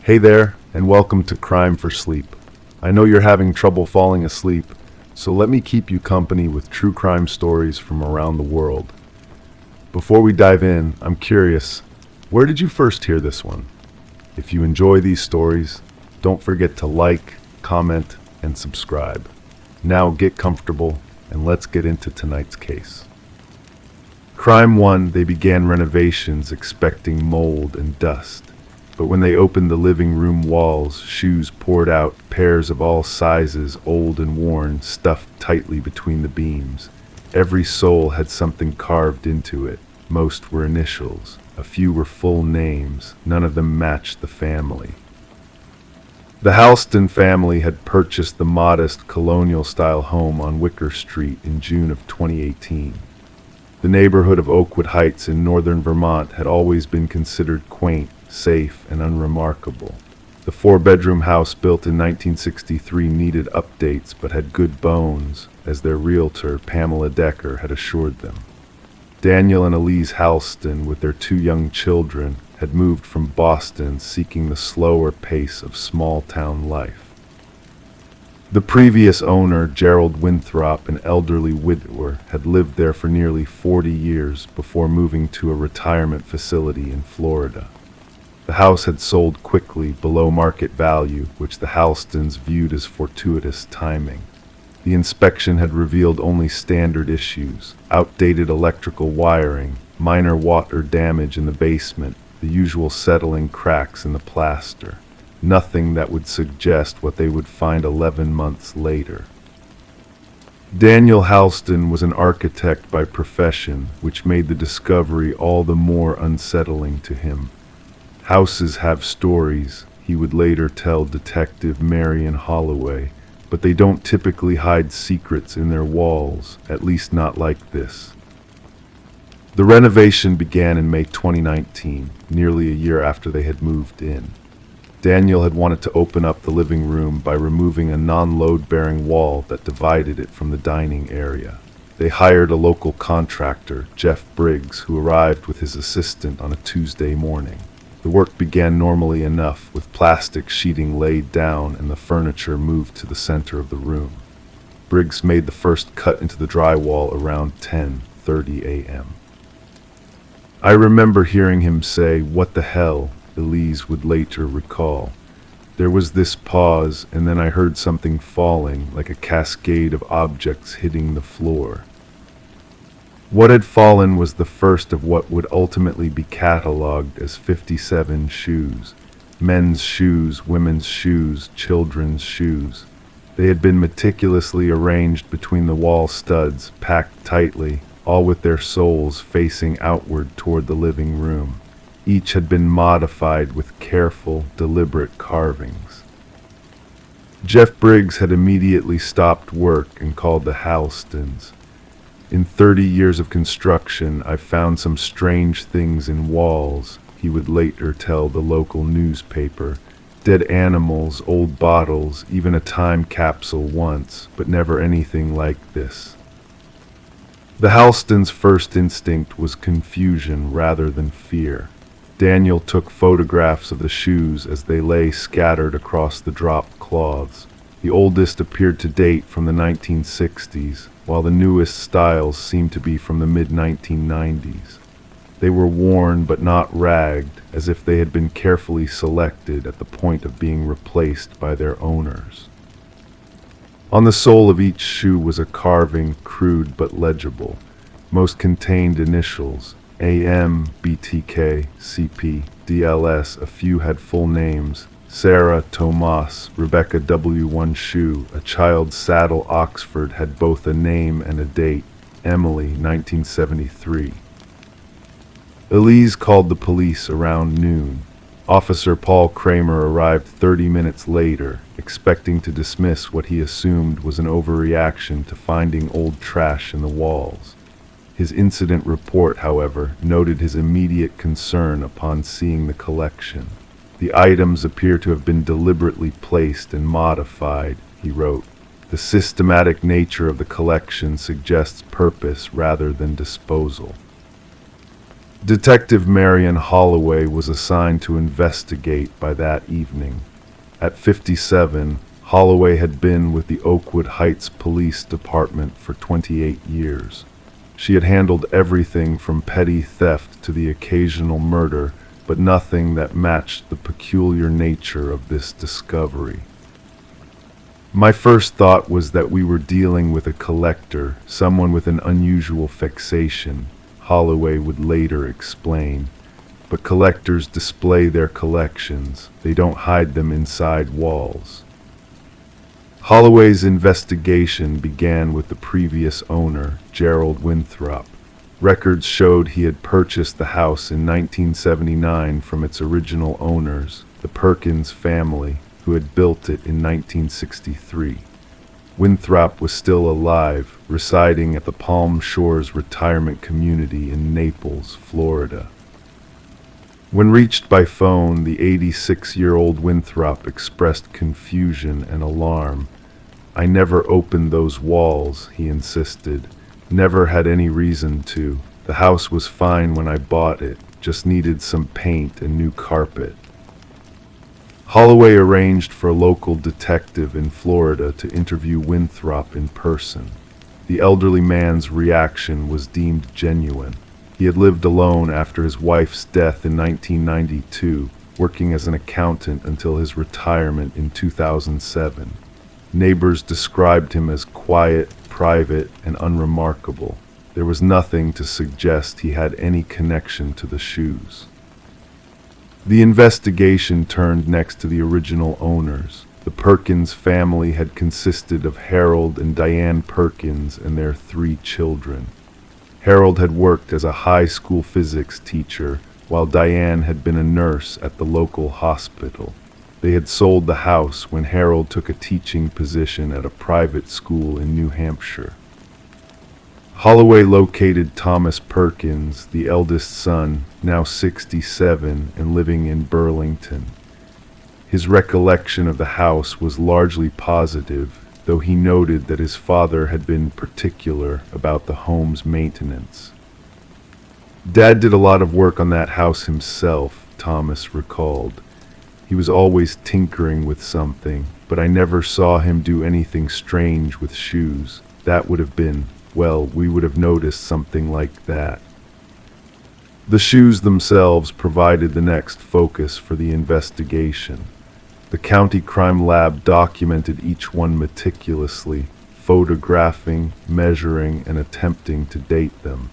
Hey there, and welcome to Crime for Sleep. I know you're having trouble falling asleep, so let me keep you company with true crime stories from around the world. Before we dive in, I'm curious, where did you first hear this one? If you enjoy these stories, don't forget to like, comment, and subscribe. Now get comfortable, and let's get into tonight's case. Crime 1, they began renovations expecting mold and dust. But when they opened the living room walls, shoes poured out, pairs of all sizes, old and worn, stuffed tightly between the beams. Every sole had something carved into it. Most were initials. A few were full names. None of them matched the family. The Halston family had purchased the modest colonial-style home on Wicker Street in June of 2018. The neighborhood of Oakwood Heights in northern Vermont had always been considered quaint, safe, and unremarkable. The four-bedroom house built in 1963 needed updates but had good bones, as their realtor, Pamela Decker, had assured them. Daniel and Elise Halston, with their two young children, had moved from Boston seeking the slower pace of small-town life. The previous owner, Gerald Winthrop, an elderly widower, had lived there for nearly 40 years before moving to a retirement facility in Florida. The house had sold quickly below market value, which the Halstons viewed as fortuitous timing. The inspection had revealed only standard issues: outdated electrical wiring, minor water damage in the basement, the usual settling cracks in the plaster. Nothing that would suggest what they would find 11 months later. Daniel Halston was an architect by profession, which made the discovery all the more unsettling to him. Houses have stories, he would later tell Detective Marion Holloway, but they don't typically hide secrets in their walls, at least not like this. The renovation began in May 2019, nearly a year after they had moved in. Daniel had wanted to open up the living room by removing a non-load-bearing wall that divided it from the dining area. They hired a local contractor, Jeff Briggs, who arrived with his assistant on a Tuesday morning. The work began normally enough, with plastic sheeting laid down and the furniture moved to the center of the room. Briggs made the first cut into the drywall around 10:30 a.m. I remember hearing him say, "What the hell?" Elise would later recall. There was this pause, and then I heard something falling, like a cascade of objects hitting the floor. What had fallen was the first of what would ultimately be catalogued as 57 shoes. Men's shoes, women's shoes, children's shoes. They had been meticulously arranged between the wall studs, packed tightly, all with their soles facing outward toward the living room. Each had been modified with careful, deliberate carvings. Jeff Briggs had immediately stopped work and called the Halstons. "In 30 years of construction, I've found some strange things in walls," he would later tell the local newspaper. "Dead animals, old bottles, even a time capsule once, but never anything like this." The Halstons' first instinct was confusion rather than fear. Daniel took photographs of the shoes as they lay scattered across the dropped cloths. The oldest appeared to date from the 1960s, while the newest styles seemed to be from the mid-1990s. They were worn but not ragged, as if they had been carefully selected at the point of being replaced by their owners. On the sole of each shoe was a carving, crude but legible. Most contained initials: AM, BTK, CP, DLS. A few had full names: Sarah, Tomas, Rebecca W. One shoe, a child Saddle, Oxford, had both a name and a date: Emily, 1973. Elise called the police around noon. Officer Paul Kramer arrived 30 minutes later, expecting to dismiss what he assumed was an overreaction to finding old trash in the walls. His incident report, however, noted his immediate concern upon seeing the collection. "The items appear to have been deliberately placed and modified," he wrote. "The systematic nature of the collection suggests purpose rather than disposal." Detective Marion Holloway was assigned to investigate by that evening. At 57, Holloway had been with the Oakwood Heights Police Department for 28 years. She had handled everything from petty theft to the occasional murder, but nothing that matched the peculiar nature of this discovery. My first thought was that we were dealing with a collector, someone with an unusual fixation, Holloway would later explain. But collectors display their collections. They don't hide them inside walls. Holloway's investigation began with the previous owner, Gerald Winthrop. Records showed he had purchased the house in 1979 from its original owners, the Perkins family, who had built it in 1963. Winthrop was still alive, residing at the Palm Shores retirement community in Naples, Florida. When reached by phone, the 86-year-old Winthrop expressed confusion and alarm. "I never opened those walls," he insisted. "Never had any reason to. The house was fine when I bought it, just needed some paint and new carpet." Holloway arranged for a local detective in Florida to interview Winthrop in person. The elderly man's reaction was deemed genuine. He had lived alone after his wife's death in 1992, working as an accountant until his retirement in 2007. Neighbors described him as quiet, private, and unremarkable. There was nothing to suggest he had any connection to the shoes. The investigation turned next to the original owners. The Perkins family had consisted of Harold and Diane Perkins and their 3 children. Harold had worked as a high school physics teacher, while Diane had been a nurse at the local hospital. They had sold the house when Harold took a teaching position at a private school in New Hampshire. Holloway located Thomas Perkins, the eldest son, now 67 and living in Burlington. His recollection of the house was largely positive, though he noted that his father had been particular about the home's maintenance. "Dad did a lot of work on that house himself," Thomas recalled. "He was always tinkering with something, but I never saw him do anything strange with shoes. That would have been, well, we would have noticed something like that." The shoes themselves provided the next focus for the investigation. The county crime lab documented each one meticulously, photographing, measuring, and attempting to date them.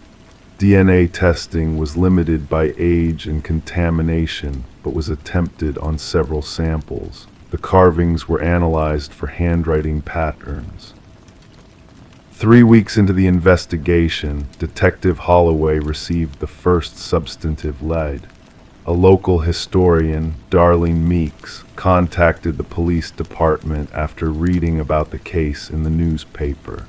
DNA testing was limited by age and contamination, but was attempted on several samples. The carvings were analyzed for handwriting patterns. 3 weeks into the investigation, Detective Holloway received the first substantive lead. A local historian, Darlene Meeks, contacted the police department after reading about the case in the newspaper.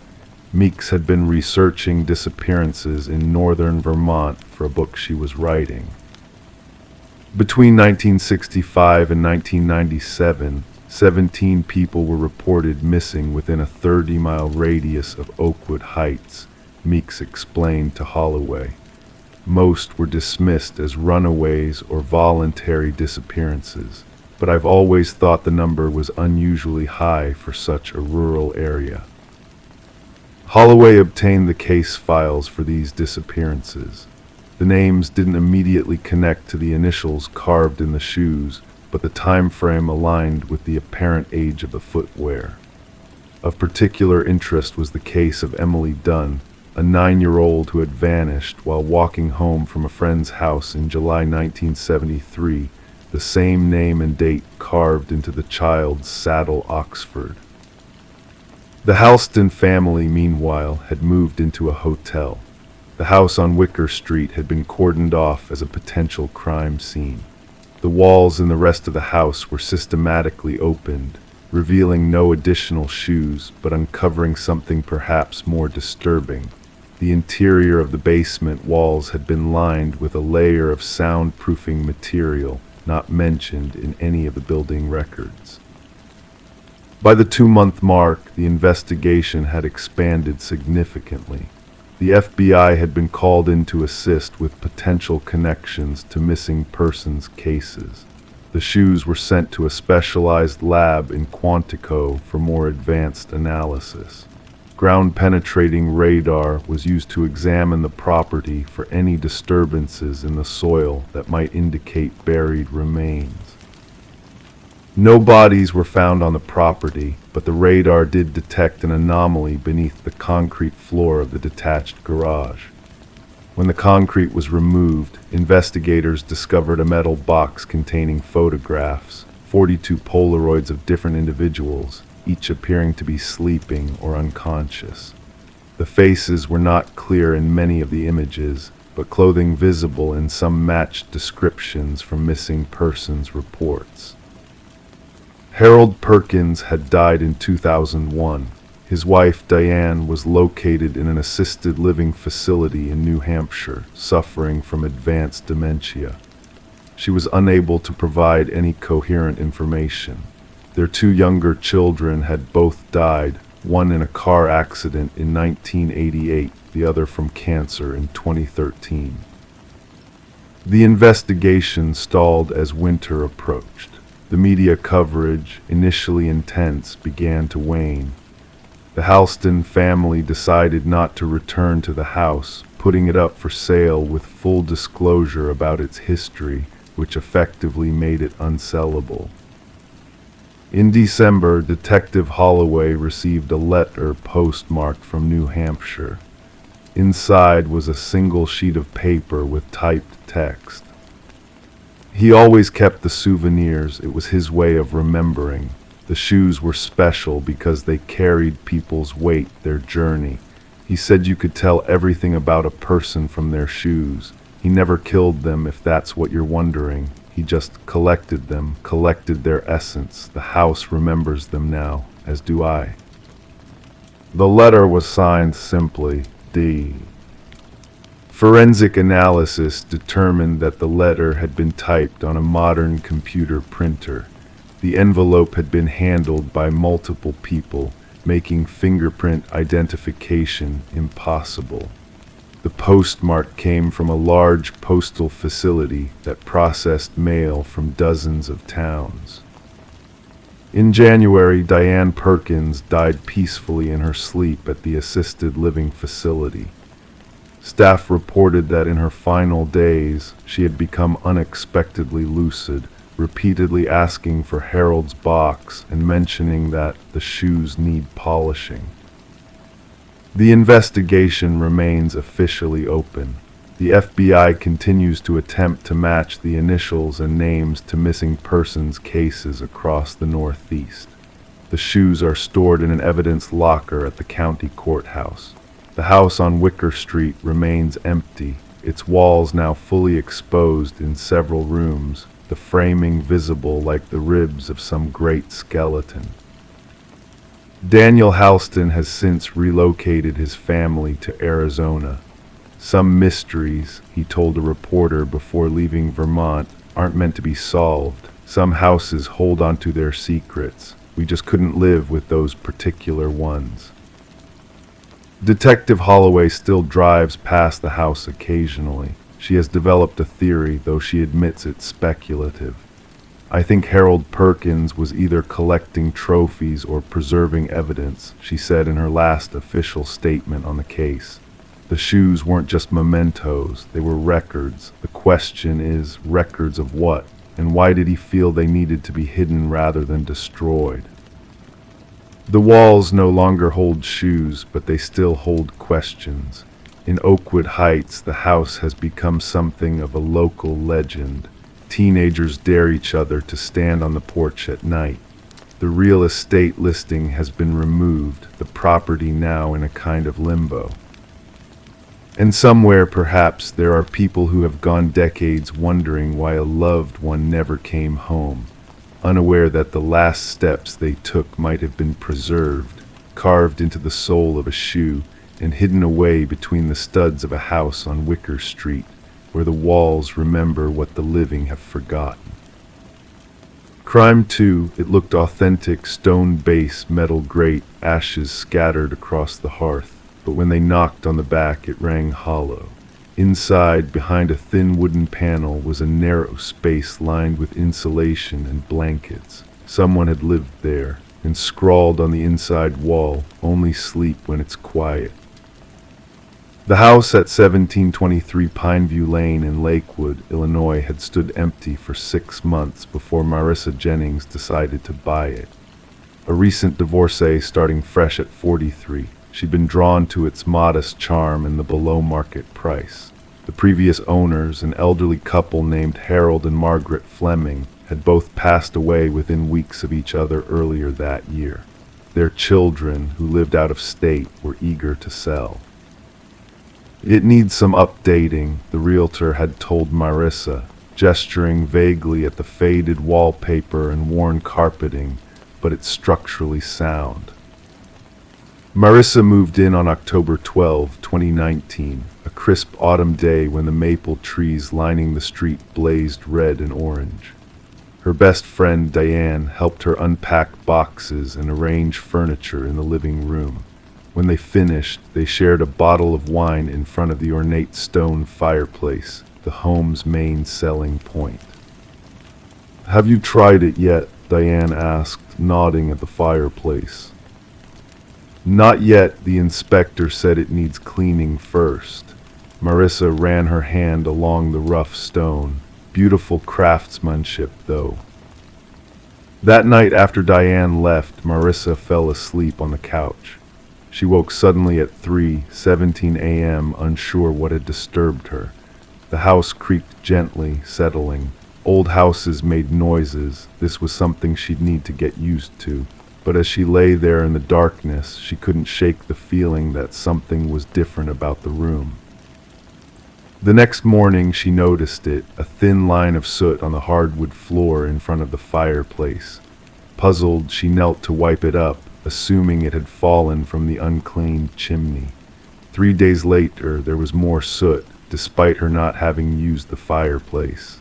Meeks had been researching disappearances in northern Vermont for a book she was writing. Between 1965 and 1997, 17 people were reported missing within a 30-mile radius of Oakwood Heights, Meeks explained to Holloway. Most were dismissed as runaways or voluntary disappearances, but I've always thought the number was unusually high for such a rural area. Holloway obtained the case files for these disappearances. The names didn't immediately connect to the initials carved in the shoes, but the time frame aligned with the apparent age of the footwear. Of particular interest was the case of Emily Dunn, a 9-year-old who had vanished while walking home from a friend's house in July 1973, the same name and date carved into the child's saddle Oxford. The Halston family, meanwhile, had moved into a hotel. The house on Wicker Street had been cordoned off as a potential crime scene. The walls in the rest of the house were systematically opened, revealing no additional shoes, but uncovering something perhaps more disturbing. The interior of the basement walls had been lined with a layer of soundproofing material not mentioned in any of the building records. By the 2-month mark, the investigation had expanded significantly. The FBI had been called in to assist with potential connections to missing persons cases. The shoes were sent to a specialized lab in Quantico for more advanced analysis. Ground-penetrating radar was used to examine the property for any disturbances in the soil that might indicate buried remains. No bodies were found on the property, but the radar did detect an anomaly beneath the concrete floor of the detached garage. When the concrete was removed, investigators discovered a metal box containing photographs, 42 Polaroids of different individuals, each appearing to be sleeping or unconscious. The faces were not clear in many of the images, but clothing visible in some matched descriptions from missing persons reports. Harold Perkins had died in 2001. His wife, Diane, was located in an assisted living facility in New Hampshire, suffering from advanced dementia. She was unable to provide any coherent information. Their two younger children had both died, one in a car accident in 1988, the other from cancer in 2013. The investigation stalled as winter approached. The media coverage, initially intense, began to wane. The Halston family decided not to return to the house, putting it up for sale with full disclosure about its history, which effectively made it unsellable. In December, Detective Holloway received a letter postmarked from New Hampshire. Inside was a single sheet of paper with typed text. He always kept the souvenirs. It was his way of remembering. The shoes were special because they carried people's weight, their journey. He said you could tell everything about a person from their shoes. He never killed them, if that's what you're wondering. He just collected them, collected their essence. The house remembers them now, as do I. The letter was signed simply, D. Forensic analysis determined that the letter had been typed on a modern computer printer. The envelope had been handled by multiple people, making fingerprint identification impossible. The postmark came from a large postal facility that processed mail from dozens of towns. In January, Diane Perkins died peacefully in her sleep at the assisted living facility. Staff reported that in her final days, she had become unexpectedly lucid, repeatedly asking for Harold's box and mentioning that the shoes need polishing. The investigation remains officially open. The FBI continues to attempt to match the initials and names to missing persons cases across the Northeast. The shoes are stored in an evidence locker at the county courthouse. The house on Wicker Street remains empty, its walls now fully exposed in several rooms, the framing visible like the ribs of some great skeleton. Daniel Halston has since relocated his family to Arizona. Some mysteries, he told a reporter before leaving Vermont, aren't meant to be solved. Some houses hold onto their secrets. We just couldn't live with those particular ones. Detective Holloway still drives past the house occasionally. She has developed a theory, though she admits it's speculative. I think Harold Perkins was either collecting trophies or preserving evidence, she said in her last official statement on the case. The shoes weren't just mementos, they were records. The question is, records of what? And why did he feel they needed to be hidden rather than destroyed? The walls no longer hold shoes, but they still hold questions. In Oakwood Heights, the house has become something of a local legend. Teenagers dare each other to stand on the porch at night. The real estate listing has been removed, the property now in a kind of limbo. And somewhere, perhaps, there are people who have gone decades wondering why a loved one never came home, unaware that the last steps they took might have been preserved, carved into the sole of a shoe, and hidden away between the studs of a house on Wicker Street, where the walls remember what the living have forgotten. Crime 2, it looked authentic, stone base, metal grate, ashes scattered across the hearth. but when they knocked on the back, it rang hollow. Inside, behind a thin wooden panel, was a narrow space lined with insulation and blankets. Someone had lived there, and scrawled on the inside wall, "Only sleep when it's quiet." The house at 1723 Pineview Lane in Lakewood, Illinois, had stood empty for 6 months before Marissa Jennings decided to buy it. A recent divorcee starting fresh at 43, she'd been drawn to its modest charm and the below-market price. The previous owners, an elderly couple named Harold and Margaret Fleming, had both passed away within weeks of each other earlier that year. Their children, who lived out of state, were eager to sell. "It needs some updating," the realtor had told Marissa, gesturing vaguely at the faded wallpaper and worn carpeting, "but it's structurally sound." Marissa moved in on October 12, 2019, a crisp autumn day when the maple trees lining the street blazed red and orange. Her best friend, Diane, helped her unpack boxes and arrange furniture in the living room. When they finished, they shared a bottle of wine in front of the ornate stone fireplace, the home's main selling point. "Have you tried it yet?" Diane asked, nodding at the fireplace. "Not yet," the inspector said. "It needs cleaning first." Marissa ran her hand along the rough stone. Beautiful craftsmanship, though. That night after Diane left, Marissa fell asleep on the couch. She woke suddenly at 3:17 a.m., unsure what had disturbed her. The house creaked gently, settling. Old houses made noises. This was something she'd need to get used to. But as she lay there in the darkness, she couldn't shake the feeling that something was different about the room. The next morning she noticed it, a thin line of soot on the hardwood floor in front of the fireplace. Puzzled, she knelt to wipe it up, assuming it had fallen from the uncleaned chimney. 3 days later, there was more soot, despite her not having used the fireplace.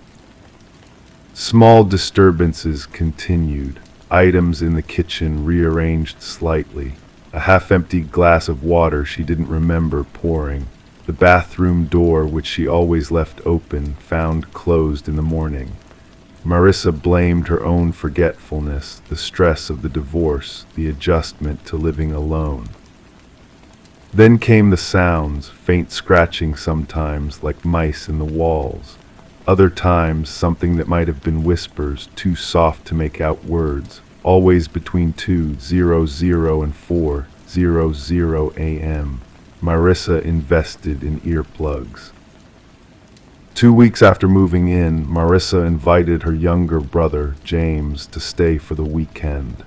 Small disturbances continued. Items in the kitchen rearranged slightly. A half-empty glass of water she didn't remember pouring. The bathroom door, which she always left open, found closed in the morning. Marissa blamed her own forgetfulness, the stress of the divorce, the adjustment to living alone. Then came the sounds, faint scratching sometimes, like mice in the walls. Other times, something that might have been whispers, too soft to make out words, always between 2:00 and 4:00 a.m. Marissa invested in earplugs. 2 weeks after moving in, Marissa invited her younger brother, James, to stay for the weekend.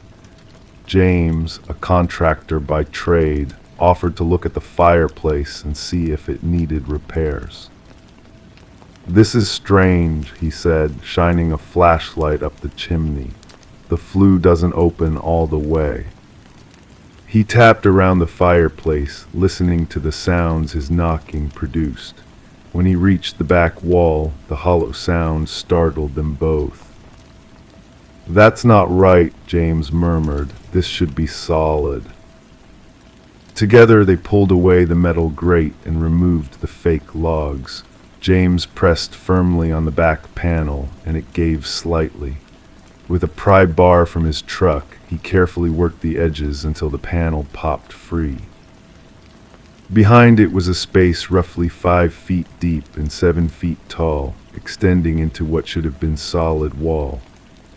James, a contractor by trade, offered to look at the fireplace and see if it needed repairs. "This is strange," he said, shining a flashlight up the chimney. "The flue doesn't open all the way." He tapped around the fireplace, listening to the sounds his knocking produced. When he reached the back wall, the hollow sound startled them both. "That's not right," James murmured. "This should be solid." Together they pulled away the metal grate and removed the fake logs. James pressed firmly on the back panel, and it gave slightly. With a pry bar from his truck, he carefully worked the edges until the panel popped free. Behind it was a space roughly 5 feet deep and 7 feet tall, extending into what should have been solid wall.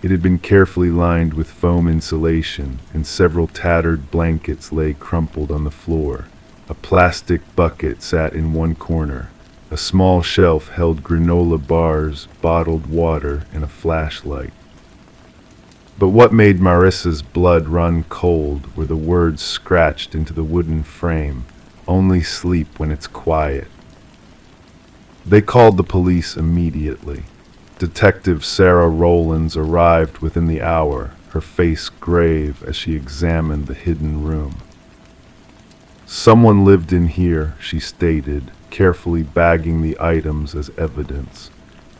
It had been carefully lined with foam insulation, and several tattered blankets lay crumpled on the floor. A plastic bucket sat in one corner. A small shelf held granola bars, bottled water, and a flashlight. But what made Marissa's blood run cold were the words scratched into the wooden frame, "Only sleep when it's quiet." They called the police immediately. Detective Sarah Rowlands arrived within the hour, her face grave as she examined the hidden room. "Someone lived in here," she stated, carefully bagging the items as evidence.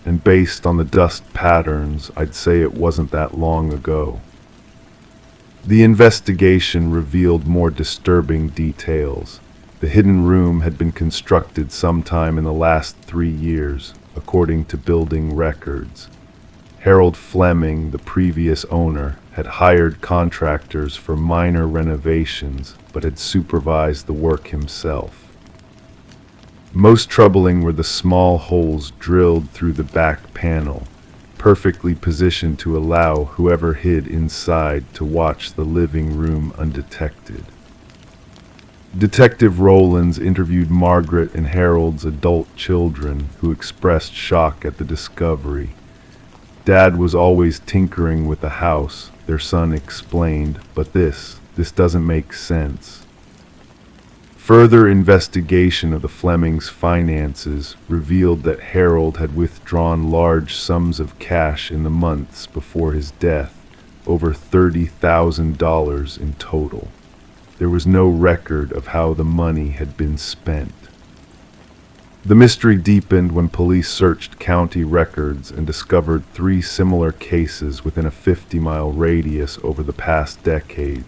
"And based on the dust patterns, I'd say it wasn't that long ago." The investigation revealed more disturbing details. The hidden room had been constructed sometime in the last 3 years, according to building records. Harold Fleming, the previous owner, had hired contractors for minor renovations, but had supervised the work himself. Most troubling were the small holes drilled through the back panel, perfectly positioned to allow whoever hid inside to watch the living room undetected. Detective Rowlands interviewed Margaret and Harold's adult children, who expressed shock at the discovery. "Dad was always tinkering with the house," their son explained, "but this doesn't make sense." Further investigation of the Flemings' finances revealed that Harold had withdrawn large sums of cash in the months before his death, over $30,000 in total. There was no record of how the money had been spent. The mystery deepened when police searched county records and discovered 3 similar cases within a 50-mile radius over the past decade.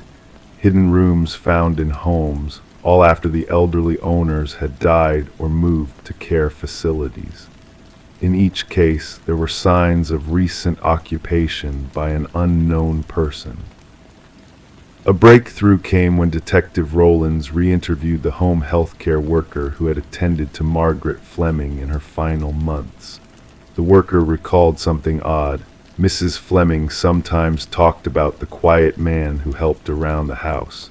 Hidden rooms found in homes, all after the elderly owners had died or moved to care facilities. In each case, there were signs of recent occupation by an unknown person. A breakthrough came when Detective Rowlands re-interviewed the home healthcare worker who had attended to Margaret Fleming in her final months. The worker recalled something odd. Mrs. Fleming sometimes talked about the quiet man who helped around the house.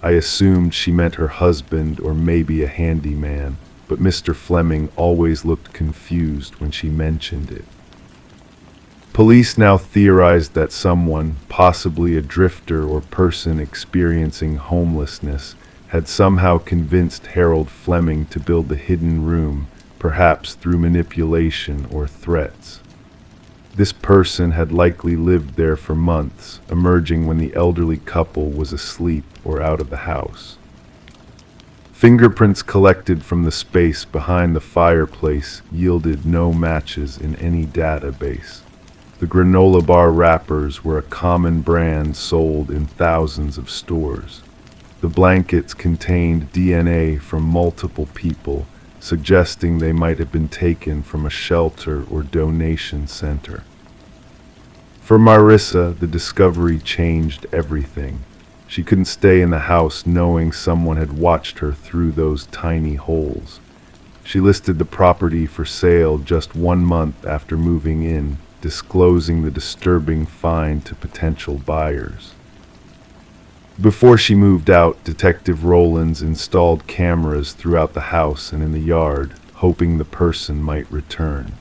I assumed she meant her husband or maybe a handyman, but Mr. Fleming always looked confused when she mentioned it. Police now theorized that someone, possibly a drifter or person experiencing homelessness, had somehow convinced Harold Fleming to build the hidden room, perhaps through manipulation or threats. This person had likely lived there for months, emerging when the elderly couple was asleep or out of the house. Fingerprints collected from the space behind the fireplace yielded no matches in any database. The granola bar wrappers were a common brand sold in thousands of stores. The blankets contained DNA from multiple people, suggesting they might have been taken from a shelter or donation center. For Marissa, the discovery changed everything. She couldn't stay in the house knowing someone had watched her through those tiny holes. She listed the property for sale just 1 month after moving in, disclosing the disturbing find to potential buyers. Before she moved out, Detective Rowlands installed cameras throughout the house and in the yard, hoping the person might return.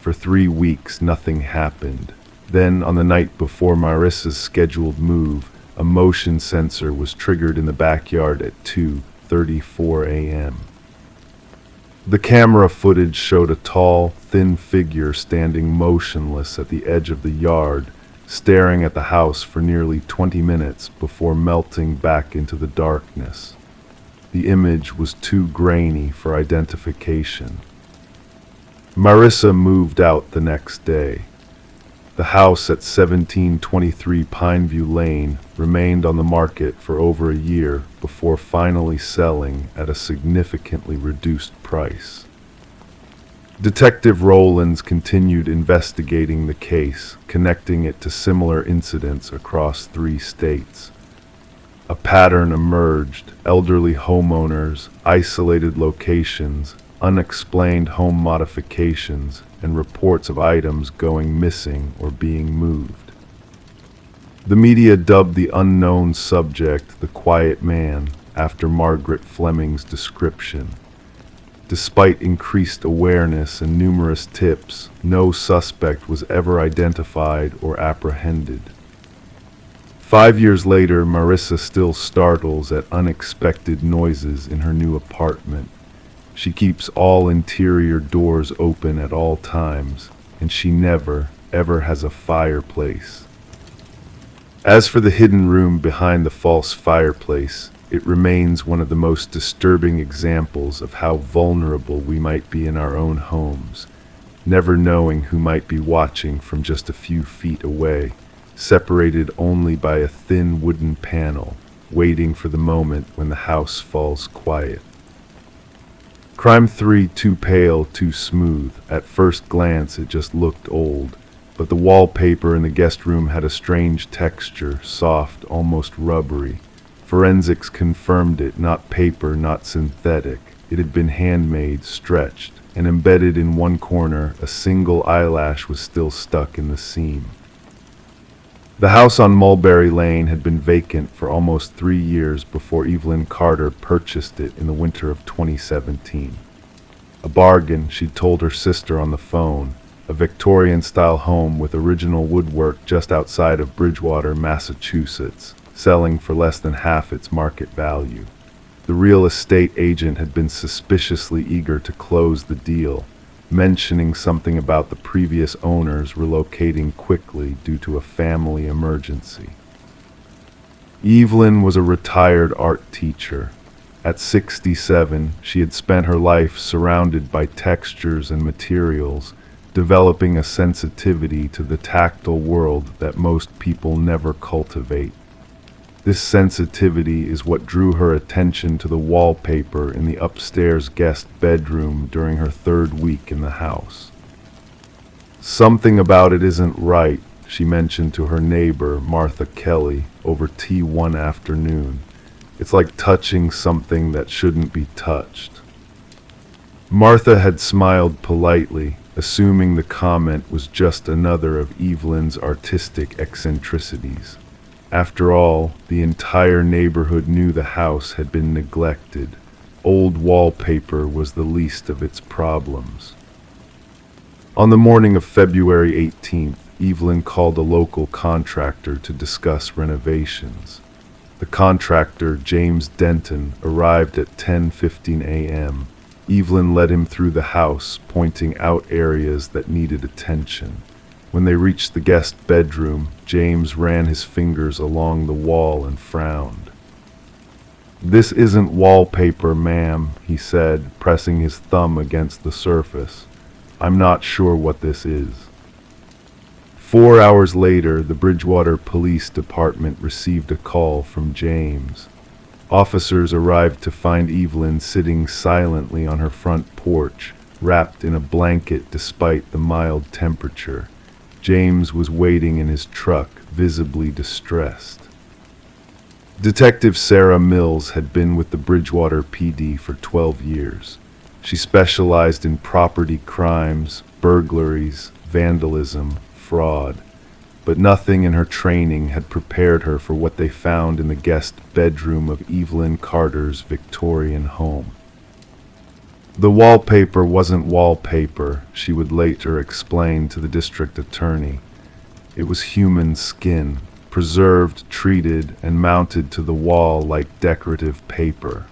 For 3 weeks, nothing happened. Then, on the night before Marissa's scheduled move, a motion sensor was triggered in the backyard at 2:34 a.m. The camera footage showed a tall, thin figure standing motionless at the edge of the yard, staring at the house for nearly 20 minutes before melting back into the darkness. The image was too grainy for identification. Marissa moved out the next day. The house at 1723 Pineview Lane remained on the market for over a year before finally selling at a significantly reduced price. Detective Rowlands continued investigating the case, connecting it to similar incidents across 3 states. A pattern emerged: elderly homeowners, isolated locations, unexplained home modifications, and reports of items going missing or being moved. The media dubbed the unknown subject the Quiet Man, after Margaret Fleming's description. Despite increased awareness and numerous tips, no suspect was ever identified or apprehended. 5 years later, Marissa still startles at unexpected noises in her new apartment. She keeps all interior doors open at all times, and she never, ever has a fireplace. As for the hidden room behind the false fireplace, it remains one of the most disturbing examples of how vulnerable we might be in our own homes, never knowing who might be watching from just a few feet away, separated only by a thin wooden panel, waiting for the moment when the house falls quiet. Crime 3, too pale, too smooth. At first glance, it just looked old. But the wallpaper in the guest room had a strange texture, soft, almost rubbery. Forensics confirmed it, not paper, not synthetic. It had been handmade, stretched, and embedded in one corner, a single eyelash was still stuck in the seam. The house on Mulberry Lane had been vacant for almost 3 years before Evelyn Carter purchased it in the winter of 2017. A bargain, she'd told her sister on the phone, a Victorian-style home with original woodwork just outside of Bridgewater, Massachusetts, selling for less than half its market value. The real estate agent had been suspiciously eager to close the deal, mentioning something about the previous owners relocating quickly due to a family emergency. Evelyn was a retired art teacher. At 67, she had spent her life surrounded by textures and materials, developing a sensitivity to the tactile world that most people never cultivate. This sensitivity is what drew her attention to the wallpaper in the upstairs guest bedroom during her 3rd week in the house. "Something about it isn't right," she mentioned to her neighbor, Martha Kelly, over tea one afternoon. "It's like touching something that shouldn't be touched." Martha had smiled politely, assuming the comment was just another of Evelyn's artistic eccentricities. After all, the entire neighborhood knew the house had been neglected. Old wallpaper was the least of its problems. On the morning of February 18th, Evelyn called a local contractor to discuss renovations. The contractor, James Denton, arrived at 10:15 a.m. Evelyn led him through the house, pointing out areas that needed attention. When they reached the guest bedroom, James ran his fingers along the wall and frowned. "This isn't wallpaper, ma'am," he said, pressing his thumb against the surface. "I'm not sure what this is." 4 hours later, the Bridgewater Police Department received a call from James. Officers arrived to find Evelyn sitting silently on her front porch, wrapped in a blanket despite the mild temperature. James was waiting in his truck, visibly distressed. Detective Sarah Mills had been with the Bridgewater PD for 12 years. She specialized in property crimes, burglaries, vandalism, fraud, but nothing in her training had prepared her for what they found in the guest bedroom of Evelyn Carter's Victorian home. The wallpaper wasn't wallpaper, she would later explain to the district attorney. It was human skin, preserved, treated, and mounted to the wall like decorative paper.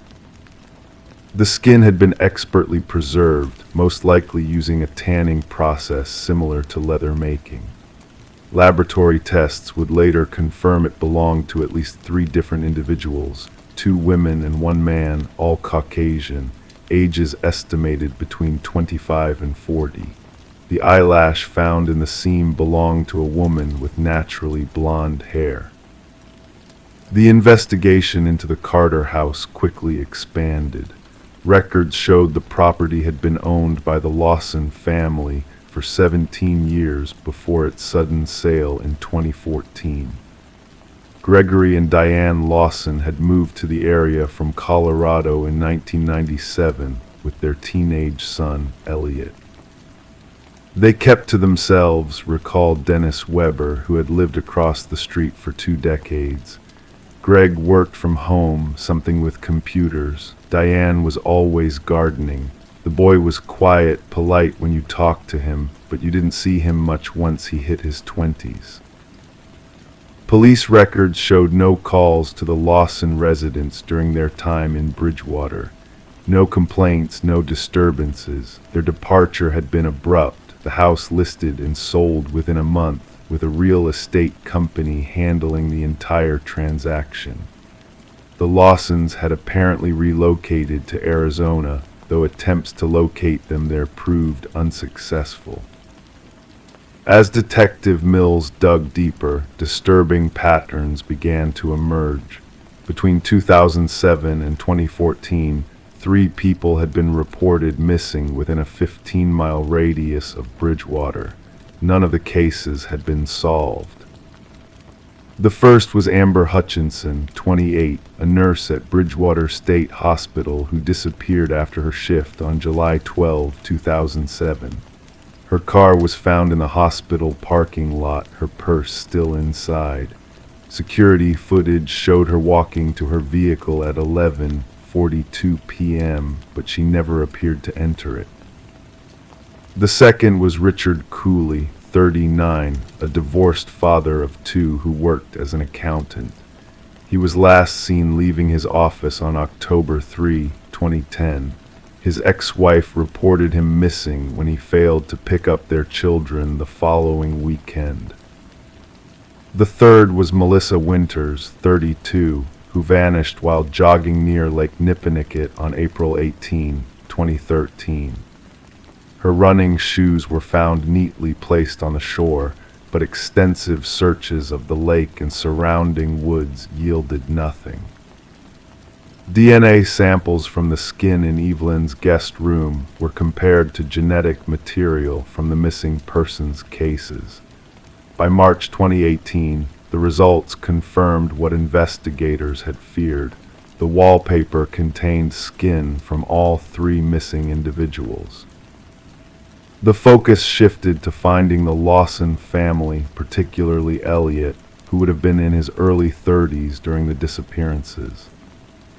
The skin had been expertly preserved, most likely using a tanning process similar to leather making. Laboratory tests would later confirm it belonged to at least 3 different individuals, 2 women and 1 man, all Caucasian, ages estimated between 25 and 40. The eyelash found in the seam belonged to a woman with naturally blonde hair. The investigation into the Carter house quickly expanded. Records showed the property had been owned by the Lawson family for 17 years before its sudden sale in 2014. Gregory and Diane Lawson had moved to the area from Colorado in 1997 with their teenage son, Elliot. They kept to themselves, recalled Dennis Weber, who had lived across the street for 2 decades. Greg worked from home, something with computers. Diane was always gardening. The boy was quiet, polite when you talked to him, but you didn't see him much once he hit his 20s. Police records showed no calls to the Lawson residents during their time in Bridgewater. No complaints, no disturbances. Their departure had been abrupt. The house listed and sold within a month, with a real estate company handling the entire transaction. The Lawsons had apparently relocated to Arizona, though attempts to locate them there proved unsuccessful. As Detective Mills dug deeper, disturbing patterns began to emerge. Between 2007 and 2014, 3 people had been reported missing within a 15-mile radius of Bridgewater. None of the cases had been solved. The first was Amber Hutchinson, 28, a nurse at Bridgewater State Hospital who disappeared after her shift on July 12, 2007. Her car was found in the hospital parking lot, her purse still inside. Security footage showed her walking to her vehicle at 11:42 p.m., but she never appeared to enter it. The second was Richard Cooley, 39, a divorced father of 2 who worked as an accountant. He was last seen leaving his office on October 3, 2010. His ex-wife reported him missing when he failed to pick up their children the following weekend. The third was Melissa Winters, 32, who vanished while jogging near Lake Nipponicket on April 18, 2013. Her running shoes were found neatly placed on the shore, but extensive searches of the lake and surrounding woods yielded nothing. DNA samples from the skin in Evelyn's guest room were compared to genetic material from the missing persons cases. By March 2018, the results confirmed what investigators had feared. The wallpaper contained skin from all 3 missing individuals. The focus shifted to finding the Lawson family, particularly Elliot, who would have been in his early 30s during the disappearances.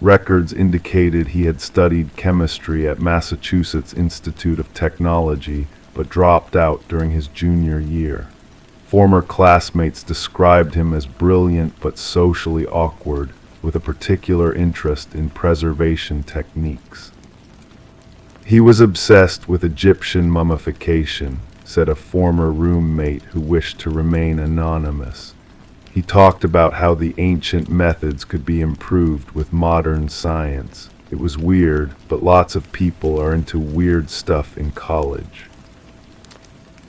Records indicated he had studied chemistry at Massachusetts Institute of Technology, but dropped out during his junior year. Former classmates described him as brilliant but socially awkward, with a particular interest in preservation techniques. He was obsessed with Egyptian mummification, said a former roommate who wished to remain anonymous. He talked about how the ancient methods could be improved with modern science. It was weird, but lots of people are into weird stuff in college.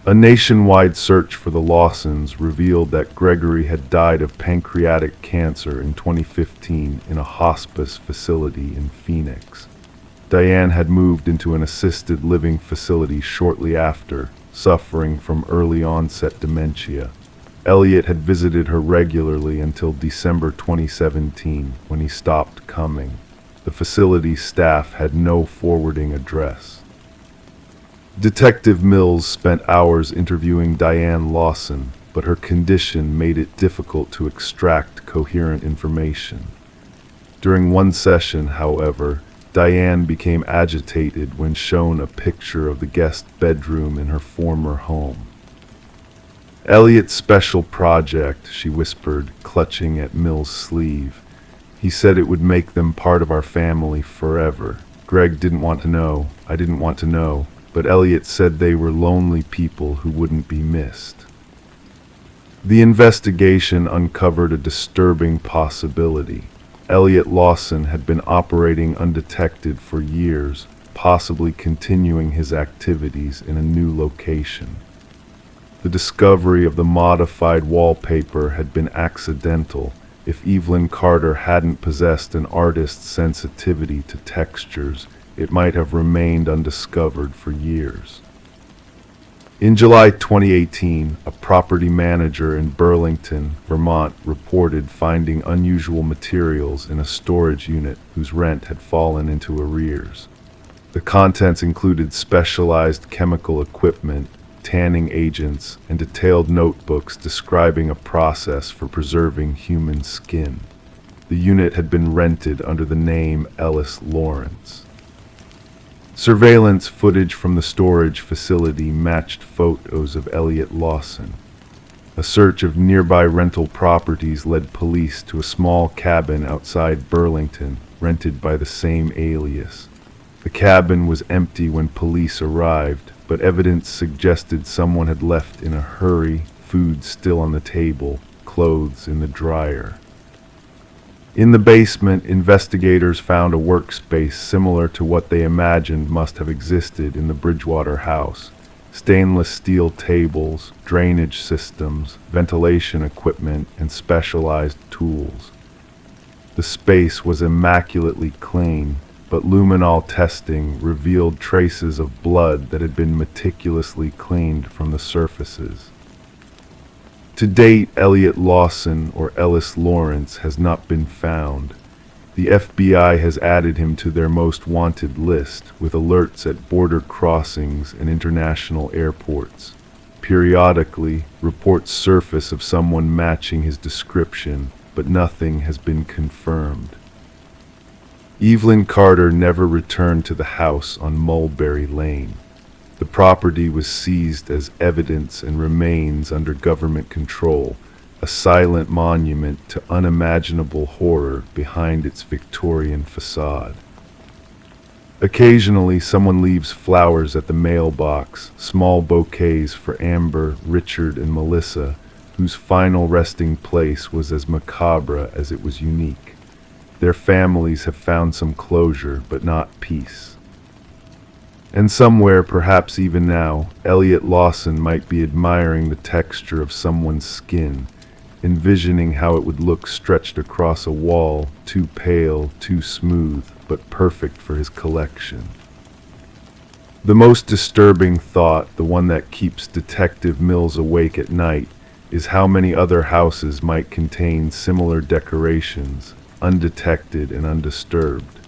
A nationwide search for the Lawsons revealed that Gregory had died of pancreatic cancer in 2015 in a hospice facility in Phoenix. Diane had moved into an assisted living facility shortly after, suffering from early-onset dementia. Elliot had visited her regularly until December 2017, when he stopped coming. The facility staff had no forwarding address. Detective Mills spent hours interviewing Diane Lawson, but her condition made it difficult to extract coherent information. During one session, however, Diane became agitated when shown a picture of the guest bedroom in her former home. "Elliot's special project," she whispered, clutching at Mill's sleeve. "He said it would make them part of our family forever. Greg didn't want to know, I didn't want to know, but Elliot said they were lonely people who wouldn't be missed." The investigation uncovered a disturbing possibility. Elliot Lawson had been operating undetected for years, possibly continuing his activities in a new location. The discovery of the modified wallpaper had been accidental. If Evelyn Carter hadn't possessed an artist's sensitivity to textures, it might have remained undiscovered for years. In July 2018, a property manager in Burlington, Vermont, reported finding unusual materials in a storage unit whose rent had fallen into arrears. The contents included specialized chemical equipment, tanning agents, and detailed notebooks describing a process for preserving human skin. The unit had been rented under the name Ellis Lawrence. Surveillance footage from the storage facility matched photos of Elliot Lawson. A search of nearby rental properties led police to a small cabin outside Burlington, rented by the same alias. The cabin was empty when police arrived, but evidence suggested someone had left in a hurry, food still on the table, clothes in the dryer. In the basement, investigators found a workspace similar to what they imagined must have existed in the Bridgewater house. Stainless steel tables, drainage systems, ventilation equipment, and specialized tools. The space was immaculately clean, but luminol testing revealed traces of blood that had been meticulously cleaned from the surfaces. To date, Elliot Lawson or Ellis Lawrence has not been found. The FBI has added him to their most wanted list, with alerts at border crossings and international airports. Periodically, reports surface of someone matching his description, but nothing has been confirmed. Evelyn Carter never returned to the house on Mulberry Lane. The property was seized as evidence and remains under government control, a silent monument to unimaginable horror behind its Victorian facade. Occasionally, someone leaves flowers at the mailbox, small bouquets for Amber, Richard, and Melissa, whose final resting place was as macabre as it was unique. Their families have found some closure, but not peace. And somewhere, perhaps even now, Elliot Lawson might be admiring the texture of someone's skin, envisioning how it would look stretched across a wall, too pale, too smooth, but perfect for his collection. The most disturbing thought, the one that keeps Detective Mills awake at night, is how many other houses might contain similar decorations, undetected and undisturbed.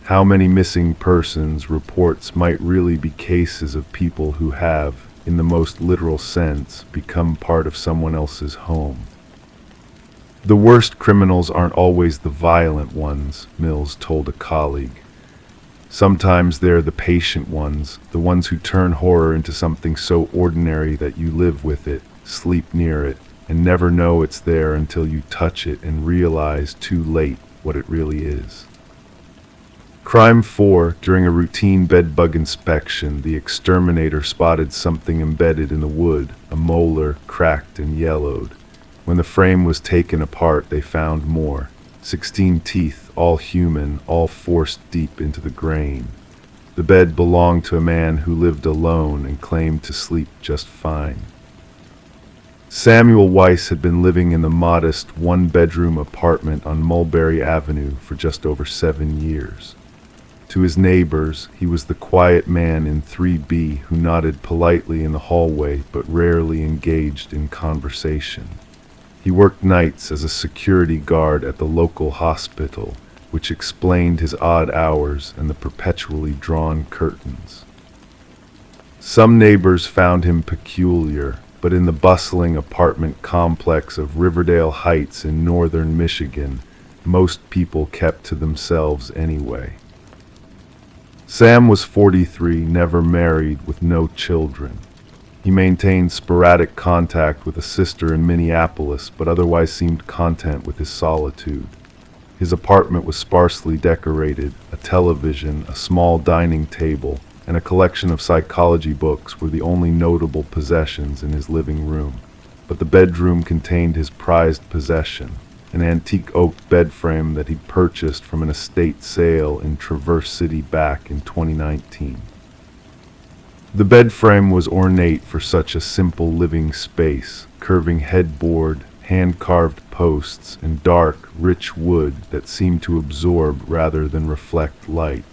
How many missing persons reports might really be cases of people who have, in the most literal sense, become part of someone else's home. The worst criminals aren't always the violent ones, Mills told a colleague. Sometimes they're the patient ones, the ones who turn horror into something so ordinary that you live with it, sleep near it, and never know it's there until you touch it and realize too late what it really is. Crime 4, during a routine bed-bug inspection, the exterminator spotted something embedded in the wood, a molar, cracked and yellowed. When the frame was taken apart, they found more. 16 teeth, all human, all forced deep into the grain. The bed belonged to a man who lived alone and claimed to sleep just fine. Samuel Weiss had been living in the modest one-bedroom apartment on Mulberry Avenue for just over 7 years. To his neighbors, he was the quiet man in 3B who nodded politely in the hallway but rarely engaged in conversation. He worked nights as a security guard at the local hospital, which explained his odd hours and the perpetually drawn curtains. Some neighbors found him peculiar, but in the bustling apartment complex of Riverdale Heights in northern Michigan, most people kept to themselves anyway. Sam was 43, never married, with no children. He maintained sporadic contact with a sister in Minneapolis, but otherwise seemed content with his solitude. His apartment was sparsely decorated. A television, a small dining table, and a collection of psychology books were the only notable possessions in his living room. But the bedroom contained his prized possession, an antique oak bed frame that he'd purchased from an estate sale in Traverse City back in 2019. The bed frame was ornate for such a simple living space, curving headboard, hand-carved posts, and dark, rich wood that seemed to absorb rather than reflect light.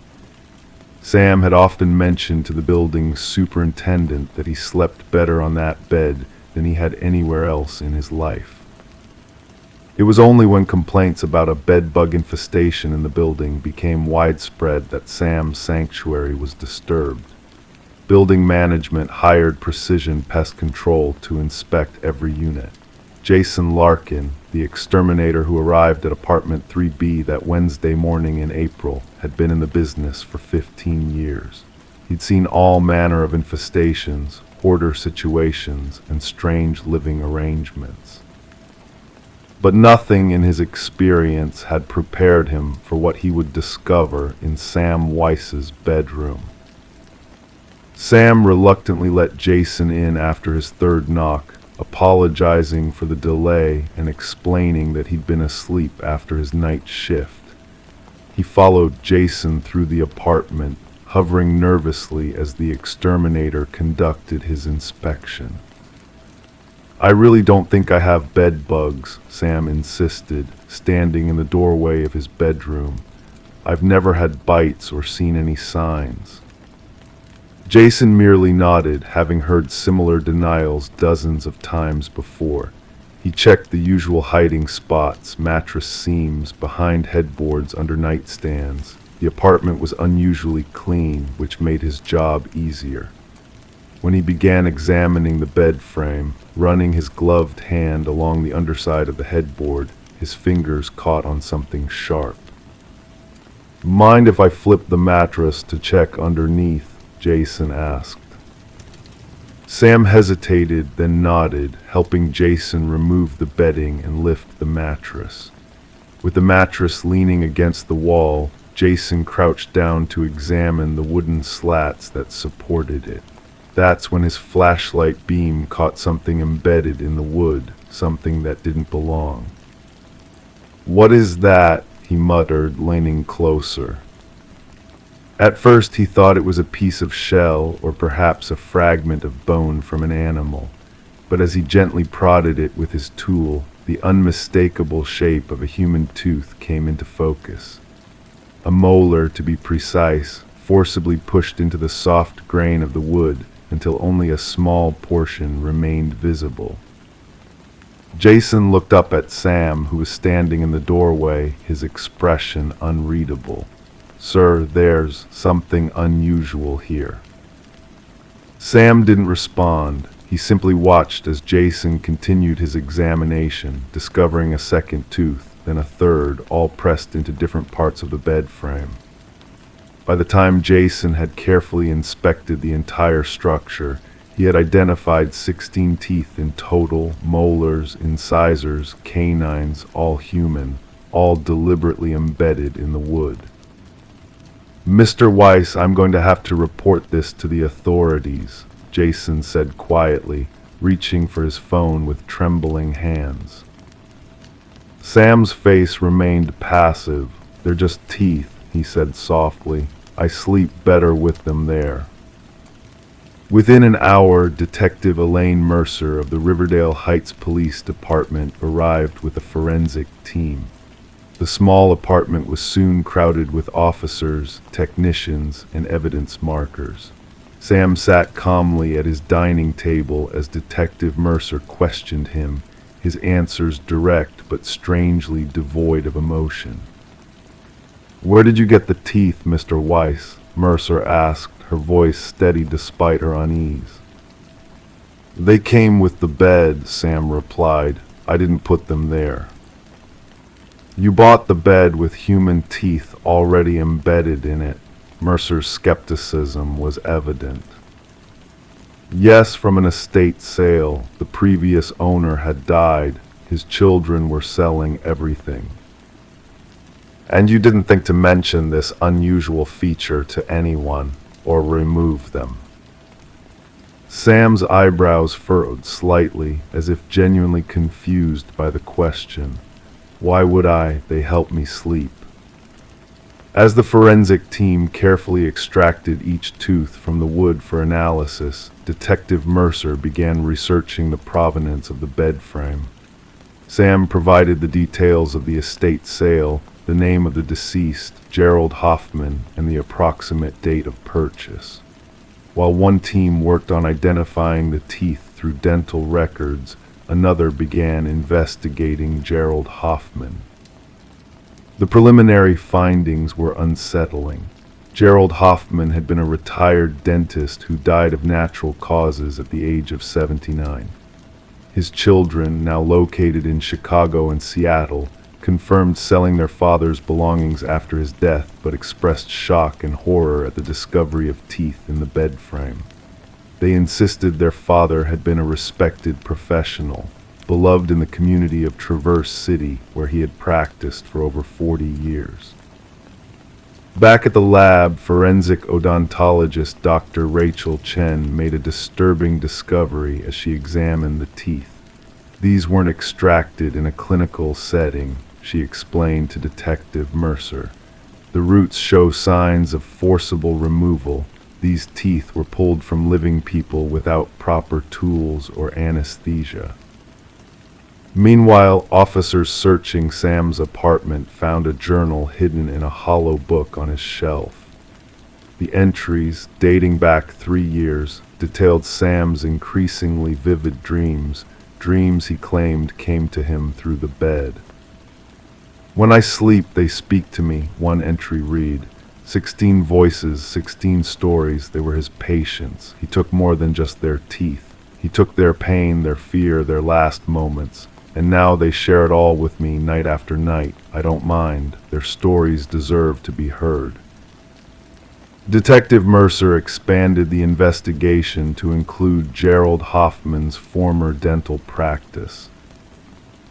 Sam had often mentioned to the building's superintendent that he slept better on that bed than he had anywhere else in his life. It was only when complaints about a bed-bug infestation in the building became widespread that Sam's sanctuary was disturbed. Building management hired Precision Pest Control to inspect every unit. Jason Larkin, the exterminator who arrived at apartment 3B that Wednesday morning in April, had been in the business for 15 years. He'd seen all manner of infestations, hoarder situations, and strange living arrangements. But nothing in his experience had prepared him for what he would discover in Sam Weiss's bedroom. Sam reluctantly let Jason in after his third knock, apologizing for the delay and explaining that he'd been asleep after his night shift. He followed Jason through the apartment, hovering nervously as the exterminator conducted his inspection. "I really don't think I have bed bugs," Sam insisted, standing in the doorway of his bedroom. I've never had bites or seen any signs." Jason merely nodded, having heard similar denials dozens of times before. He checked the usual hiding spots, mattress seams, behind headboards, under nightstands. The apartment was unusually clean, which made his job easier. When he began examining the bed frame, running his gloved hand along the underside of the headboard, his fingers caught on something sharp. "Mind if I flip the mattress to check underneath?" Jason asked. Sam hesitated, then nodded, helping Jason remove the bedding and lift the mattress. With the mattress leaning against the wall, Jason crouched down to examine the wooden slats that supported it. That's when his flashlight beam caught something embedded in the wood, something that didn't belong. "What is that?" he muttered, leaning closer. At first he thought it was a piece of shell or perhaps a fragment of bone from an animal, but as he gently prodded it with his tool, the unmistakable shape of a human tooth came into focus. A molar, to be precise, forcibly pushed into the soft grain of the wood until only a small portion remained visible. Jason looked up at Sam, who was standing in the doorway, his expression unreadable. "Sir, there's something unusual here." Sam didn't respond. He simply watched as Jason continued his examination, discovering a second tooth, then a third, all pressed into different parts of the bed frame. By the time Jason had carefully inspected the entire structure, he had identified 16 teeth in total, molars, incisors, canines, all human, all deliberately embedded in the wood. "Mr. Weiss, I'm going to have to report this to the authorities," Jason said quietly, reaching for his phone with trembling hands. Sam's face remained passive. "They're just teeth," he said softly. "I sleep better with them there." Within an hour, Detective Elaine Mercer of the Riverdale Heights Police Department arrived with a forensic team. The small apartment was soon crowded with officers, technicians, and evidence markers. Sam sat calmly at his dining table as Detective Mercer questioned him, his answers direct but strangely devoid of emotion. "Where did you get the teeth, Mr. Weiss?" Mercer asked, her voice steady despite her unease. "They came with the bed," Sam replied. "I didn't put them there." "You bought the bed with human teeth already embedded in it." Mercer's skepticism was evident. "Yes, from an estate sale. The previous owner had died. His children were selling everything." "And you didn't think to mention this unusual feature to anyone, or remove them?" Sam's eyebrows furrowed slightly, as if genuinely confused by the question. "Why would I? They help me sleep." As the forensic team carefully extracted each tooth from the wood for analysis, Detective Mercer began researching the provenance of the bed frame. Sam provided the details of the estate sale, the name of the deceased, Gerald Hoffman, and the approximate date of purchase. While one team worked on identifying the teeth through dental records, another began investigating Gerald Hoffman. The preliminary findings were unsettling. Gerald Hoffman had been a retired dentist who died of natural causes at the age of 79. His children, now located in Chicago and Seattle, confirmed selling their father's belongings after his death, but expressed shock and horror at the discovery of teeth in the bed frame. They insisted their father had been a respected professional, beloved in the community of Traverse City, where he had practiced for over 40 years. Back at the lab, forensic odontologist Dr. Rachel Chen made a disturbing discovery as she examined the teeth. These weren't extracted in a clinical setting, she explained to Detective Mercer. The roots show signs of forcible removal. These teeth were pulled from living people without proper tools or anesthesia. Meanwhile, officers searching Sam's apartment found a journal hidden in a hollow book on his shelf. The entries, dating back 3 years, detailed Sam's increasingly vivid dreams he claimed came to him through the bed. "When I sleep, they speak to me," one entry read. 16 voices, 16 stories, they were his patients. He took more than just their teeth. He took their pain, their fear, their last moments. And now they share it all with me night after night. I don't mind. Their stories deserve to be heard. Detective Mercer expanded the investigation to include Gerald Hoffman's former dental practice.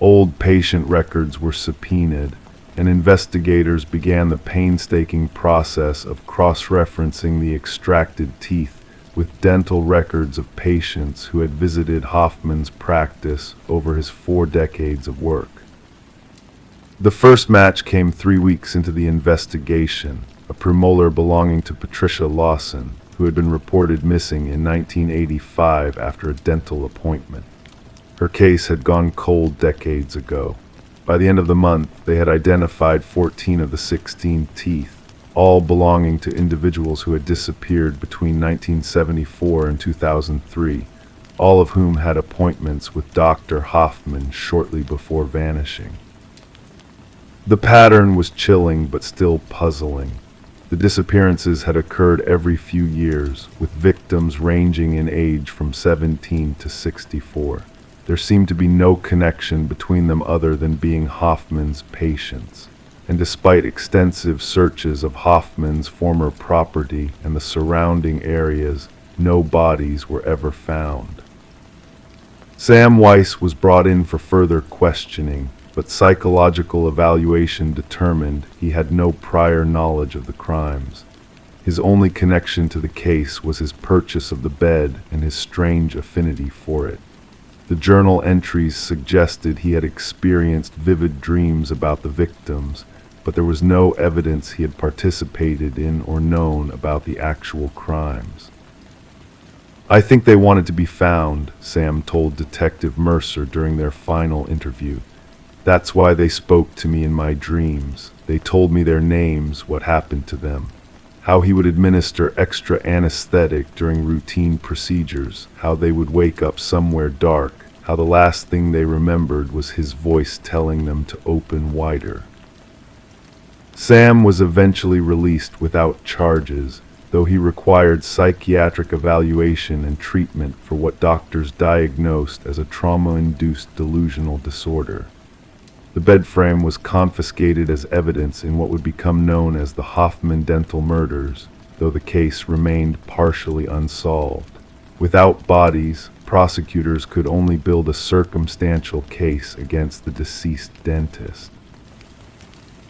Old patient records were subpoenaed, and investigators began the painstaking process of cross-referencing the extracted teeth with dental records of patients who had visited Hoffman's practice over his 4 decades of work. The first match came 3 weeks into the investigation, a premolar belonging to Patricia Lawson, who had been reported missing in 1985 after a dental appointment. Her case had gone cold decades ago. By the end of the month, they had identified 14 of the 16 teeth, all belonging to individuals who had disappeared between 1974 and 2003, all of whom had appointments with Dr. Hoffman shortly before vanishing. The pattern was chilling but still puzzling. The disappearances had occurred every few years, with victims ranging in age from 17 to 64. There seemed to be no connection between them other than being Hoffman's patients. And despite extensive searches of Hoffman's former property and the surrounding areas, no bodies were ever found. Sam Weiss was brought in for further questioning, but psychological evaluation determined he had no prior knowledge of the crimes. His only connection to the case was his purchase of the bed and his strange affinity for it. The journal entries suggested he had experienced vivid dreams about the victims, but there was no evidence he had participated in or known about the actual crimes. "I think they wanted to be found," Sam told Detective Mercer during their final interview. "That's why they spoke to me in my dreams. They told me their names, what happened to them, how he would administer extra anesthetic during routine procedures, how they would wake up somewhere dark, how the last thing they remembered was his voice telling them to open wider." Sam was eventually released without charges, though he required psychiatric evaluation and treatment for what doctors diagnosed as a trauma-induced delusional disorder. The bed frame was confiscated as evidence in what would become known as the Hoffman dental murders, though the case remained partially unsolved. Without bodies, prosecutors could only build a circumstantial case against the deceased dentist.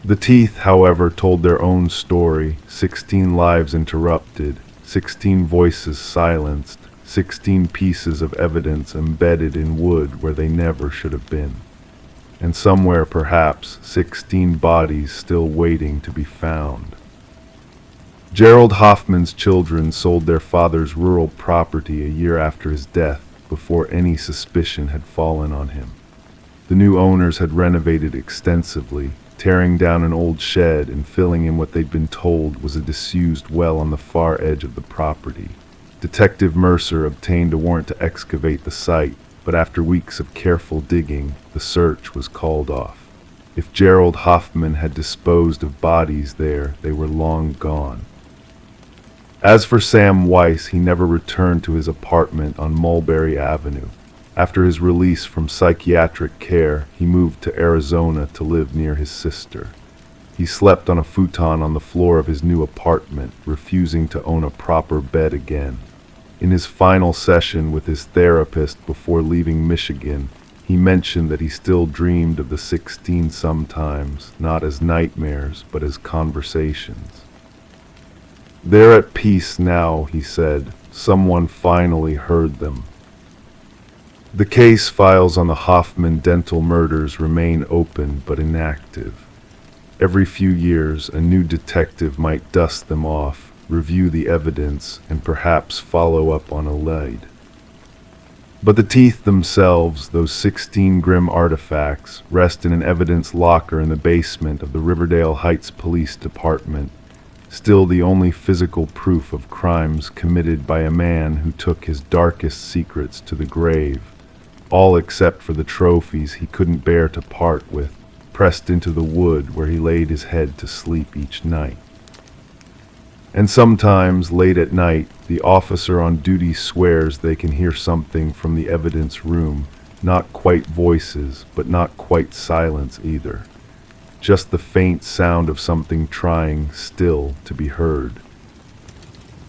The teeth, however, told their own story: 16 lives interrupted, 16 voices silenced, 16 pieces of evidence embedded in wood where they never should have been. And somewhere, perhaps, 16 bodies still waiting to be found. Gerald Hoffman's children sold their father's rural property a year after his death, before any suspicion had fallen on him. The new owners had renovated extensively, tearing down an old shed and filling in what they'd been told was a disused well on the far edge of the property. Detective Mercer obtained a warrant to excavate the site, but after weeks of careful digging, the search was called off. If Gerald Hoffman had disposed of bodies there, they were long gone. As for Sam Weiss, he never returned to his apartment on Mulberry Avenue. After his release from psychiatric care, he moved to Arizona to live near his sister. He slept on a futon on the floor of his new apartment, refusing to own a proper bed again. In his final session with his therapist before leaving Michigan, he mentioned that he still dreamed of the 16 sometimes, not as nightmares, but as conversations. "They're at peace now," he said. "Someone finally heard them." The case files on the Hoffman dental murders remain open but inactive. Every few years, a new detective might dust them off, review the evidence, and perhaps follow up on a lead. But the teeth themselves, those 16 grim artifacts, rest in an evidence locker in the basement of the Riverdale Heights Police Department, still the only physical proof of crimes committed by a man who took his darkest secrets to the grave, all except for the trophies he couldn't bear to part with, pressed into the wood where he laid his head to sleep each night. And sometimes, late at night, the officer on duty swears they can hear something from the evidence room, not quite voices, but not quite silence either. Just the faint sound of something trying still to be heard.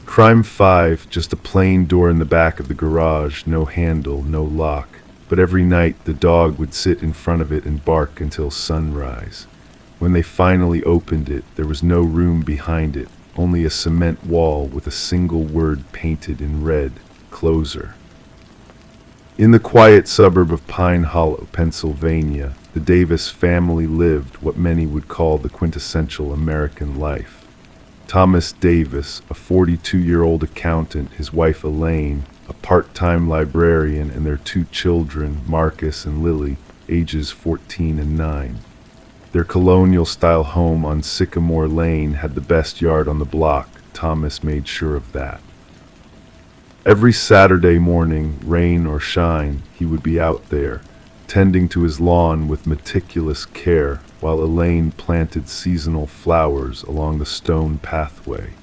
Crime 5, just a plain door in the back of the garage, no handle, no lock. But every night the dog would sit in front of it and bark until sunrise. When they finally opened it, there was no room behind it, only a cement wall with a single word painted in red, closer. In the quiet suburb of Pine Hollow, Pennsylvania, the Davis family lived what many would call the quintessential American life. Thomas Davis, a 42-year-old accountant, his wife Elaine, a part-time librarian, and their 2 children, Marcus and Lily, ages 14 and 9. Their colonial-style home on Sycamore Lane had the best yard on the block. Thomas made sure of that. Every Saturday morning, rain or shine, he would be out there, tending to his lawn with meticulous care, while Elaine planted seasonal flowers along the stone pathway.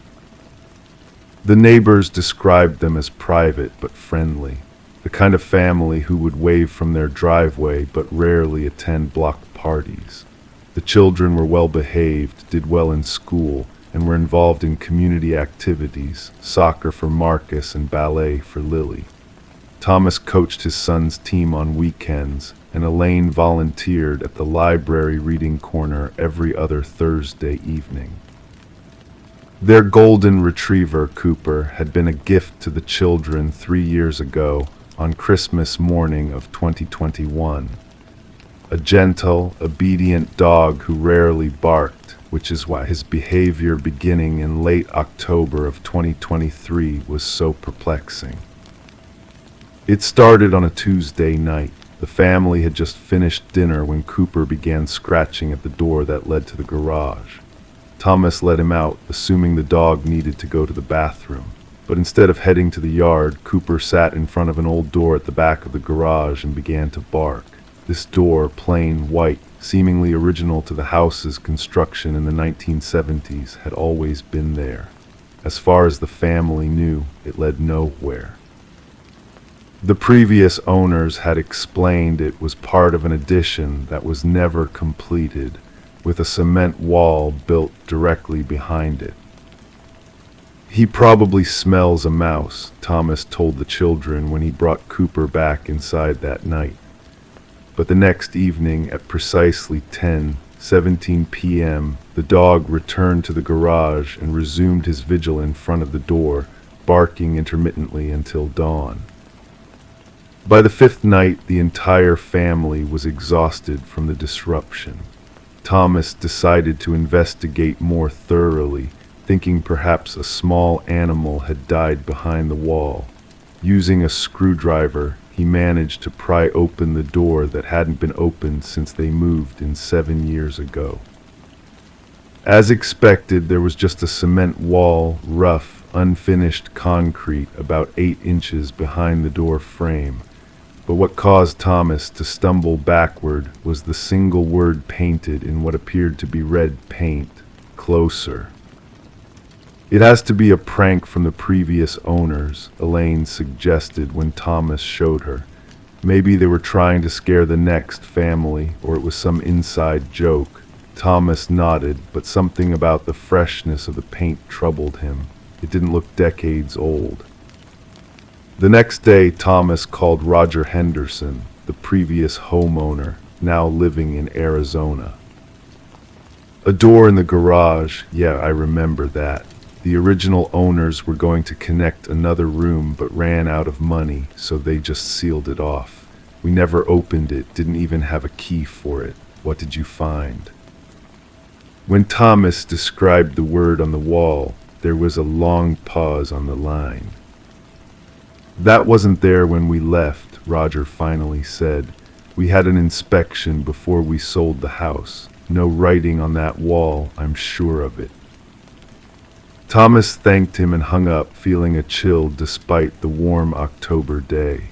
The neighbors described them as private but friendly, the kind of family who would wave from their driveway but rarely attend block parties. The children were well behaved, did well in school, and were involved in community activities, soccer for Marcus and ballet for Lily. Thomas coached his son's team on weekends, and Elaine volunteered at the library reading corner every other Thursday evening. Their golden retriever, Cooper, had been a gift to the children 3 years ago on Christmas morning of 2021. A gentle, obedient dog who rarely barked, which is why his behavior beginning in late October of 2023 was so perplexing. It started on a Tuesday night. The family had just finished dinner when Cooper began scratching at the door that led to the garage. Thomas let him out, assuming the dog needed to go to the bathroom. But instead of heading to the yard, Cooper sat in front of an old door at the back of the garage and began to bark. This door, plain white, seemingly original to the house's construction in the 1970s, had always been there. As far as the family knew, it led nowhere. The previous owners had explained it was part of an addition that was never completed, with a cement wall built directly behind it. "He probably smells a mouse," Thomas told the children when he brought Cooper back inside that night. But the next evening at precisely 10:17 p.m., the dog returned to the garage and resumed his vigil in front of the door, barking intermittently until dawn. By the 5th night, the entire family was exhausted from the disruption. Thomas decided to investigate more thoroughly, thinking perhaps a small animal had died behind the wall. Using a screwdriver, he managed to pry open the door that hadn't been opened since they moved in 7 years ago. As expected, there was just a cement wall, rough, unfinished concrete about 8 inches behind the door frame. But what caused Thomas to stumble backward was the single word painted in what appeared to be red paint, "closer." "It has to be a prank from the previous owners," Elaine suggested when Thomas showed her. Maybe they were trying to scare the next family, or it was some inside joke. Thomas nodded, but something about the freshness of the paint troubled him. It didn't look decades old. The next day, Thomas called Roger Henderson, the previous homeowner, now living in Arizona. "A door in the garage, yeah, I remember that. The original owners were going to connect another room but ran out of money, so they just sealed it off. We never opened it, didn't even have a key for it. What did you find?" When Thomas described the word on the wall, there was a long pause on the line. "That wasn't there when we left. Roger finally said. "We had an inspection before we sold the house. No writing on that wall, I'm sure of it." Thomas thanked him and hung up, feeling a chill despite the warm October day.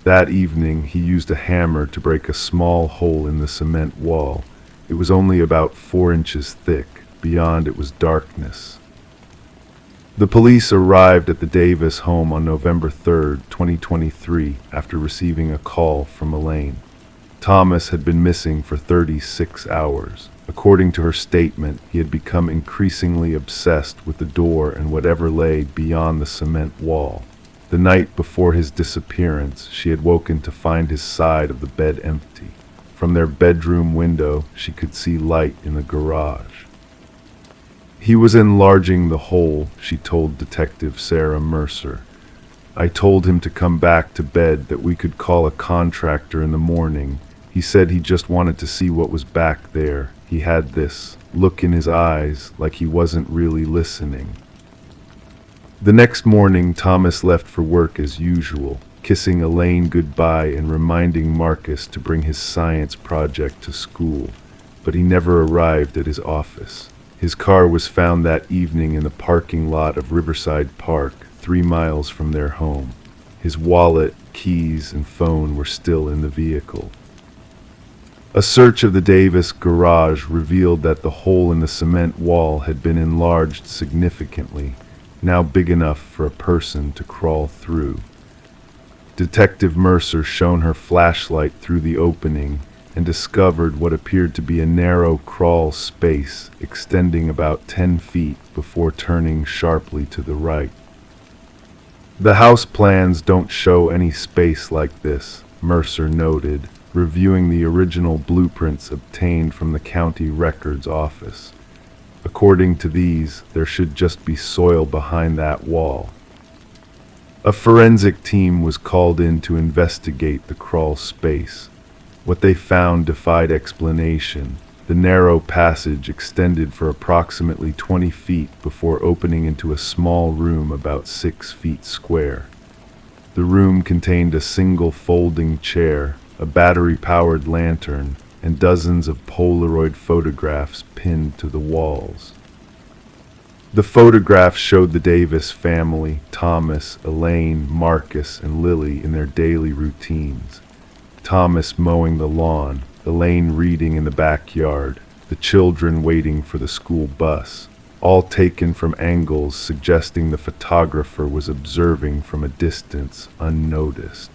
That evening, he used a hammer to break a small hole in the cement wall. It was only about 4 inches thick. Beyond it was darkness. The police arrived at the Davis home on November 3, 2023, after receiving a call from Elaine. Thomas had been missing for 36 hours. According to her statement, he had become increasingly obsessed with the door and whatever lay beyond the cement wall. The night before his disappearance, she had woken to find his side of the bed empty. From their bedroom window, she could see light in the garage. "He was enlarging the hole," she told Detective Sarah Mercer. "I told him to come back to bed, that we could call a contractor in the morning. He said he just wanted to see what was back there. He had this look in his eyes, like he wasn't really listening." The next morning, Thomas left for work as usual, kissing Elaine goodbye and reminding Marcus to bring his science project to school. But he never arrived at his office. His car was found that evening in the parking lot of Riverside Park, 3 miles from their home. His wallet, keys, and phone were still in the vehicle. A search of the Davis garage revealed that the hole in the cement wall had been enlarged significantly, now big enough for a person to crawl through. Detective Mercer shone her flashlight through the opening and discovered what appeared to be a narrow crawl space extending about 10 feet before turning sharply to the right. "The house plans don't show any space like this," Mercer noted, reviewing the original blueprints obtained from the county records office. "According to these, there should just be soil behind that wall." A forensic team was called in to investigate the crawl space. What they found defied explanation. The narrow passage extended for approximately 20 feet before opening into a small room about 6 feet square. The room contained a single folding chair, a battery-powered lantern, and dozens of Polaroid photographs pinned to the walls. The photographs showed the Davis family, Thomas, Elaine, Marcus, and Lily in their daily routines. Thomas mowing the lawn, Elaine reading in the backyard, the children waiting for the school bus, all taken from angles suggesting the photographer was observing from a distance, unnoticed.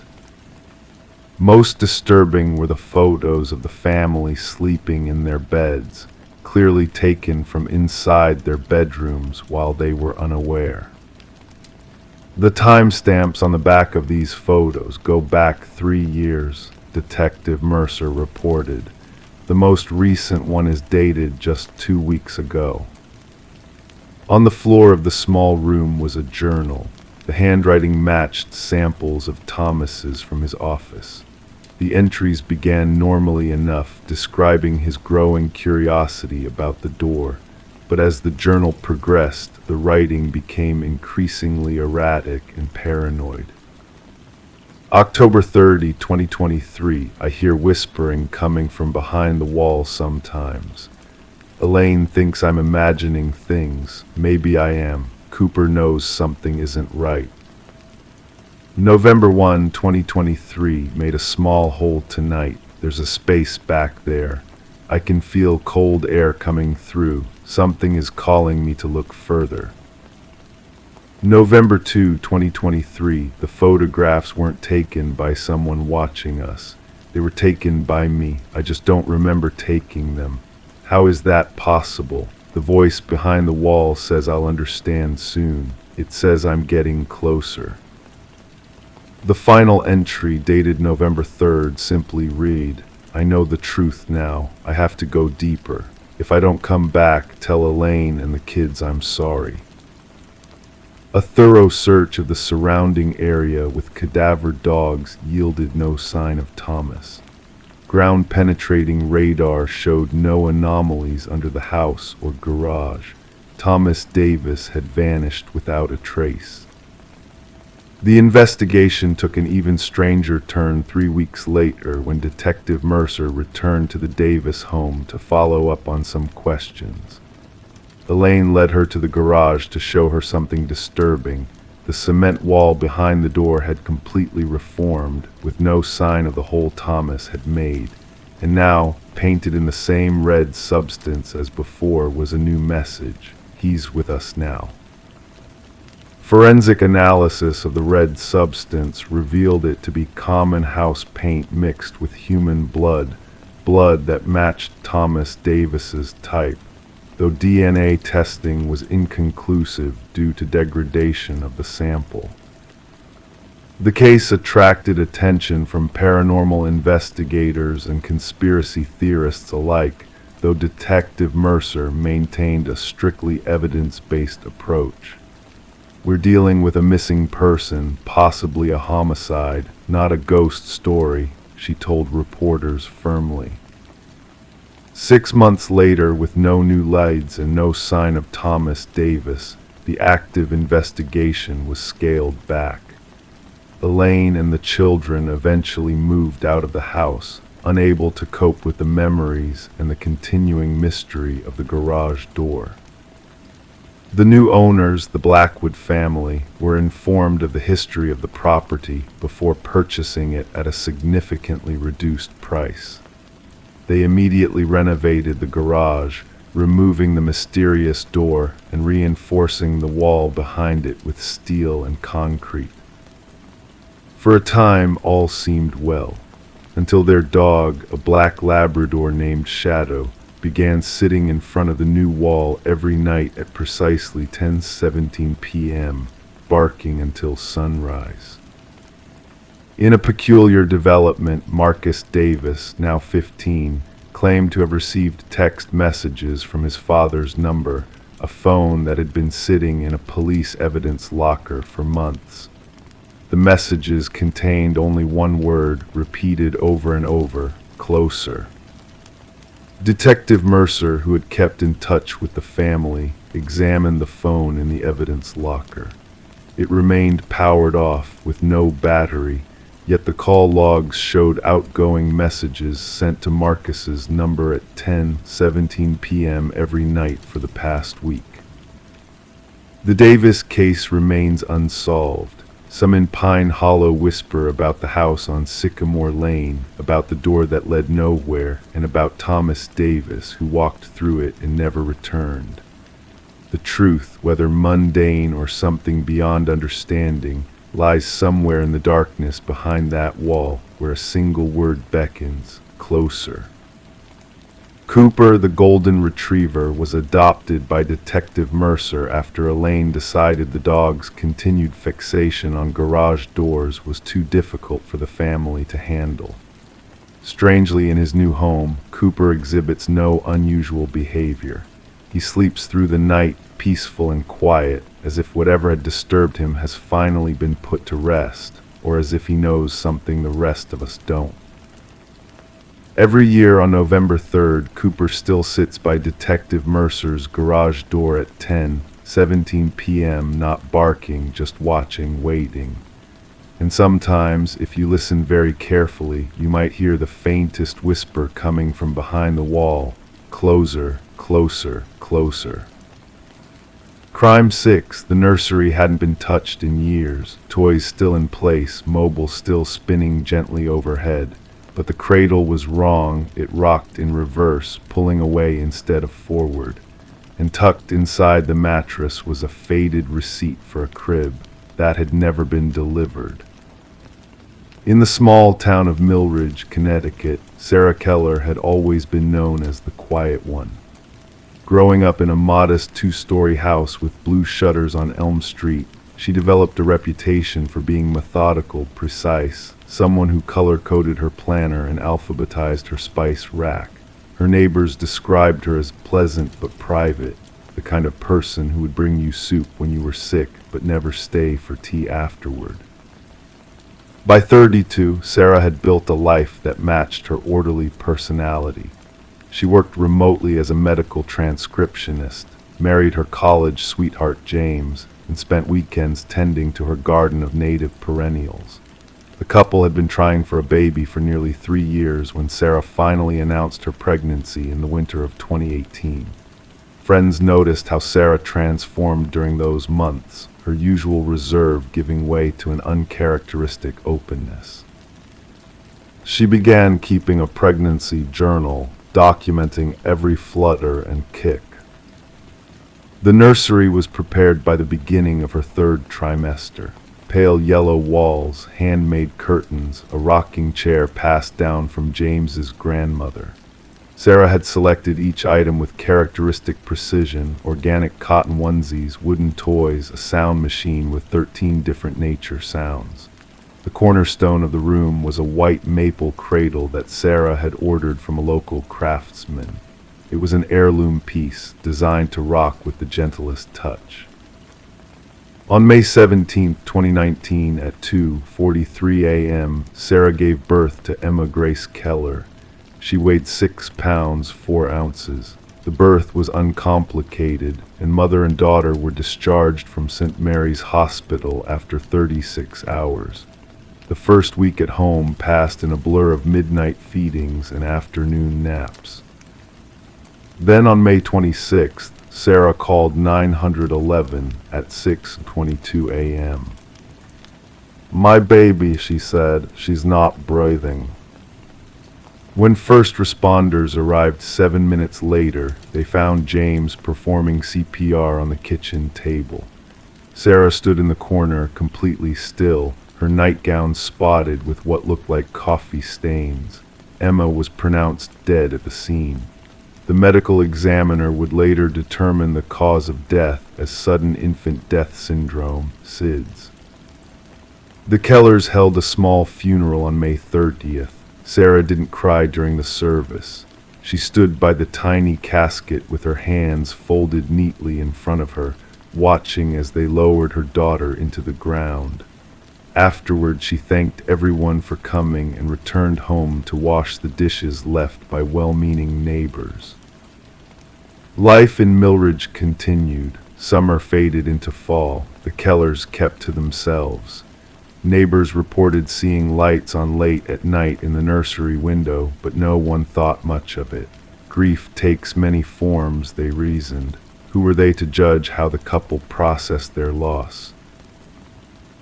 Most disturbing were the photos of the family sleeping in their beds, clearly taken from inside their bedrooms while they were unaware. The timestamps on the back of these photos go back 3 years, Detective Mercer reported. The most recent one is dated just 2 weeks ago. On the floor of the small room was a journal. The handwriting matched samples of Thomas's from his office. The entries began normally enough, describing his growing curiosity about the door, but as the journal progressed, the writing became increasingly erratic and paranoid. October 30, 2023, I hear whispering coming from behind the wall sometimes. Elaine thinks I'm imagining things. Maybe I am. Cooper knows something isn't right. November 1, 2023, made a small hole tonight. There's a space back there. I can feel cold air coming through. Something is calling me to look further. November 2, 2023, the photographs weren't taken by someone watching us. They were taken by me. I just don't remember taking them. How is that possible? The voice behind the wall says I'll understand soon. It says I'm getting closer. The final entry, dated November 3rd, simply read, I know the truth now. I have to go deeper. If I don't come back, tell Elaine and the kids I'm sorry. A thorough search of the surrounding area with cadaver dogs yielded no sign of Thomas. Ground-penetrating radar showed no anomalies under the house or garage. Thomas Davis had vanished without a trace. The investigation took an even stranger turn 3 weeks later when Detective Mercer returned to the Davis home to follow up on some questions. Elaine led her to the garage to show her something disturbing. The cement wall behind the door had completely reformed, with no sign of the hole Thomas had made. And now, painted in the same red substance as before, was a new message: "He's with us now." Forensic analysis of the red substance revealed it to be common house paint mixed with human blood, blood that matched Thomas Davis's type, though DNA testing was inconclusive due to degradation of the sample. The case attracted attention from paranormal investigators and conspiracy theorists alike, though Detective Mercer maintained a strictly evidence-based approach. "We're dealing with a missing person, possibly a homicide, not a ghost story," she told reporters firmly. 6 months later, with no new leads and no sign of Thomas Davis, the active investigation was scaled back. Elaine and the children eventually moved out of the house, unable to cope with the memories and the continuing mystery of the garage door. The new owners, the Blackwood family, were informed of the history of the property before purchasing it at a significantly reduced price. They immediately renovated the garage, removing the mysterious door and reinforcing the wall behind it with steel and concrete. For a time, all seemed well, until their dog, a black Labrador named Shadow, began sitting in front of the new wall every night at precisely 10:17 p.m., barking until sunrise. In a peculiar development, Marcus Davis, now 15, claimed to have received text messages from his father's number, a phone that had been sitting in a police evidence locker for months. The messages contained only one word, repeated over and over: "closer." Detective Mercer, who had kept in touch with the family, examined the phone in the evidence locker. It remained powered off, with no battery, yet the call logs showed outgoing messages sent to Marcus's number at 10:17 p.m. every night for the past week. The Davis case remains unsolved. Some in Pine Hollow whisper about the house on Sycamore Lane, about the door that led nowhere, and about Thomas Davis, who walked through it and never returned. The truth, whether mundane or something beyond understanding, lies somewhere in the darkness behind that wall, where a single word beckons: closer. Cooper, the golden retriever, was adopted by Detective Mercer after Elaine decided the dog's continued fixation on garage doors was too difficult for the family to handle. Strangely, in his new home, Cooper exhibits no unusual behavior. He sleeps through the night, peaceful and quiet, as if whatever had disturbed him has finally been put to rest, or as if he knows something the rest of us don't. Every year on November 3rd, Cooper still sits by Detective Mercer's garage door at 10:17 p.m., not barking, just watching, waiting. And sometimes, if you listen very carefully, you might hear the faintest whisper coming from behind the wall: "Closer, closer, closer." Crime 6, the nursery hadn't been touched in years, toys still in place, mobile still spinning gently overhead. But the cradle was wrong. It rocked in reverse, pulling away instead of forward. And tucked inside the mattress was a faded receipt for a crib that had never been delivered. In the small town of Millridge, Connecticut, Sarah Keller had always been known as the Quiet One. Growing up in a modest 2-story house with blue shutters on Elm Street, she developed a reputation for being methodical, precise, someone who color-coded her planner and alphabetized her spice rack. Her neighbors described her as pleasant but private, the kind of person who would bring you soup when you were sick but never stay for tea afterward. By 32, Sarah had built a life that matched her orderly personality. She worked remotely as a medical transcriptionist, married her college sweetheart James, and spent weekends tending to her garden of native perennials. The couple had been trying for a baby for nearly 3 years when Sarah finally announced her pregnancy in the winter of 2018. Friends noticed how Sarah transformed during those months, her usual reserve giving way to an uncharacteristic openness. She began keeping a pregnancy journal, documenting every flutter and kick. The nursery was prepared by the beginning of her 3rd trimester. Pale yellow walls, handmade curtains, a rocking chair passed down from James's grandmother. Sarah had selected each item with characteristic precision: organic cotton onesies, wooden toys, a sound machine with 13 different nature sounds. The cornerstone of the room was a white maple cradle that Sarah had ordered from a local craftsman. It was an heirloom piece, designed to rock with the gentlest touch. On May 17, 2019, at 2:43 a.m., Sarah gave birth to Emma Grace Keller. She weighed 6 pounds, 4 ounces. The birth was uncomplicated, and mother and daughter were discharged from St. Mary's Hospital after 36 hours. The first week at home passed in a blur of midnight feedings and afternoon naps. Then on May 26th, Sarah called 911 at 6:22 a.m. "My baby," she said, "she's not breathing." When first responders arrived 7 minutes later, they found James performing CPR on the kitchen table. Sarah stood in the corner, completely still, her nightgown spotted with what looked like coffee stains. Emma was pronounced dead at the scene. The medical examiner would later determine the cause of death as sudden infant death syndrome, SIDS. The Kellers held a small funeral on May 30th. Sarah didn't cry during the service. She stood by the tiny casket with her hands folded neatly in front of her, watching as they lowered her daughter into the ground. Afterward, she thanked everyone for coming and returned home to wash the dishes left by well-meaning neighbors. Life in Millridge continued. Summer faded into fall. The Kellers kept to themselves. Neighbors reported seeing lights on late at night in the nursery window, but no one thought much of it. Grief takes many forms, they reasoned. Who were they to judge how the couple processed their loss?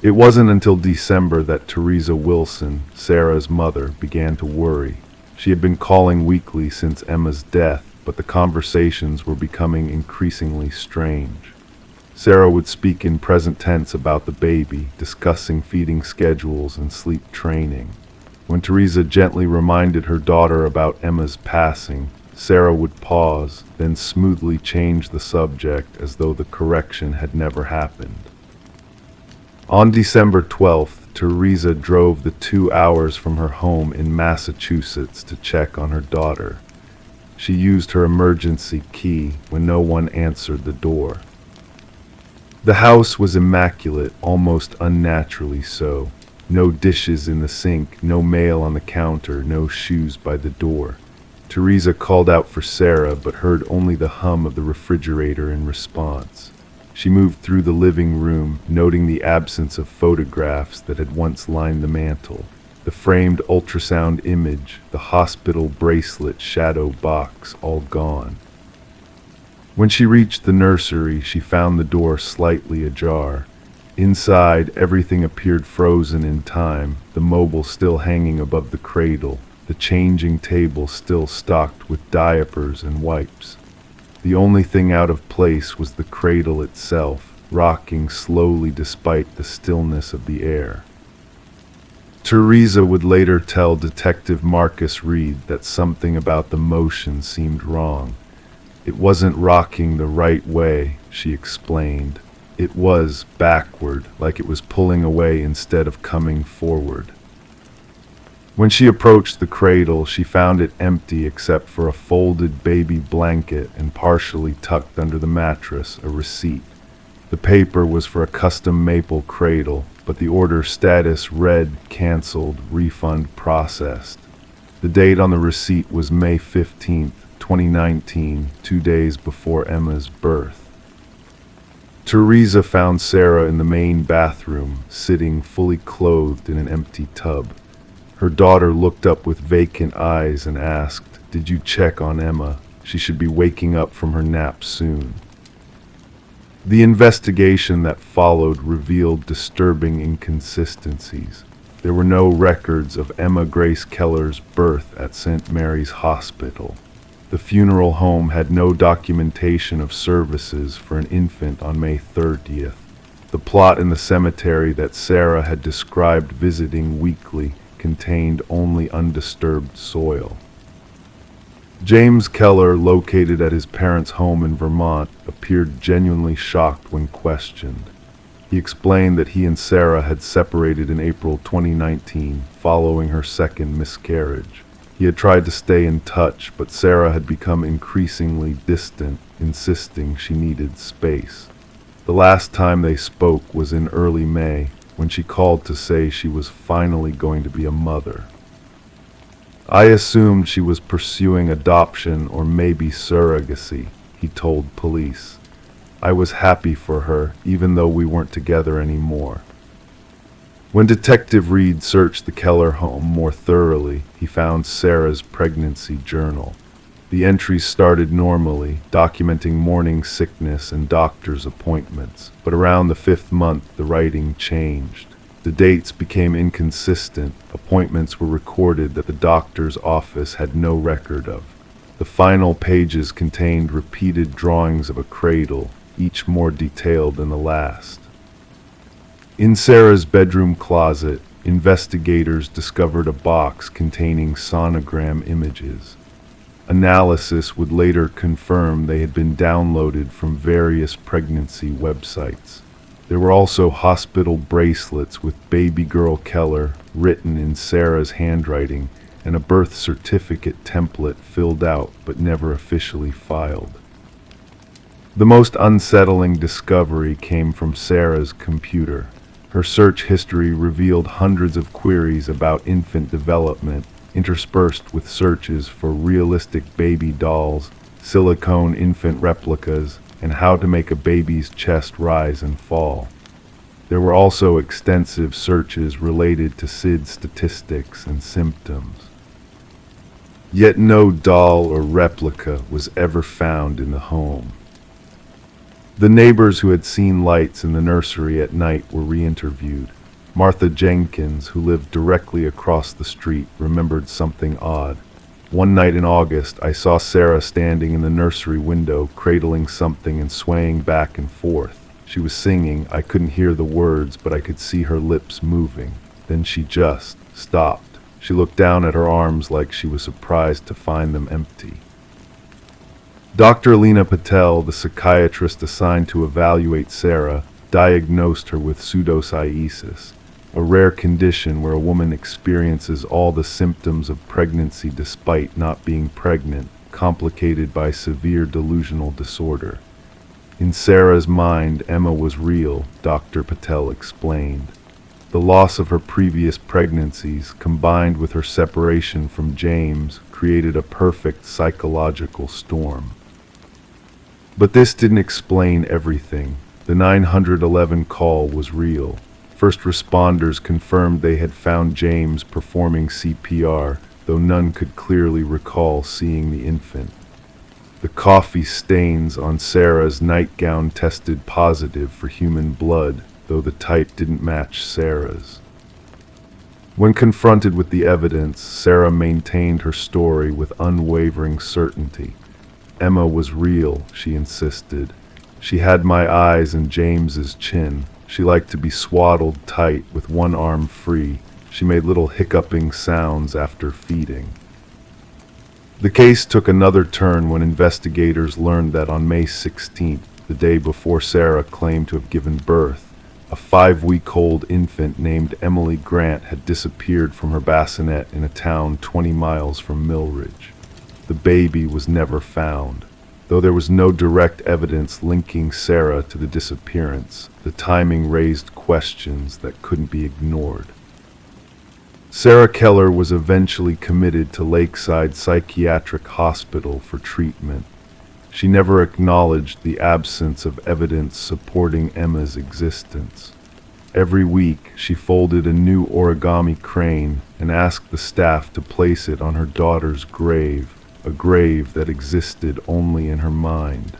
It wasn't until December that Teresa Wilson, Sarah's mother, began to worry. She had been calling weekly since Emma's death, but the conversations were becoming increasingly strange. Sarah would speak in present tense about the baby, discussing feeding schedules and sleep training. When Teresa gently reminded her daughter about Emma's passing, Sarah would pause, then smoothly change the subject as though the correction had never happened. On December 12th, Teresa drove the 2 hours from her home in Massachusetts to check on her daughter. She used her emergency key when no one answered the door. The house was immaculate, almost unnaturally so. No dishes in the sink, no mail on the counter, no shoes by the door. Teresa called out for Sarah, but heard only the hum of the refrigerator in response. She moved through the living room, noting the absence of photographs that had once lined the mantel. The framed ultrasound image, the hospital bracelet shadow box, all gone. When she reached the nursery, she found the door slightly ajar. Inside, everything appeared frozen in time, the mobile still hanging above the cradle, the changing table still stocked with diapers and wipes. The only thing out of place was the cradle itself, rocking slowly despite the stillness of the air. Teresa would later tell Detective Marcus Reed that something about the motion seemed wrong. It wasn't rocking the right way, she explained. It was backward, like it was pulling away instead of coming forward. When she approached the cradle, she found it empty except for a folded baby blanket and partially tucked under the mattress, a receipt. The paper was for a custom maple cradle, but the order status read canceled, refund processed. The date on the receipt was May 15th, 2019, 2 days before Emma's birth. Teresa found Sarah in the main bathroom, sitting fully clothed in an empty tub. Her daughter looked up with vacant eyes and asked, "Did you check on Emma? She should be waking up from her nap soon." The investigation that followed revealed disturbing inconsistencies. There were no records of Emma Grace Keller's birth at St. Mary's Hospital. The funeral home had no documentation of services for an infant on May 30th. The plot in the cemetery that Sarah had described visiting weekly contained only undisturbed soil. James Keller, located at his parents' home in Vermont, appeared genuinely shocked when questioned. He explained that he and Sarah had separated in April 2019 following her second miscarriage. He had tried to stay in touch, but Sarah had become increasingly distant, insisting she needed space. The last time they spoke was in early May, when she called to say she was finally going to be a mother. "I assumed she was pursuing adoption or maybe surrogacy," he told police. "I was happy for her, even though we weren't together anymore." When Detective Reed searched the Keller home more thoroughly, he found Sarah's pregnancy journal. The entries started normally, documenting morning sickness and doctor's appointments, but around the 5th month the writing changed. The dates became inconsistent. Appointments were recorded that the doctor's office had no record of. The final pages contained repeated drawings of a cradle, each more detailed than the last. In Sarah's bedroom closet, investigators discovered a box containing sonogram images. Analysis would later confirm they had been downloaded from various pregnancy websites. There were also hospital bracelets with "Baby Girl Keller" written in Sarah's handwriting and a birth certificate template filled out but never officially filed. The most unsettling discovery came from Sarah's computer. Her search history revealed hundreds of queries about infant development, interspersed with searches for realistic baby dolls, silicone infant replicas, and how to make a baby's chest rise and fall. There were also extensive searches related to SID statistics and symptoms. Yet no doll or replica was ever found in the home. The neighbors who had seen lights in the nursery at night were re-interviewed. Martha Jenkins, who lived directly across the street, remembered something odd. "One night in August, I saw Sarah standing in the nursery window, cradling something and swaying back and forth. She was singing. I couldn't hear the words, but I could see her lips moving. Then she just stopped. She looked down at her arms like she was surprised to find them empty." Dr. Lena Patel, the psychiatrist assigned to evaluate Sarah, diagnosed her with pseudocyesis, a rare condition where a woman experiences all the symptoms of pregnancy despite not being pregnant, complicated by severe delusional disorder. In Sarah's mind, Emma was real, Dr. Patel explained. The loss of her previous pregnancies, combined with her separation from James, created a perfect psychological storm. But this didn't explain everything. The 911 call was real. First responders confirmed they had found James performing CPR, though none could clearly recall seeing the infant. The coffee stains on Sarah's nightgown tested positive for human blood, though the type didn't match Sarah's. When confronted with the evidence, Sarah maintained her story with unwavering certainty. "Emma was real," she insisted. "She had my eyes and James's chin. She liked to be swaddled tight with one arm free. She made little hiccuping sounds after feeding." The case took another turn when investigators learned that on May 16th, the day before Sarah claimed to have given birth, a 5-week-old infant named Emily Grant had disappeared from her bassinet in a town 20 miles from Millridge. The baby was never found. Though there was no direct evidence linking Sarah to the disappearance, the timing raised questions that couldn't be ignored. Sarah Keller was eventually committed to Lakeside Psychiatric Hospital for treatment. She never acknowledged the absence of evidence supporting Emma's existence. Every week, she folded a new origami crane and asked the staff to place it on her daughter's grave, a grave that existed only in her mind.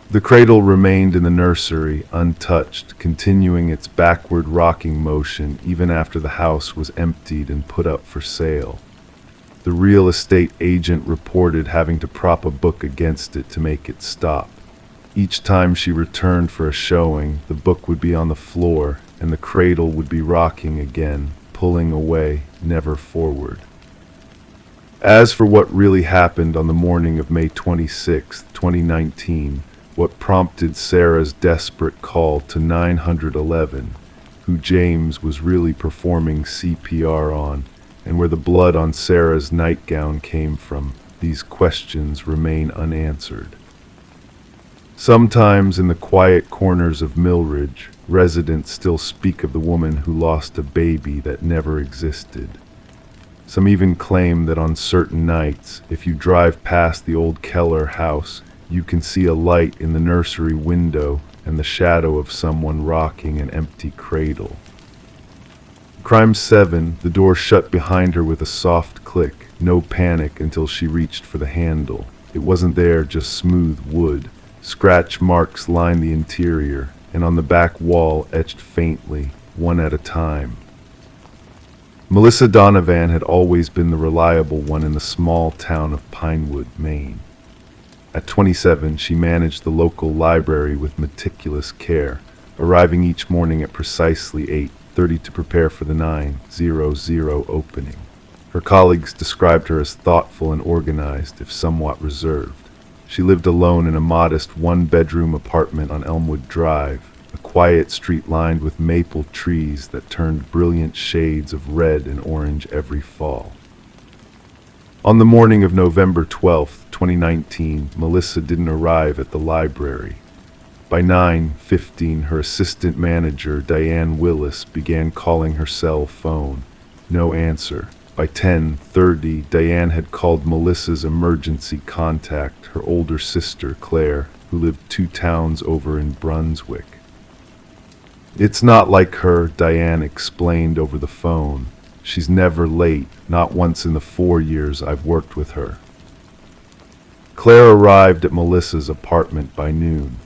The cradle remained in the nursery, untouched, continuing its backward rocking motion even after the house was emptied and put up for sale. The real estate agent reported having to prop a book against it to make it stop. Each time she returned for a showing, the book would be on the floor and the cradle would be rocking again, pulling away, never forward. As for what really happened on the morning of May 26, 2019, what prompted Sarah's desperate call to 911, who James was really performing CPR on, and where the blood on Sarah's nightgown came from, these questions remain unanswered. Sometimes in the quiet corners of Millridge, residents still speak of the woman who lost a baby that never existed. Some even claim that on certain nights, if you drive past the old Keller house, you can see a light in the nursery window and the shadow of someone rocking an empty cradle. Crime 7, the door shut behind her with a soft click, no panic until she reached for the handle. It wasn't there, just smooth wood. Scratch marks lined the interior, and on the back wall etched faintly, one at a time. Melissa Donovan had always been the reliable one in the small town of Pinewood, Maine. At 27, she managed the local library with meticulous care, arriving each morning at precisely 8:30 to prepare for the 9:00 opening. Her colleagues described her as thoughtful and organized, if somewhat reserved. She lived alone in a modest one-bedroom apartment on Elmwood Drive, a quiet street lined with maple trees that turned brilliant shades of red and orange every fall. On the morning of November 12, 2019, Melissa didn't arrive at the library. By 9:15, her assistant manager, Diane Willis, began calling her cell phone. No answer. By 10:30, Diane had called Melissa's emergency contact, her older sister, Claire, who lived 2 towns over in Brunswick. "It's not like her," Diane explained over the phone. "She's never late, not once in the 4 years I've worked with her." Claire arrived at Melissa's apartment by noon.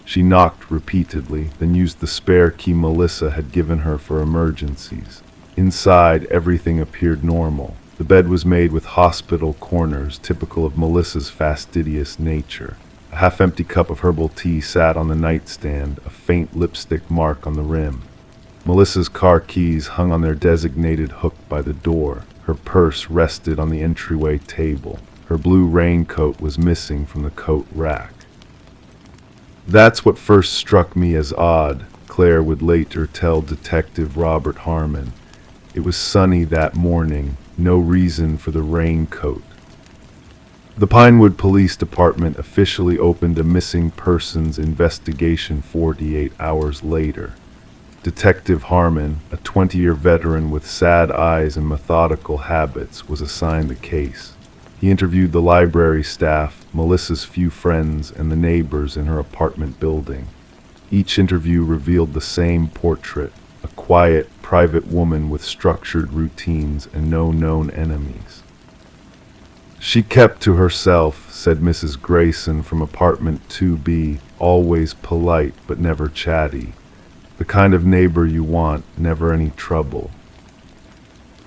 She knocked repeatedly, then used the spare key Melissa had given her for emergencies. Inside, everything appeared normal. The bed was made with hospital corners, typical of Melissa's fastidious nature. A half-empty cup of herbal tea sat on the nightstand, a faint lipstick mark on the rim. Melissa's car keys hung on their designated hook by the door. Her purse rested on the entryway table. Her blue raincoat was missing from the coat rack. "That's what first struck me as odd," Claire would later tell Detective Robert Harmon. "It was sunny that morning, no reason for the raincoat." The Pinewood Police Department officially opened a missing persons investigation 48 hours later. Detective Harmon, a 20-year veteran with sad eyes and methodical habits, was assigned the case. He interviewed the library staff, Melissa's few friends, and the neighbors in her apartment building. Each interview revealed the same portrait: a quiet, private woman with structured routines and no known enemies. "She kept to herself," said Mrs. Grayson from apartment 2B, "always polite but never chatty. The kind of neighbor you want, never any trouble."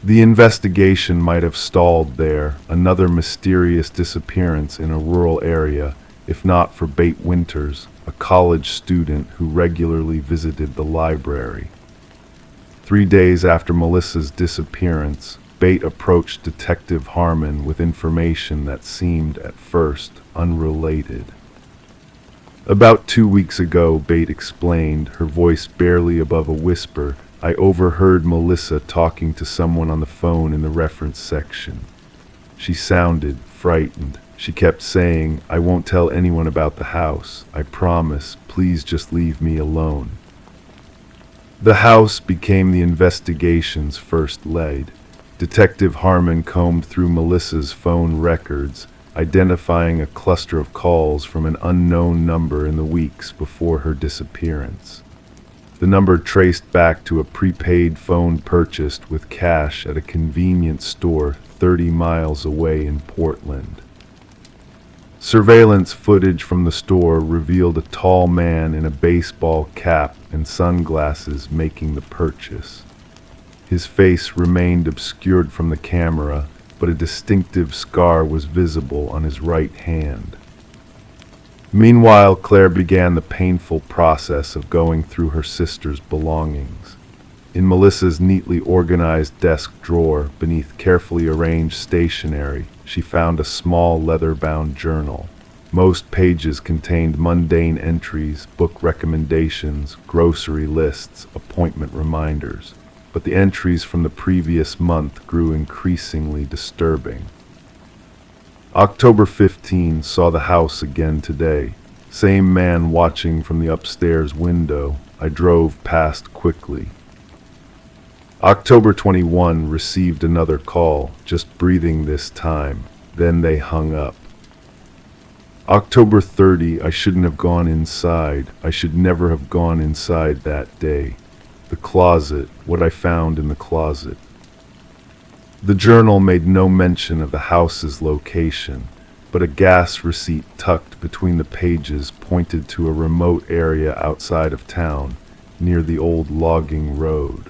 The investigation might have stalled there, another mysterious disappearance in a rural area, if not for Bate Winters, a college student who regularly visited the library. 3 days after Melissa's disappearance, Bate approached Detective Harmon with information that seemed, at first, unrelated. "About 2 weeks ago," Bate explained, her voice barely above a whisper, "I overheard Melissa talking to someone on the phone in the reference section. She sounded frightened. She kept saying, 'I won't tell anyone about the house. I promise. Please just leave me alone.'" The house became the investigation's first lead. Detective Harmon combed through Melissa's phone records, identifying a cluster of calls from an unknown number in the weeks before her disappearance. The number traced back to a prepaid phone purchased with cash at a convenience store 30 miles away in Portland. Surveillance footage from the store revealed a tall man in a baseball cap and sunglasses making the purchase. His face remained obscured from the camera, but a distinctive scar was visible on his right hand. Meanwhile, Claire began the painful process of going through her sister's belongings. In Melissa's neatly organized desk drawer, beneath carefully arranged stationery, she found a small leather-bound journal. Most pages contained mundane entries, book recommendations, grocery lists, appointment reminders. But the entries from the previous month grew increasingly disturbing. October 15 saw the house again today. Same man watching from the upstairs window. I drove past quickly. October 21 received another call, just breathing this time. Then they hung up. October 30, I shouldn't have gone inside. I should never have gone inside that day. The closet, what I found in the closet. The journal made no mention of the house's location, but a gas receipt tucked between the pages pointed to a remote area outside of town, near the old logging road.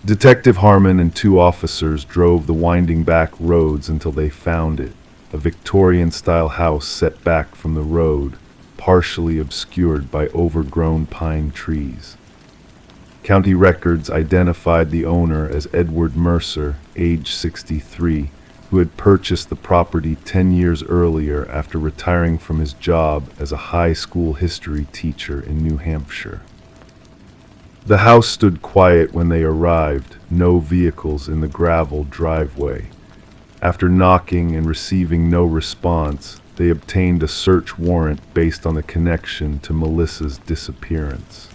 Detective Harmon and 2 officers drove the winding back roads until they found it, a Victorian-style house set back from the road, partially obscured by overgrown pine trees. County records identified the owner as Edward Mercer, age 63, who had purchased the property 10 years earlier after retiring from his job as a high school history teacher in New Hampshire. The house stood quiet when they arrived, no vehicles in the gravel driveway. After knocking and receiving no response, they obtained a search warrant based on the connection to Melissa's disappearance.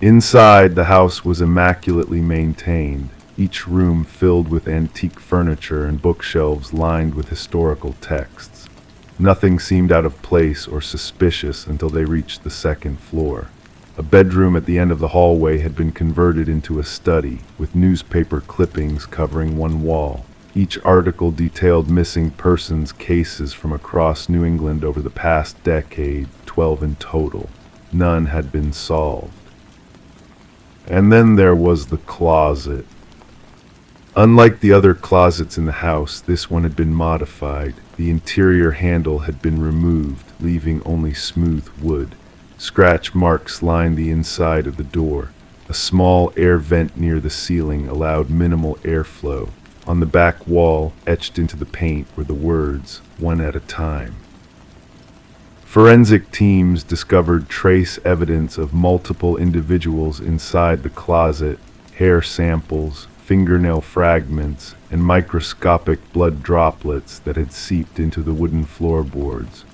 Inside, the house was immaculately maintained, each room filled with antique furniture and bookshelves lined with historical texts. Nothing seemed out of place or suspicious until they reached the second floor. A bedroom at the end of the hallway had been converted into a study, with newspaper clippings covering one wall. Each article detailed missing persons cases from across New England over the past decade, 12 in total. None had been solved. And then there was the closet. Unlike the other closets in the house, this one had been modified. The interior handle had been removed, leaving only smooth wood. Scratch marks lined the inside of the door. A small air vent near the ceiling allowed minimal airflow. On the back wall, etched into the paint, were the words, "One at a time." Forensic teams discovered trace evidence of multiple individuals inside the closet, hair samples, fingernail fragments, and microscopic blood droplets that had seeped into the wooden floorboards.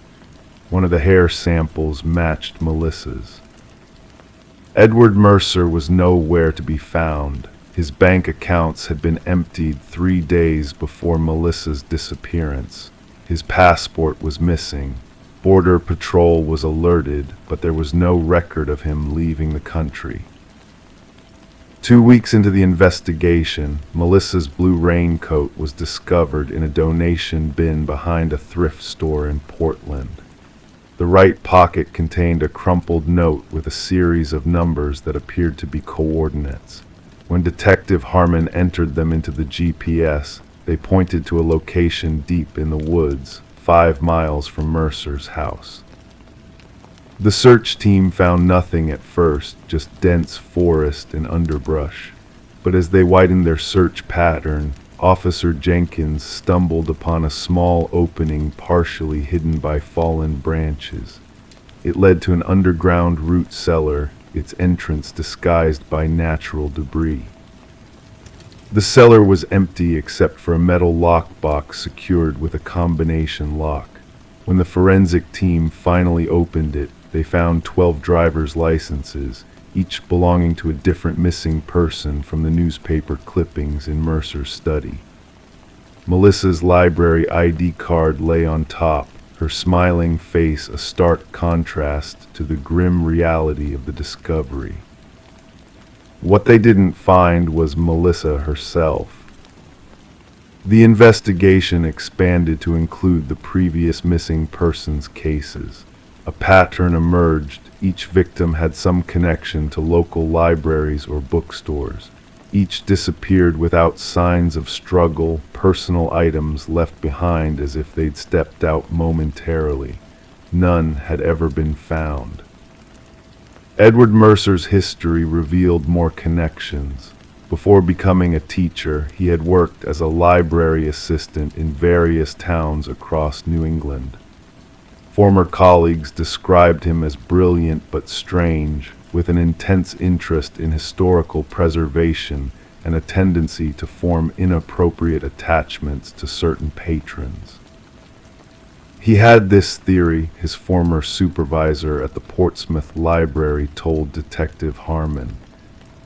One of the hair samples matched Melissa's. Edward Mercer was nowhere to be found. His bank accounts had been emptied 3 days before Melissa's disappearance. His passport was missing. Border Patrol was alerted, but there was no record of him leaving the country. 2 weeks into the investigation, Melissa's blue raincoat was discovered in a donation bin behind a thrift store in Portland. The right pocket contained a crumpled note with a series of numbers that appeared to be coordinates. When Detective Harmon entered them into the GPS, they pointed to a location deep in the woods, 5 miles from Mercer's house. The search team found nothing at first, just dense forest and underbrush. But as they widened their search pattern, Officer Jenkins stumbled upon a small opening partially hidden by fallen branches. It led to an underground root cellar, its entrance disguised by natural debris. The cellar was empty except for a metal lockbox secured with a combination lock. When the forensic team finally opened it, they found 12 driver's licenses, each belonging to a different missing person from the newspaper clippings in Mercer's study. Melissa's library ID card lay on top, her smiling face a stark contrast to the grim reality of the discovery. What they didn't find was Melissa herself. The investigation expanded to include the previous missing persons cases. A pattern emerged. Each victim had some connection to local libraries or bookstores. Each disappeared without signs of struggle, personal items left behind as if they'd stepped out momentarily. None had ever been found. Edward Mercer's history revealed more connections. Before becoming a teacher, he had worked as a library assistant in various towns across New England. Former colleagues described him as brilliant but strange, with an intense interest in historical preservation and a tendency to form inappropriate attachments to certain patrons. He had this theory, his former supervisor at the Portsmouth Library told Detective Harmon.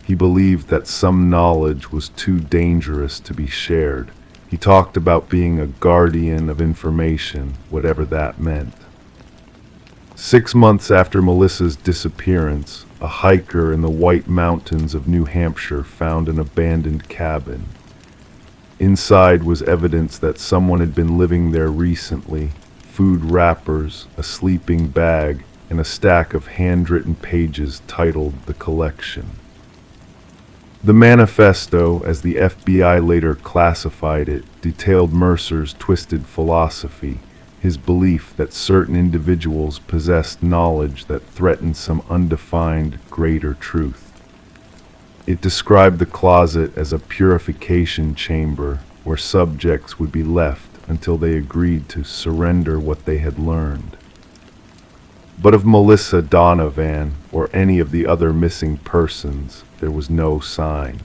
He believed that some knowledge was too dangerous to be shared. He talked about being a guardian of information, whatever that meant. 6 months after Melissa's disappearance, a hiker in the White Mountains of New Hampshire found an abandoned cabin. Inside was evidence that someone had been living there recently: food wrappers, a sleeping bag, and a stack of handwritten pages titled The Collection. The manifesto, as the FBI later classified it, detailed Mercer's twisted philosophy, his belief that certain individuals possessed knowledge that threatened some undefined, greater truth. It described the closet as a purification chamber where subjects would be left until they agreed to surrender what they had learned. But of Melissa Donovan, or any of the other missing persons, there was no sign.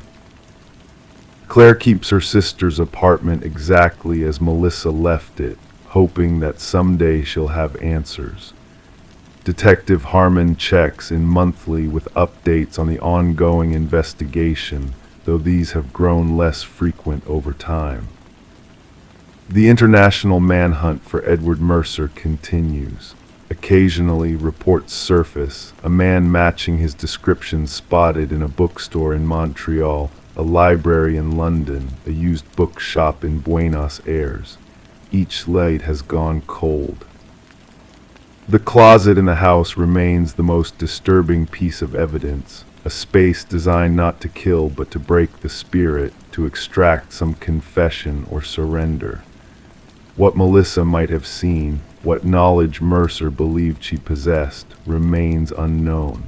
Claire keeps her sister's apartment exactly as Melissa left it, hoping that someday she'll have answers. Detective Harmon checks in monthly with updates on the ongoing investigation, though these have grown less frequent over time. The international manhunt for Edward Mercer continues. Occasionally, reports surface: a man matching his description spotted in a bookstore in Montreal, a library in London, a used bookshop in Buenos Aires. Each light has gone cold. The closet in the house remains the most disturbing piece of evidence, a space designed not to kill but to break the spirit, to extract some confession or surrender. What Melissa might have seen, what knowledge Mercer believed she possessed, remains unknown.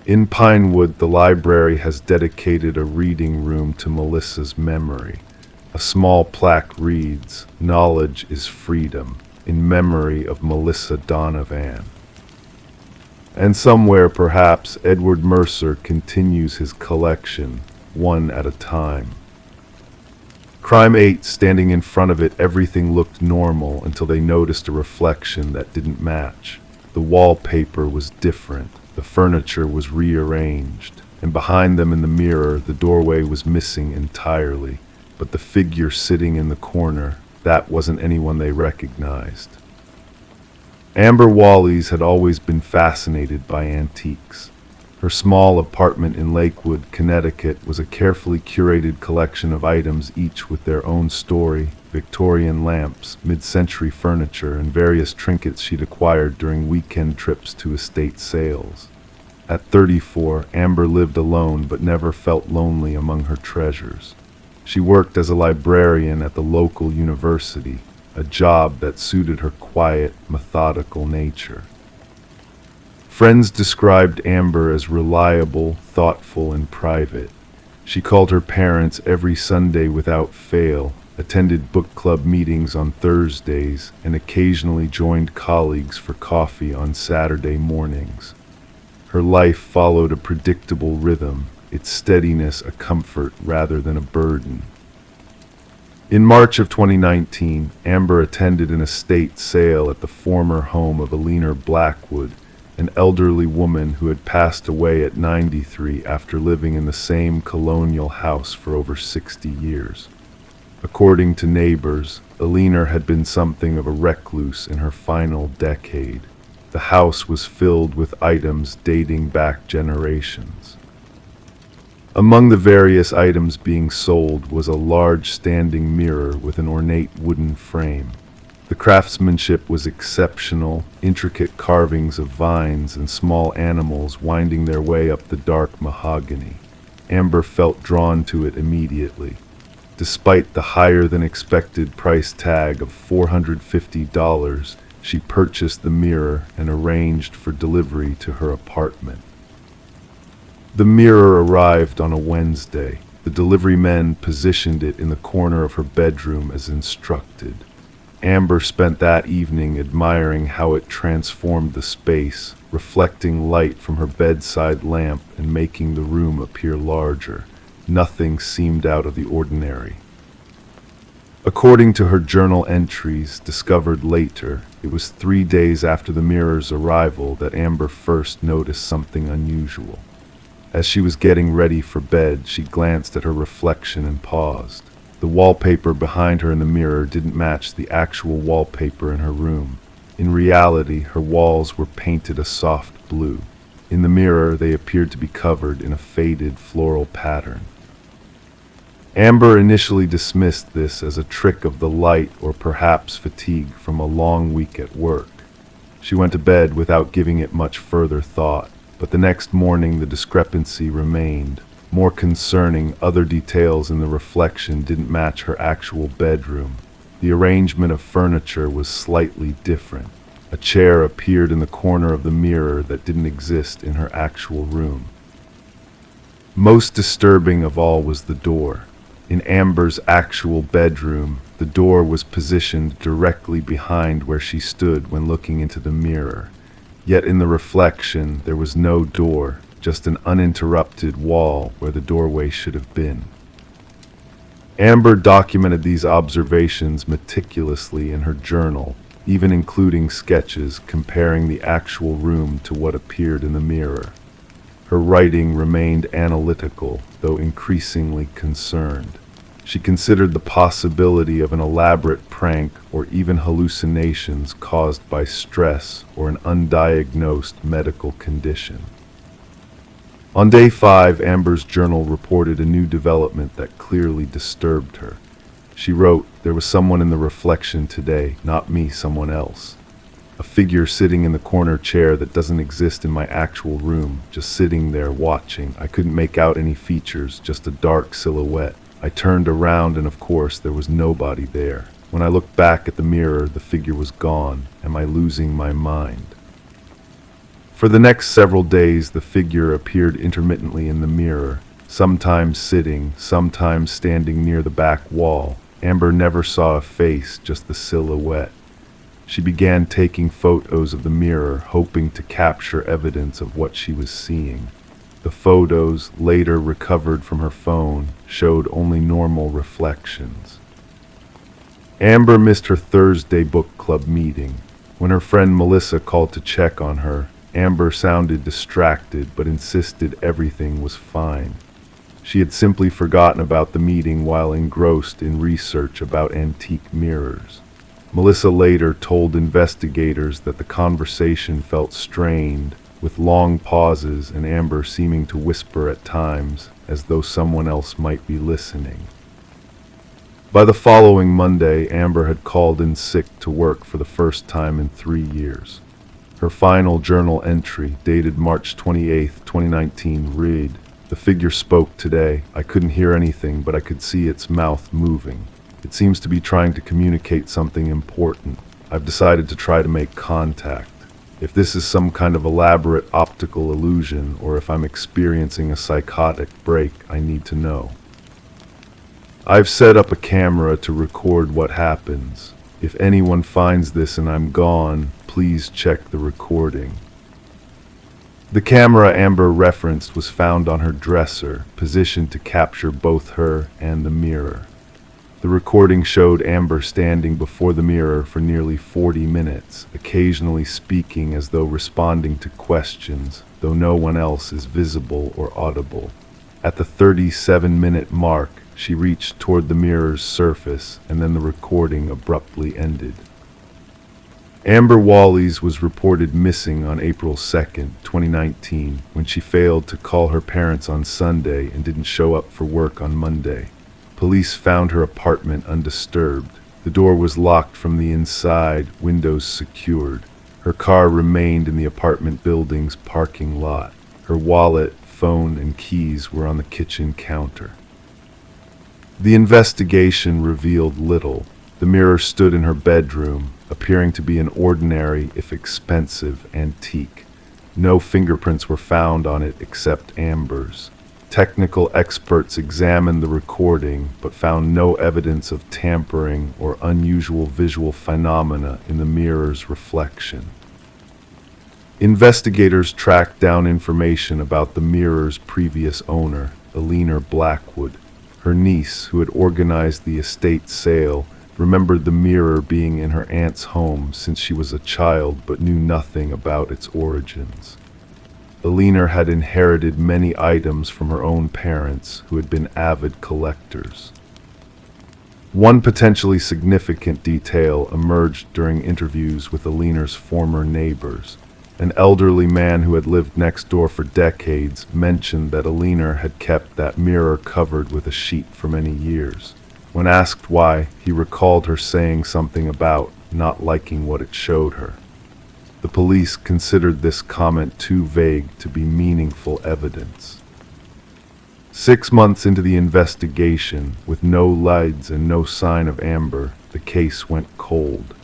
In Pinewood, the library has dedicated a reading room to Melissa's memory. A small plaque reads, "Knowledge is freedom, in memory of Melissa Donovan." And somewhere, perhaps, Edward Mercer continues his collection, one at a time. Crime 8, standing in front of it, everything looked normal until they noticed a reflection that didn't match. The wallpaper was different, the furniture was rearranged, and behind them in the mirror, the doorway was missing entirely. But the figure sitting in the corner, that wasn't anyone they recognized. Amber Wallis had always been fascinated by antiques. Her small apartment in Lakewood, Connecticut, was a carefully curated collection of items, each with their own story: Victorian lamps, mid-century furniture, and various trinkets she'd acquired during weekend trips to estate sales. At 34, Amber lived alone but never felt lonely among her treasures. She worked as a librarian at the local university, a job that suited her quiet, methodical nature. Friends described Amber as reliable, thoughtful, and private. She called her parents every Sunday without fail, attended book club meetings on Thursdays, and occasionally joined colleagues for coffee on Saturday mornings. Her life followed a predictable rhythm, its steadiness a comfort rather than a burden. In March of 2019, Amber attended an estate sale at the former home of Eleanor Blackwood, an elderly woman who had passed away at 93 after living in the same colonial house for over 60 years. According to neighbors, Alina had been something of a recluse in her final decade. The house was filled with items dating back generations. Among the various items being sold was a large standing mirror with an ornate wooden frame. The craftsmanship was exceptional, intricate carvings of vines and small animals winding their way up the dark mahogany. Amber felt drawn to it immediately. Despite the higher-than-expected price tag of $450, she purchased the mirror and arranged for delivery to her apartment. The mirror arrived on a Wednesday. The delivery men positioned it in the corner of her bedroom as instructed. Amber spent that evening admiring how it transformed the space, reflecting light from her bedside lamp and making the room appear larger. Nothing seemed out of the ordinary. According to her journal entries, discovered later, it was 3 days after the mirror's arrival that Amber first noticed something unusual. As she was getting ready for bed, she glanced at her reflection and paused. The wallpaper behind her in the mirror didn't match the actual wallpaper in her room. In reality, her walls were painted a soft blue. In the mirror, they appeared to be covered in a faded floral pattern. Amber initially dismissed this as a trick of the light or perhaps fatigue from a long week at work. She went to bed without giving it much further thought, but the next morning the discrepancy remained. More concerning, other details in the reflection didn't match her actual bedroom. The arrangement of furniture was slightly different. A chair appeared in the corner of the mirror that didn't exist in her actual room. Most disturbing of all was the door. In Amber's actual bedroom, the door was positioned directly behind where she stood when looking into the mirror. Yet in the reflection, there was no door, just an uninterrupted wall where the doorway should have been. Amber documented these observations meticulously in her journal, even including sketches comparing the actual room to what appeared in the mirror. Her writing remained analytical, though increasingly concerned. She considered the possibility of an elaborate prank or even hallucinations caused by stress or an undiagnosed medical condition. On day 5, Amber's journal reported a new development that clearly disturbed her. She wrote, "There was someone in the reflection today, not me, someone else. A figure sitting in the corner chair that doesn't exist in my actual room, just sitting there watching. I couldn't make out any features, just a dark silhouette. I turned around and of course there was nobody there. When I looked back at the mirror, the figure was gone. Am I losing my mind?" For the next several days, the figure appeared intermittently in the mirror, sometimes sitting, sometimes standing near the back wall. Amber never saw a face, just the silhouette. She began taking photos of the mirror, hoping to capture evidence of what she was seeing. The photos, later recovered from her phone, showed only normal reflections. Amber missed her Thursday book club meeting. When her friend Melissa called to check on her, Amber sounded distracted but insisted everything was fine. She had simply forgotten about the meeting while engrossed in research about antique mirrors. Melissa later told investigators that the conversation felt strained, with long pauses and Amber seeming to whisper at times, as though someone else might be listening. By the following Monday, Amber had called in sick to work for the first time in 3 years. Her final journal entry, dated March 28, 2019, read, "The figure spoke today. I couldn't hear anything, but I could see its mouth moving. It seems to be trying to communicate something important. I've decided to try to make contact. If this is some kind of elaborate optical illusion, or if I'm experiencing a psychotic break, I need to know. I've set up a camera to record what happens. If anyone finds this and I'm gone, please check the recording." The camera Amber referenced was found on her dresser, positioned to capture both her and the mirror. The recording showed Amber standing before the mirror for nearly 40 minutes, occasionally speaking as though responding to questions, though no one else is visible or audible. At the 37-minute mark, She reached toward the mirror's surface, and then the recording abruptly ended. Amber Wallis was reported missing on April 2nd, 2019, when she failed to call her parents on Sunday and didn't show up for work on Monday. Police found her apartment undisturbed. The door was locked from the inside, windows secured. Her car remained in the apartment building's parking lot. Her wallet, phone, and keys were on the kitchen counter. The investigation revealed little. The mirror stood in her bedroom, appearing to be an ordinary, if expensive, antique. No fingerprints were found on it except Amber's. Technical experts examined the recording, but found no evidence of tampering or unusual visual phenomena in the mirror's reflection. Investigators tracked down information about the mirror's previous owner, Eleanor Blackwood. Her niece, who had organized the estate sale, remembered the mirror being in her aunt's home since she was a child but knew nothing about its origins. Eleanor had inherited many items from her own parents, who had been avid collectors. One potentially significant detail emerged during interviews with Eleanor's former neighbors. An elderly man who had lived next door for decades mentioned that Eleanor had kept that mirror covered with a sheet for many years. When asked why, he recalled her saying something about not liking what it showed her. The police considered this comment too vague to be meaningful evidence. 6 months into the investigation, with no leads and no sign of Amber, the case went cold.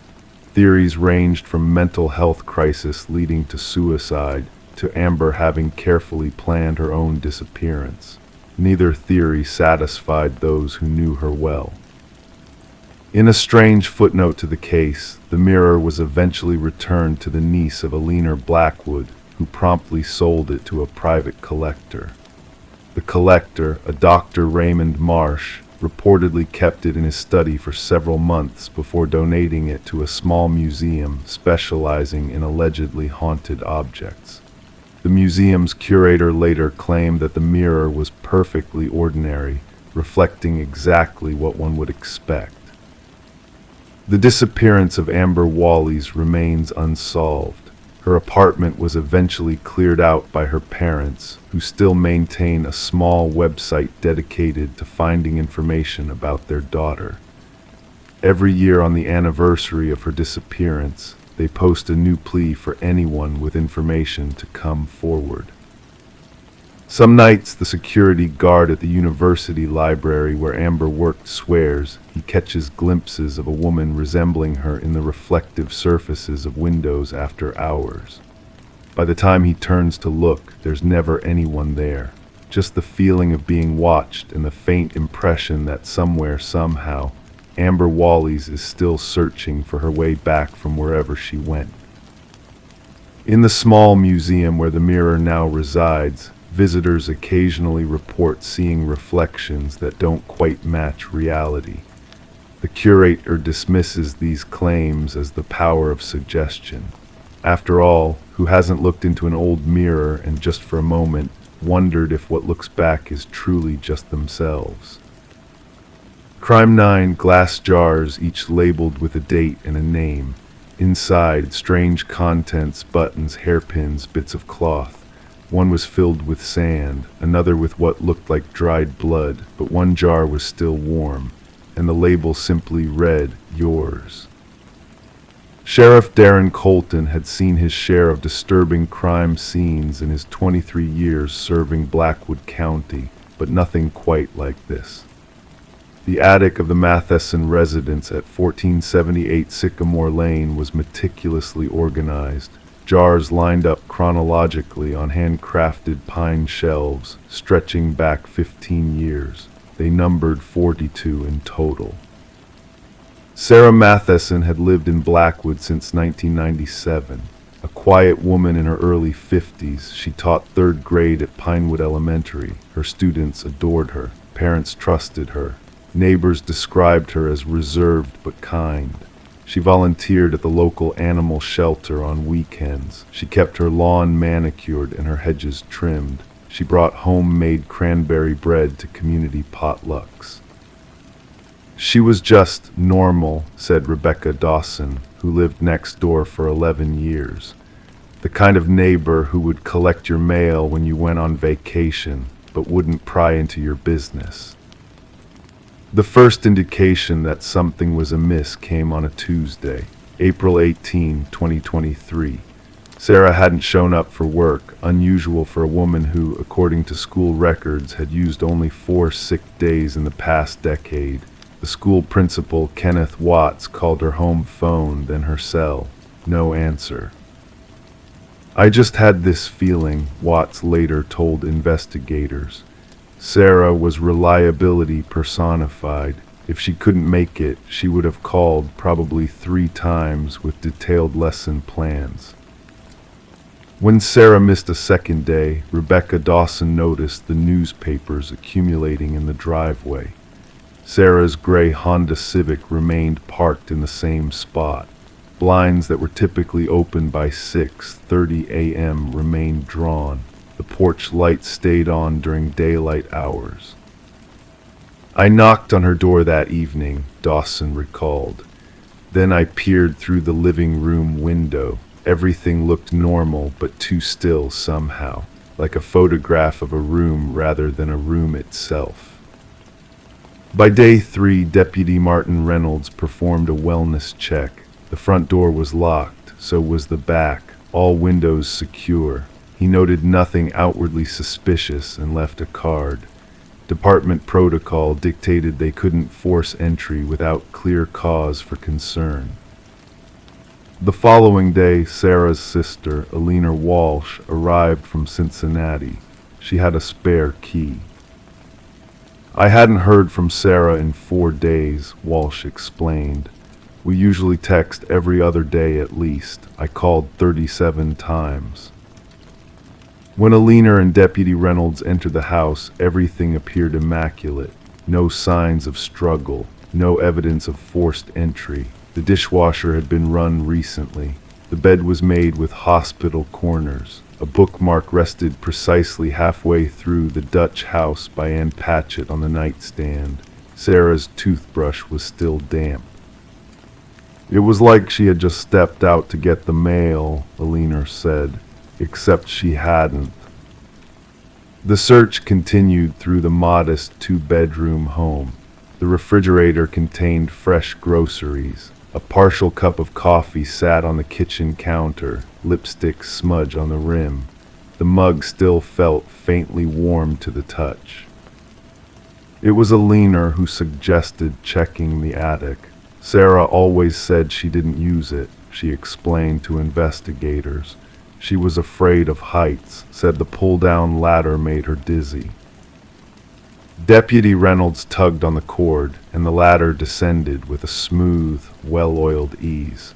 Theories ranged from mental health crisis leading to suicide to Amber having carefully planned her own disappearance. Neither theory satisfied those who knew her well. In a strange footnote to the case, the mirror was eventually returned to the niece of Eleanor Blackwood, who promptly sold it to a private collector. The collector, a Dr. Raymond Marsh, reportedly kept it in his study for several months before donating it to a small museum specializing in allegedly haunted objects. The museum's curator later claimed that the mirror was perfectly ordinary, reflecting exactly what one would expect. The disappearance of Amber Wallis remains unsolved. Her apartment was eventually cleared out by her parents, who still maintain a small website dedicated to finding information about their daughter. Every year on the anniversary of her disappearance, they post a new plea for anyone with information to come forward. Some nights, the security guard at the university library where Amber worked swears he catches glimpses of a woman resembling her in the reflective surfaces of windows after hours. By the time he turns to look, there's never anyone there. Just the feeling of being watched and the faint impression that somewhere, somehow, Amber Wallis is still searching for her way back from wherever she went. In the small museum where the mirror now resides, visitors occasionally report seeing reflections that don't quite match reality. The curator dismisses these claims as the power of suggestion. After all, who hasn't looked into an old mirror and just for a moment wondered if what looks back is truly just themselves? Crime 9 glass jars, each labeled with a date and a name. Inside, strange contents, buttons, hairpins, bits of cloth. One was filled with sand, another with what looked like dried blood, but one jar was still warm, and the label simply read, "Yours." Sheriff Darren Colton had seen his share of disturbing crime scenes in his 23 years serving Blackwood County, but nothing quite like this. The attic of the Matheson residence at 1478 Sycamore Lane was meticulously organized. Jars lined up chronologically on handcrafted pine shelves, stretching back 15 years. They numbered 42 in total. Sarah Matheson had lived in Blackwood since 1997. A quiet woman in her early 50s, she taught 3rd grade at Pinewood Elementary. Her students adored her. Parents trusted her. Neighbors described her as reserved but kind. She volunteered at the local animal shelter on weekends. She kept her lawn manicured and her hedges trimmed. She brought homemade cranberry bread to community potlucks. She was just normal, said Rebecca Dawson, who lived next door for 11 years. The kind of neighbor who would collect your mail when you went on vacation, but wouldn't pry into your business. The first indication that something was amiss came on a Tuesday, April 18, 2023. Sarah hadn't shown up for work, unusual for a woman who, according to school records, had used only 4 sick days in the past decade. The school principal, Kenneth Watts, called her home phone, then her cell. No answer. I just had this feeling, Watts later told investigators. Sarah was reliability personified. If she couldn't make it, she would have called probably 3 times with detailed lesson plans. When Sarah missed a second day, Rebecca Dawson noticed the newspapers accumulating in the driveway. Sarah's gray Honda Civic remained parked in the same spot. Blinds that were typically open by 6:30 a.m. remained drawn. The porch light stayed on during daylight hours. I knocked on her door that evening, Dawson recalled. Then I peered through the living room window. Everything looked normal, but too still somehow, like a photograph of a room rather than a room itself. By day 3, Deputy Martin Reynolds performed a wellness check. The front door was locked, so was the back, all windows secure. He noted nothing outwardly suspicious and left a card. Department protocol dictated they couldn't force entry without clear cause for concern. The following day, Sarah's sister, Alina Walsh, arrived from Cincinnati. She had a spare key. I hadn't heard from Sarah in 4 days, Walsh explained. We usually text every other day at least. I called 37 times. When Alina and Deputy Reynolds entered the house, everything appeared immaculate. No signs of struggle, no evidence of forced entry. The dishwasher had been run recently. The bed was made with hospital corners. A bookmark rested precisely halfway through The Dutch House by Anne Patchett on the nightstand. Sarah's toothbrush was still damp. It was like she had just stepped out to get the mail, Alina said, except she hadn't. The search continued through the modest 2-bedroom home. The refrigerator contained fresh groceries. A partial cup of coffee sat on the kitchen counter, lipstick smudge on the rim. The mug still felt faintly warm to the touch. It was Alina who suggested checking the attic. Sarah always said she didn't use it, she explained to investigators. She was afraid of heights, said the pull-down ladder made her dizzy. Deputy Reynolds tugged on the cord, and the ladder descended with a smooth, well-oiled ease,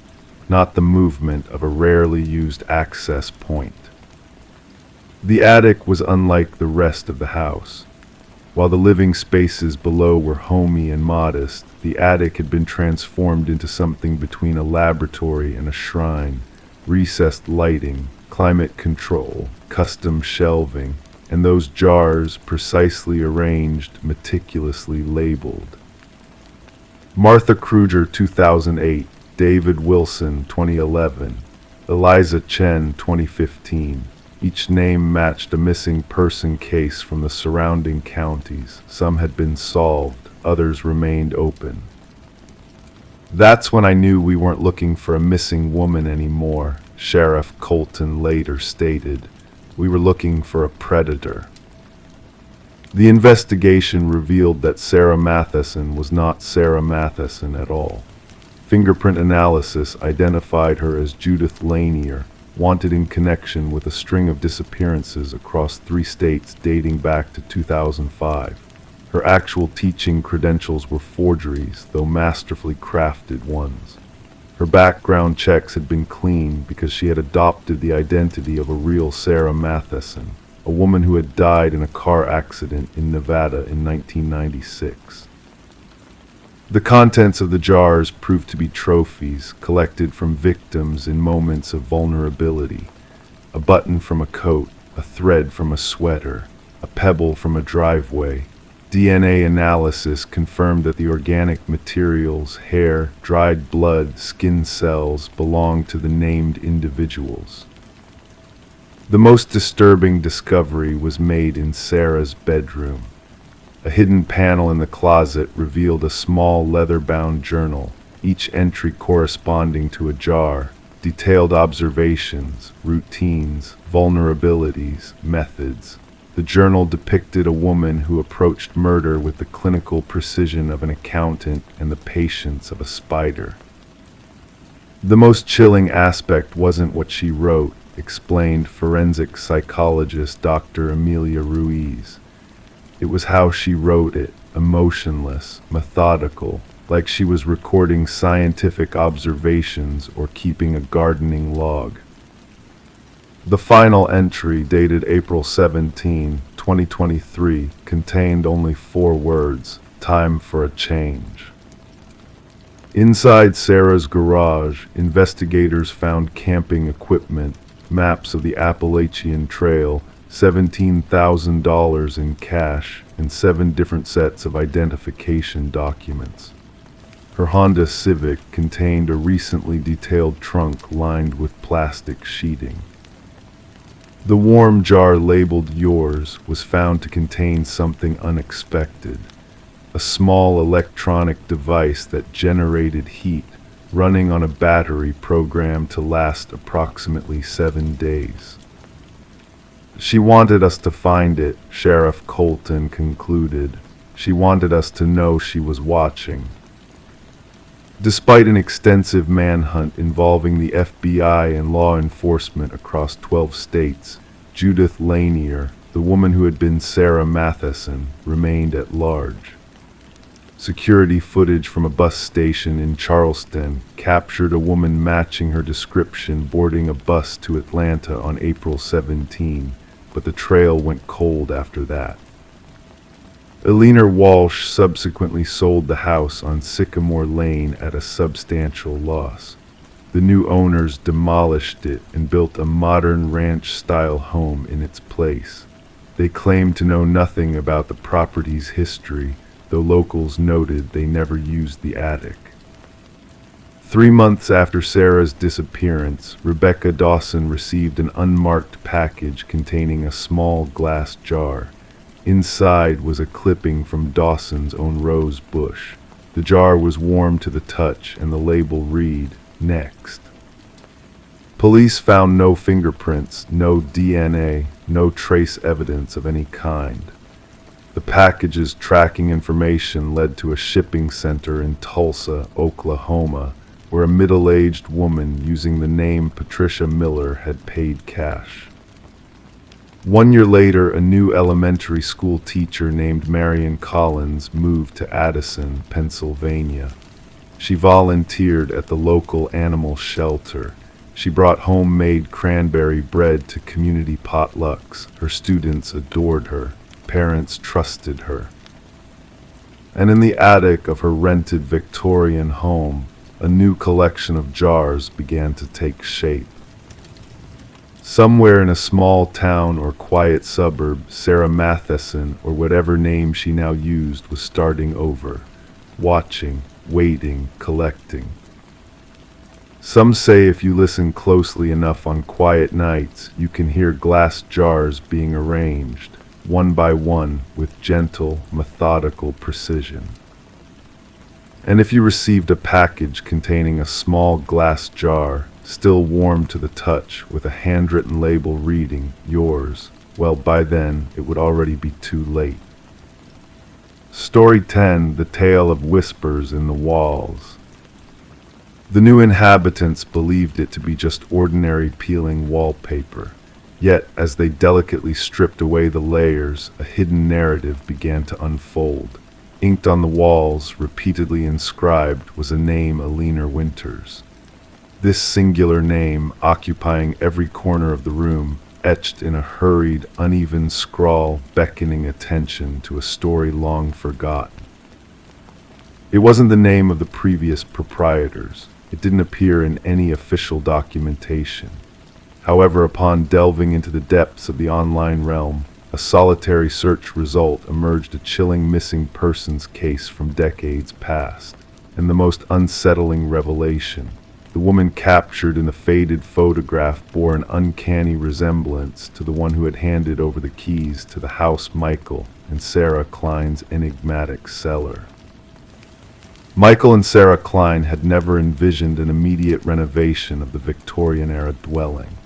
not the movement of a rarely used access point. The attic was unlike the rest of the house. While the living spaces below were homey and modest, the attic had been transformed into something between a laboratory and a shrine. Recessed lighting, climate control, custom shelving, and those jars precisely arranged, meticulously labeled. Martha Kruger, 2008, David Wilson, 2011, Eliza Chen, 2015. Each name matched a missing person case from the surrounding counties. Some had been solved, others remained open. That's when I knew we weren't looking for a missing woman anymore, Sheriff Colton later stated. We were looking for a predator. The investigation revealed that Sarah Matheson was not Sarah Matheson at all. Fingerprint analysis identified her as Judith Lanier, wanted in connection with a string of disappearances across 3 states dating back to 2005. Her actual teaching credentials were forgeries, though masterfully crafted ones. Her background checks had been clean because she had adopted the identity of a real Sarah Matheson, a woman who had died in a car accident in Nevada in 1996. The contents of the jars proved to be trophies collected from victims in moments of vulnerability. A button from a coat, a thread from a sweater, a pebble from a driveway. DNA analysis confirmed that the organic materials, hair, dried blood, skin cells, belonged to the named individuals. The most disturbing discovery was made in Sarah's bedroom. A hidden panel in the closet revealed a small leather-bound journal, each entry corresponding to a jar, detailed observations, routines, vulnerabilities, methods. The journal depicted a woman who approached murder with the clinical precision of an accountant and the patience of a spider. The most chilling aspect wasn't what she wrote, explained forensic psychologist Dr. Amelia Ruiz. It was how she wrote it, emotionless, methodical, like she was recording scientific observations or keeping a gardening log. The final entry, dated April 17, 2023, contained only 4 words: time for a change. Inside Sarah's garage, investigators found camping equipment, maps of the Appalachian Trail, $17,000 in cash, and 7 different sets of identification documents. Her Honda Civic contained a recently detailed trunk lined with plastic sheeting. The warm jar labeled "Yours" was found to contain something unexpected: a small electronic device that generated heat, running on a battery programmed to last approximately 7 days. She wanted us to find it, Sheriff Colton concluded. She wanted us to know she was watching. Despite an extensive manhunt involving the FBI and law enforcement across 12 states, Judith Lanier, the woman who had been Sarah Matheson, remained at large. Security footage from a bus station in Charleston captured a woman matching her description boarding a bus to Atlanta on April 17, but the trail went cold after that. Eleanor Walsh subsequently sold the house on Sycamore Lane at a substantial loss. The new owners demolished it and built a modern ranch-style home in its place. They claimed to know nothing about the property's history, though locals noted they never used the attic. 3 months after Sarah's disappearance, Rebecca Dawson received an unmarked package containing a small glass jar. Inside was a clipping from Dawson's own rose bush. The jar was warm to the touch, and the label read, "Next." Police found no fingerprints, no DNA, no trace evidence of any kind. The package's tracking information led to a shipping center in Tulsa, Oklahoma, where a middle-aged woman using the name Patricia Miller had paid cash. 1 year later, a new elementary school teacher named Marion Collins moved to Addison, Pennsylvania. She volunteered at the local animal shelter. She brought homemade cranberry bread to community potlucks. Her students adored her. Parents trusted her. And in the attic of her rented Victorian home, a new collection of jars began to take shape. Somewhere in a small town or quiet suburb, Sarah Matheson, or whatever name she now used, was starting over, watching, waiting, collecting. Some say if you listen closely enough on quiet nights, you can hear glass jars being arranged, one by one, with gentle, methodical precision. And if you received a package containing a small glass jar, still warm to the touch, with a handwritten label reading, "Yours," well, by then, it would already be too late. Story 10, The Tale of Whispers in the Walls. The new inhabitants believed it to be just ordinary peeling wallpaper. Yet, as they delicately stripped away the layers, a hidden narrative began to unfold. Inked on the walls, repeatedly inscribed, was a name: Eleanor Winters. This singular name, occupying every corner of the room, etched in a hurried, uneven scrawl, beckoning attention to a story long forgotten. It wasn't the name of the previous proprietors. It didn't appear in any official documentation. However, upon delving into the depths of the online realm, a solitary search result emerged a chilling missing persons case from decades past. And the most unsettling revelation: the woman captured in the faded photograph bore an uncanny resemblance to the one who had handed over the keys to the house Michael and Sarah Klein's enigmatic cellar. Michael and Sarah Klein had never envisioned an immediate renovation of the Victorian-era dwelling.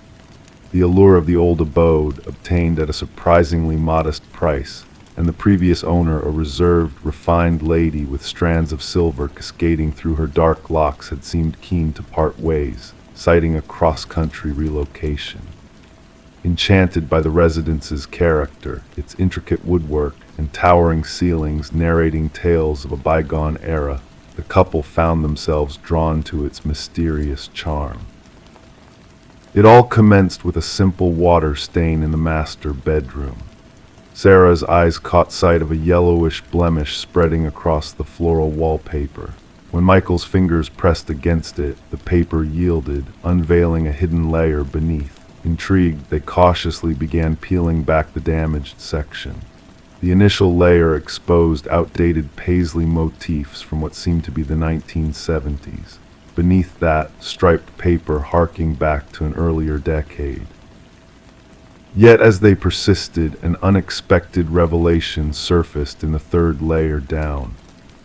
The allure of the old abode, obtained at a surprisingly modest price, and the previous owner, a reserved, refined lady with strands of silver cascading through her dark locks, had seemed keen to part ways, citing a cross-country relocation. Enchanted by the residence's character, its intricate woodwork and towering ceilings narrating tales of a bygone era, the couple found themselves drawn to its mysterious charm. It all commenced with a simple water stain in the master bedroom. Sarah's eyes caught sight of a yellowish blemish spreading across the floral wallpaper. When Michael's fingers pressed against it, the paper yielded, unveiling a hidden layer beneath. Intrigued, they cautiously began peeling back the damaged section. The initial layer exposed outdated paisley motifs from what seemed to be the 1970s. Beneath that, striped paper harking back to an earlier decade. Yet as they persisted, an unexpected revelation surfaced in the third layer down.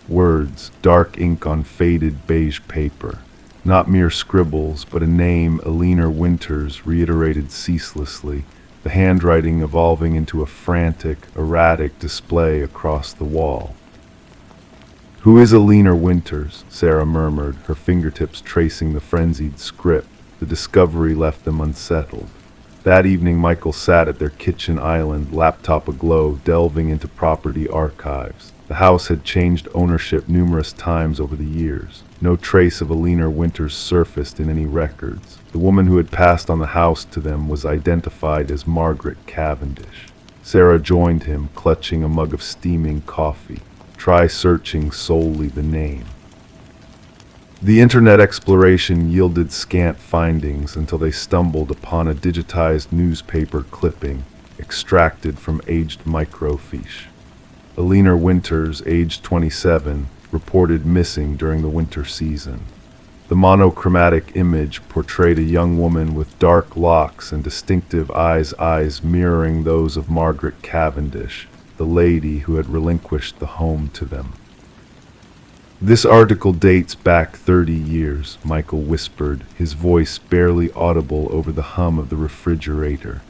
Words, dark ink on faded beige paper. Not mere scribbles, but a name, Alina Winters, reiterated ceaselessly, the handwriting evolving into a frantic, erratic display across the wall. "Who is Alina Winters?" Sarah murmured, her fingertips tracing the frenzied script. The discovery left them unsettled. That evening, Michael sat at their kitchen island, laptop aglow, delving into property archives. The house had changed ownership numerous times over the years. No trace of Alina Winters surfaced in any records. The woman who had passed on the house to them was identified as Margaret Cavendish. Sarah joined him, clutching a mug of steaming coffee. Try searching solely the name. The internet exploration yielded scant findings until they stumbled upon a digitized newspaper clipping extracted from aged microfiche. Alina Winters, aged 27, reported missing during the winter season. The monochromatic image portrayed a young woman with dark locks and distinctive eyes mirroring those of Margaret Cavendish, the lady who had relinquished the home to them. "This article dates back 30 years, Michael whispered, his voice barely audible over the hum of the refrigerator.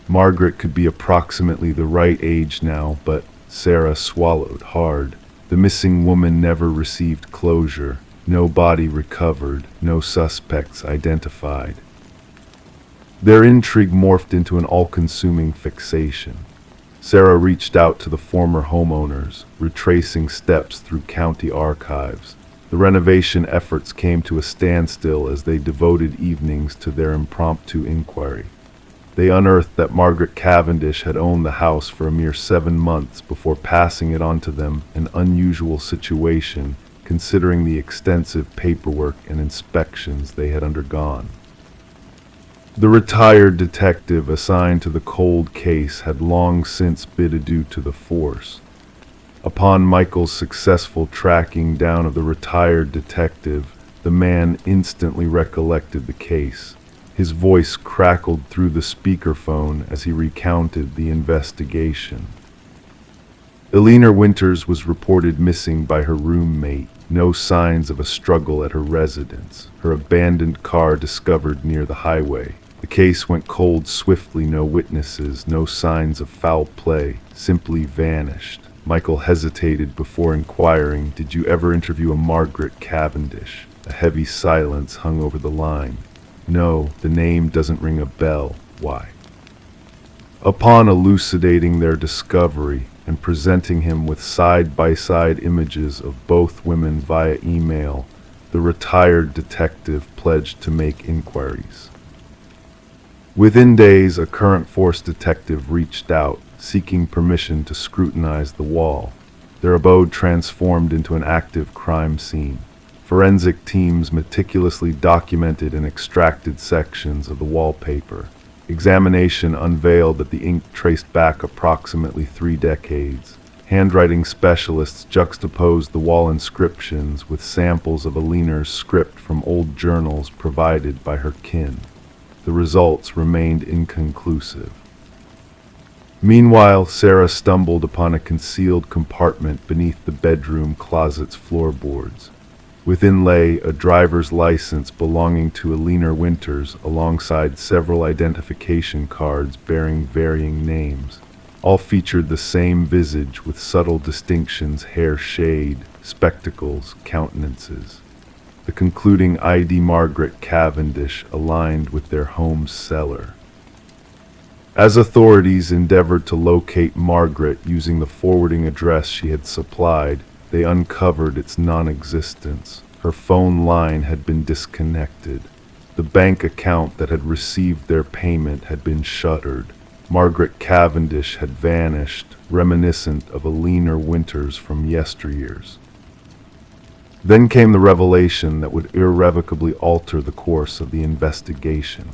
Margaret could be approximately the right age now, but Sarah swallowed hard. The missing woman never received closure. No body recovered, no suspects identified. Their intrigue morphed into an all-consuming fixation. Sarah reached out to the former homeowners, retracing steps through county archives. The renovation efforts came to a standstill as they devoted evenings to their impromptu inquiry. They unearthed that Margaret Cavendish had owned the house for a mere 7 months before passing it on to them, an unusual situation considering the extensive paperwork and inspections they had undergone. The retired detective assigned to the cold case had long since bid adieu to the force. Upon Michael's successful tracking down of the retired detective, the man instantly recollected the case. His voice crackled through the speakerphone as he recounted the investigation. Alina Winters was reported missing by her roommate. No signs of a struggle at her residence. Her abandoned car discovered near the highway. The case went cold swiftly, no witnesses, no signs of foul play, simply vanished. Michael hesitated before inquiring, "Did you ever interview a Margaret Cavendish?" A heavy silence hung over the line. "No, the name doesn't ring a bell. Why?" Upon elucidating their discovery and presenting him with side-by-side images of both women via email, the retired detective pledged to make inquiries. Within days, a current force detective reached out, seeking permission to scrutinize the wall. Their abode transformed into an active crime scene. Forensic teams meticulously documented and extracted sections of the wallpaper. Examination unveiled that the ink traced back approximately 3 decades. Handwriting specialists juxtaposed the wall inscriptions with samples of Aliner's script from old journals provided by her kin. The results remained inconclusive. Meanwhile, Sarah stumbled upon a concealed compartment beneath the bedroom closet's floorboards. Within lay a driver's license belonging to Aliner Winters alongside several identification cards bearing varying names. All featured the same visage with subtle distinctions: hair shade, spectacles, countenances. The concluding ID, Margaret Cavendish, aligned with their home's cellar. As authorities endeavored to locate Margaret using the forwarding address she had supplied, they uncovered its non-existence. Her phone line had been disconnected. The bank account that had received their payment had been shuttered. Margaret Cavendish had vanished, reminiscent of Aliner Winters from yesteryears. Then came the revelation that would irrevocably alter the course of the investigation.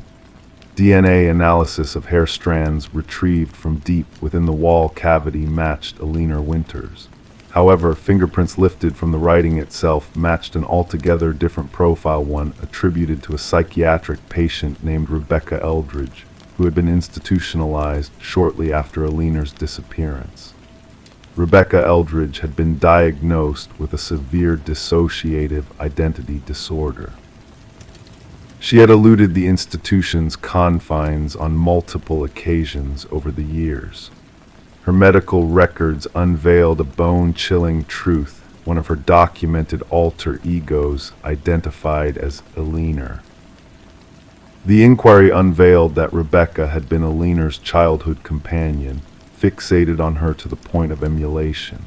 DNA analysis of hair strands retrieved from deep within the wall cavity matched Aliner Winters. However, fingerprints lifted from the writing itself matched an altogether different profile, one attributed to a psychiatric patient named Rebecca Eldridge, who had been institutionalized shortly after Aliner's disappearance. Rebecca Eldridge had been diagnosed with a severe dissociative identity disorder. She had eluded the institution's confines on multiple occasions over the years. Her medical records unveiled a bone-chilling truth: one of her documented alter egos identified as Aliner. The inquiry unveiled that Rebecca had been Aliner's childhood companion, fixated on her to the point of emulation.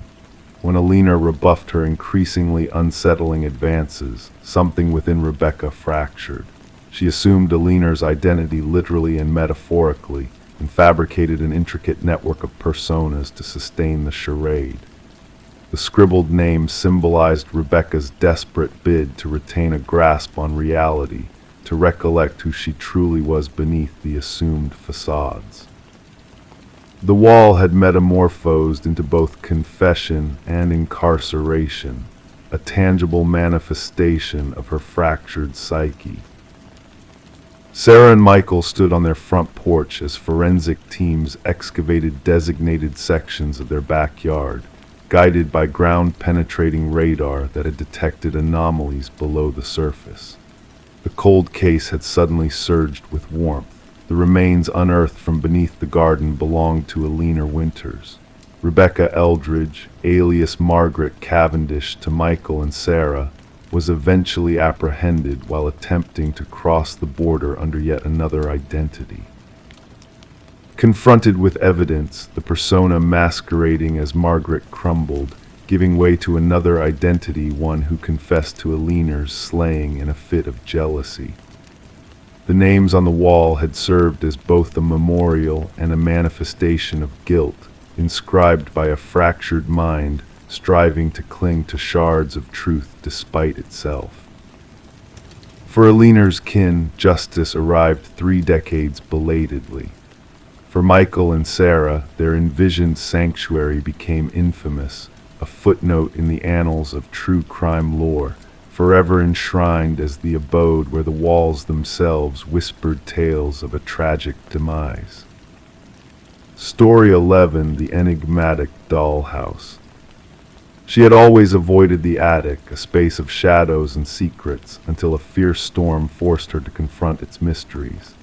When Aliner rebuffed her increasingly unsettling advances, something within Rebecca fractured. She assumed Aliner's identity literally and metaphorically, and fabricated an intricate network of personas to sustain the charade. The scribbled name symbolized Rebecca's desperate bid to retain a grasp on reality, to recollect who she truly was beneath the assumed facades. The wall had metamorphosed into both confession and incarceration, a tangible manifestation of her fractured psyche. Sarah and Michael stood on their front porch as forensic teams excavated designated sections of their backyard, guided by ground-penetrating radar that had detected anomalies below the surface. The cold case had suddenly surged with warmth. The remains unearthed from beneath the garden belonged to Aliner Winters. Rebecca Eldridge, alias Margaret Cavendish to Michael and Sarah, was eventually apprehended while attempting to cross the border under yet another identity. Confronted with evidence, the persona masquerading as Margaret crumbled, giving way to another identity, one who confessed to Aliner's slaying in a fit of jealousy. The names on the wall had served as both a memorial and a manifestation of guilt, inscribed by a fractured mind striving to cling to shards of truth despite itself. For Aliner's kin, justice arrived 3 decades belatedly. For Michael and Sarah, their envisioned sanctuary became infamous, a footnote in the annals of true crime lore, forever enshrined as the abode where the walls themselves whispered tales of a tragic demise. Story 11: The Enigmatic Dollhouse. She had always avoided the attic, a space of shadows and secrets, until a fierce storm forced her to confront its mysteries.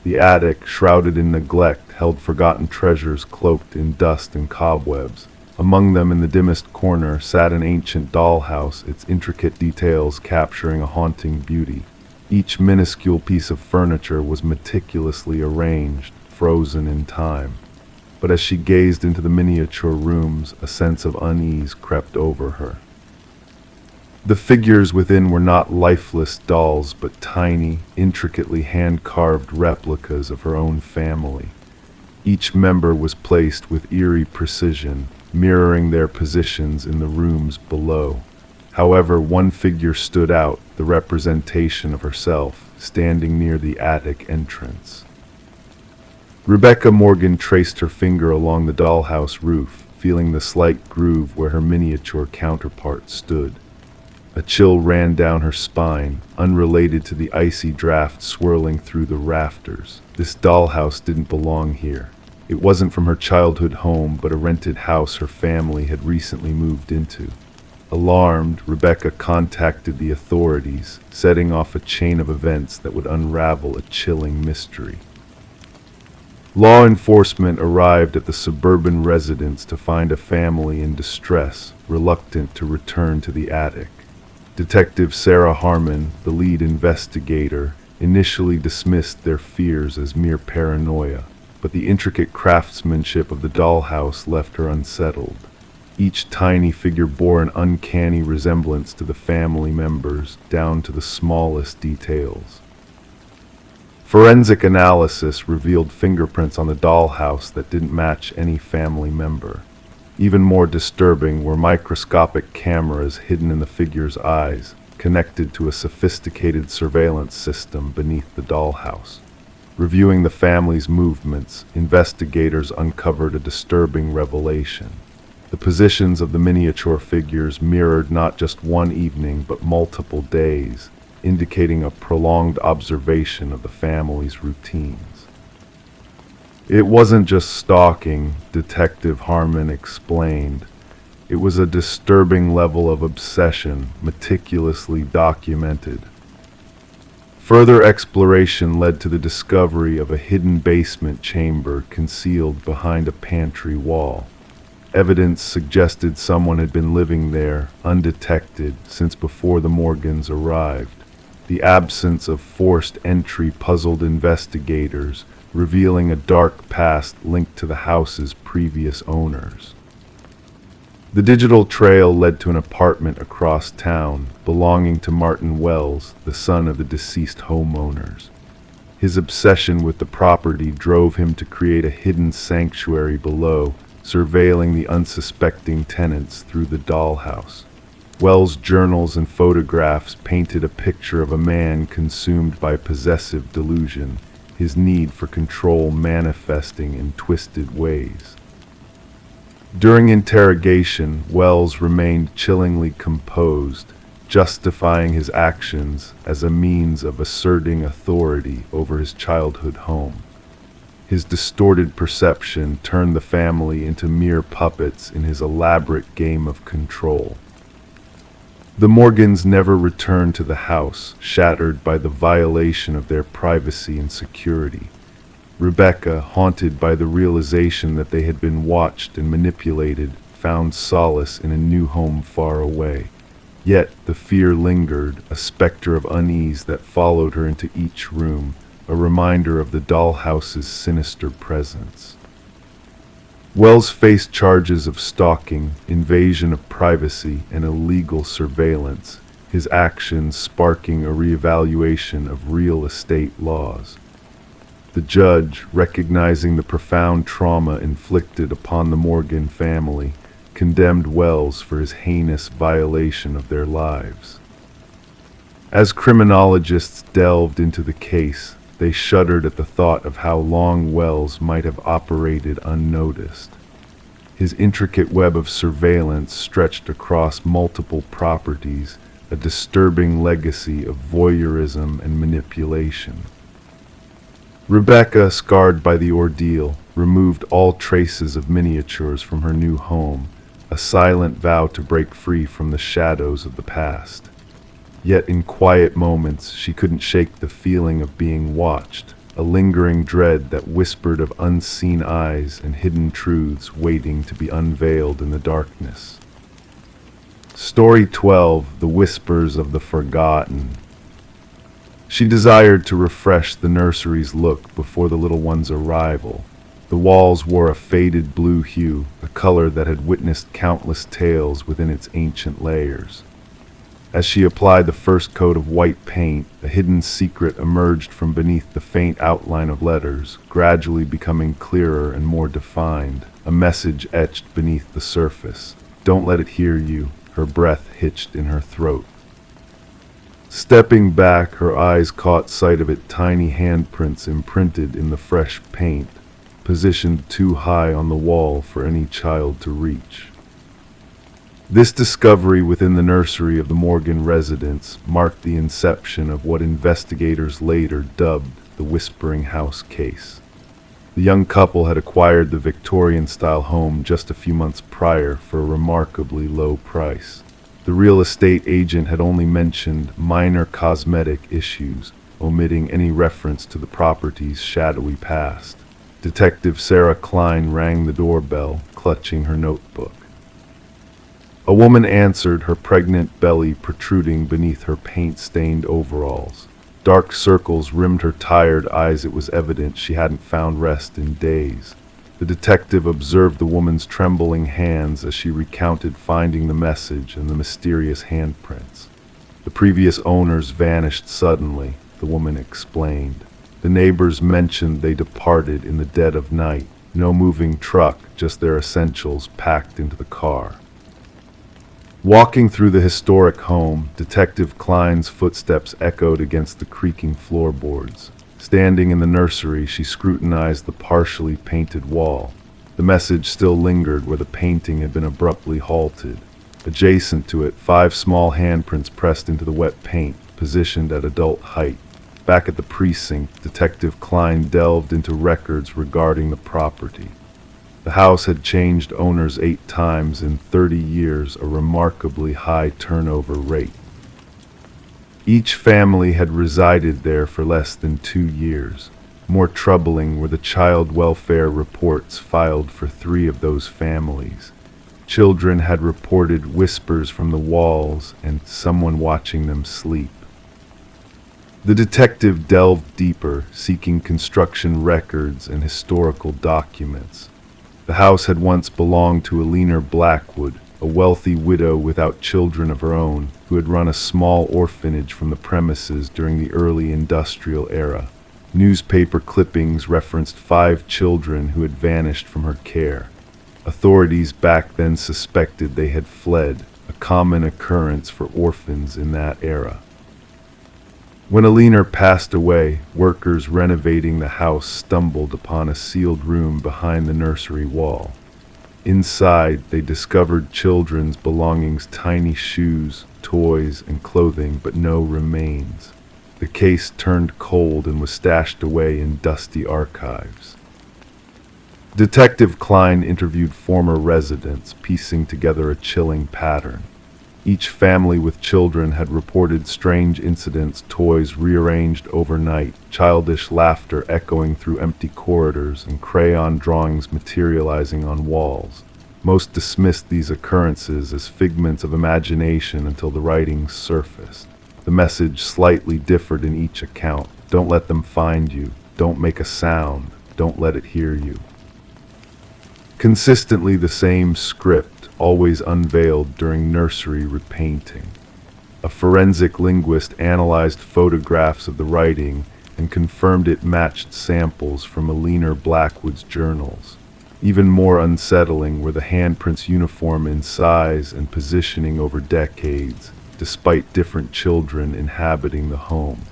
The attic, shrouded in neglect, held forgotten treasures cloaked in dust and cobwebs. Among them, in the dimmest corner, sat an ancient dollhouse, its intricate details capturing a haunting beauty. Each minuscule piece of furniture was meticulously arranged, frozen in time. But as she gazed into the miniature rooms, a sense of unease crept over her. The figures within were not lifeless dolls, but tiny, intricately hand-carved replicas of her own family. Each member was placed with eerie precision, mirroring their positions in the rooms below. However, one figure stood out, the representation of herself, standing near the attic entrance. Rebecca Morgan traced her finger along the dollhouse roof, feeling the slight groove where her miniature counterpart stood. A chill ran down her spine, unrelated to the icy draft swirling through the rafters. This dollhouse didn't belong here. It wasn't from her childhood home, but a rented house her family had recently moved into. Alarmed, Rebecca contacted the authorities, setting off a chain of events that would unravel a chilling mystery. Law enforcement arrived at the suburban residence to find a family in distress, reluctant to return to the attic. Detective Sarah Harmon, the lead investigator, initially dismissed their fears as mere paranoia, but the intricate craftsmanship of the dollhouse left her unsettled. Each tiny figure bore an uncanny resemblance to the family members, down to the smallest details. Forensic analysis revealed fingerprints on the dollhouse that didn't match any family member. Even more disturbing were microscopic cameras hidden in the figure's eyes, connected to a sophisticated surveillance system beneath the dollhouse. Reviewing the family's movements, investigators uncovered a disturbing revelation. The positions of the miniature figures mirrored not just one evening but multiple days, indicating a prolonged observation of the family's routines. It wasn't just stalking, Detective Harmon explained. It was a disturbing level of obsession, meticulously documented. Further exploration led to the discovery of a hidden basement chamber concealed behind a pantry wall. Evidence suggested someone had been living there, undetected, since before the Morgans arrived. The absence of forced entry puzzled investigators, revealing a dark past linked to the house's previous owners. The digital trail led to an apartment across town, belonging to Martin Wells, the son of the deceased homeowners. His obsession with the property drove him to create a hidden sanctuary below, surveilling the unsuspecting tenants through the dollhouse. Wells' journals and photographs painted a picture of a man consumed by possessive delusion, his need for control manifesting in twisted ways. During interrogation, Wells remained chillingly composed, justifying his actions as a means of asserting authority over his childhood home. His distorted perception turned the family into mere puppets in his elaborate game of control. The Morgans never returned to the house, shattered by the violation of their privacy and security. Rebecca, haunted by the realization that they had been watched and manipulated, found solace in a new home far away. Yet the fear lingered, a specter of unease that followed her into each room, a reminder of the dollhouse's sinister presence. Wells faced charges of stalking, invasion of privacy, and illegal surveillance, his actions sparking a reevaluation of real estate laws. The judge, recognizing the profound trauma inflicted upon the Morgan family, condemned Wells for his heinous violation of their lives. As criminologists delved into the case, they shuddered at the thought of how long Wells might have operated unnoticed. His intricate web of surveillance stretched across multiple properties, a disturbing legacy of voyeurism and manipulation. Rebecca, scarred by the ordeal, removed all traces of miniatures from her new home, a silent vow to break free from the shadows of the past. Yet in quiet moments, she couldn't shake the feeling of being watched, a lingering dread that whispered of unseen eyes and hidden truths waiting to be unveiled in the darkness. Story 12: The Whispers of the Forgotten. She desired to refresh the nursery's look before the little one's arrival. The walls wore a faded blue hue, a color that had witnessed countless tales within its ancient layers. As she applied the first coat of white paint, a hidden secret emerged from beneath the faint outline of letters, gradually becoming clearer and more defined, a message etched beneath the surface. "Don't let it hear you," her breath hitched in her throat. Stepping back, her eyes caught sight of its tiny handprints imprinted in the fresh paint. positioned too high on the wall for any child to reach. This discovery within the nursery of the Morgan residence marked the inception of what investigators later dubbed the Whispering House case. The young couple had acquired the Victorian-style home just a few months prior for a remarkably low price. The real estate agent had only mentioned minor cosmetic issues, omitting any reference to the property's shadowy past. Detective Sarah Klein rang the doorbell, clutching her notebook. A woman answered, her pregnant belly protruding beneath her paint-stained overalls. Dark circles rimmed her tired eyes. It was evident she hadn't found rest in days. The detective observed the woman's trembling hands as she recounted finding the message and the mysterious handprints. The previous owners vanished suddenly, the woman explained. The neighbors mentioned they departed in the dead of night. No moving truck, just their essentials packed into the car. Walking through the historic home, Detective Klein's footsteps echoed against the creaking floorboards. Standing in the nursery, she scrutinized the partially painted wall. The message still lingered where the painting had been abruptly halted. Adjacent to it, 5 small handprints pressed into the wet paint, positioned at adult height. Back at the precinct, Detective Klein delved into records regarding the property. The house had changed owners 8 times in 30 years, a remarkably high turnover rate. Each family had resided there for less than 2 years. More troubling were the child welfare reports filed for 3 of those families. Children had reported whispers from the walls and someone watching them sleep. The detective delved deeper, seeking construction records and historical documents. The house had once belonged to Eleanor Blackwood, a wealthy widow without children of her own, who had run a small orphanage from the premises during the early industrial era. Newspaper clippings referenced 5 children who had vanished from her care. Authorities back then suspected they had fled, a common occurrence for orphans in that era. When Eleanor passed away, workers renovating the house stumbled upon a sealed room behind the nursery wall. Inside, they discovered children's belongings, tiny shoes, toys, and clothing, but no remains. The case turned cold and was stashed away in dusty archives. Detective Klein interviewed former residents, piecing together a chilling pattern. Each family with children had reported strange incidents, toys rearranged overnight, childish laughter echoing through empty corridors, and crayon drawings materializing on walls. Most dismissed these occurrences as figments of imagination until the writings surfaced. The message slightly differed in each account. Don't let them find you. Don't make a sound. Don't let it hear you. Consistently the same script, always unveiled during nursery repainting. A forensic linguist analyzed photographs of the writing and confirmed it matched samples from Eleanor Blackwood's journals. Even more unsettling were the handprints uniform in size and positioning over decades, despite different children inhabiting the home.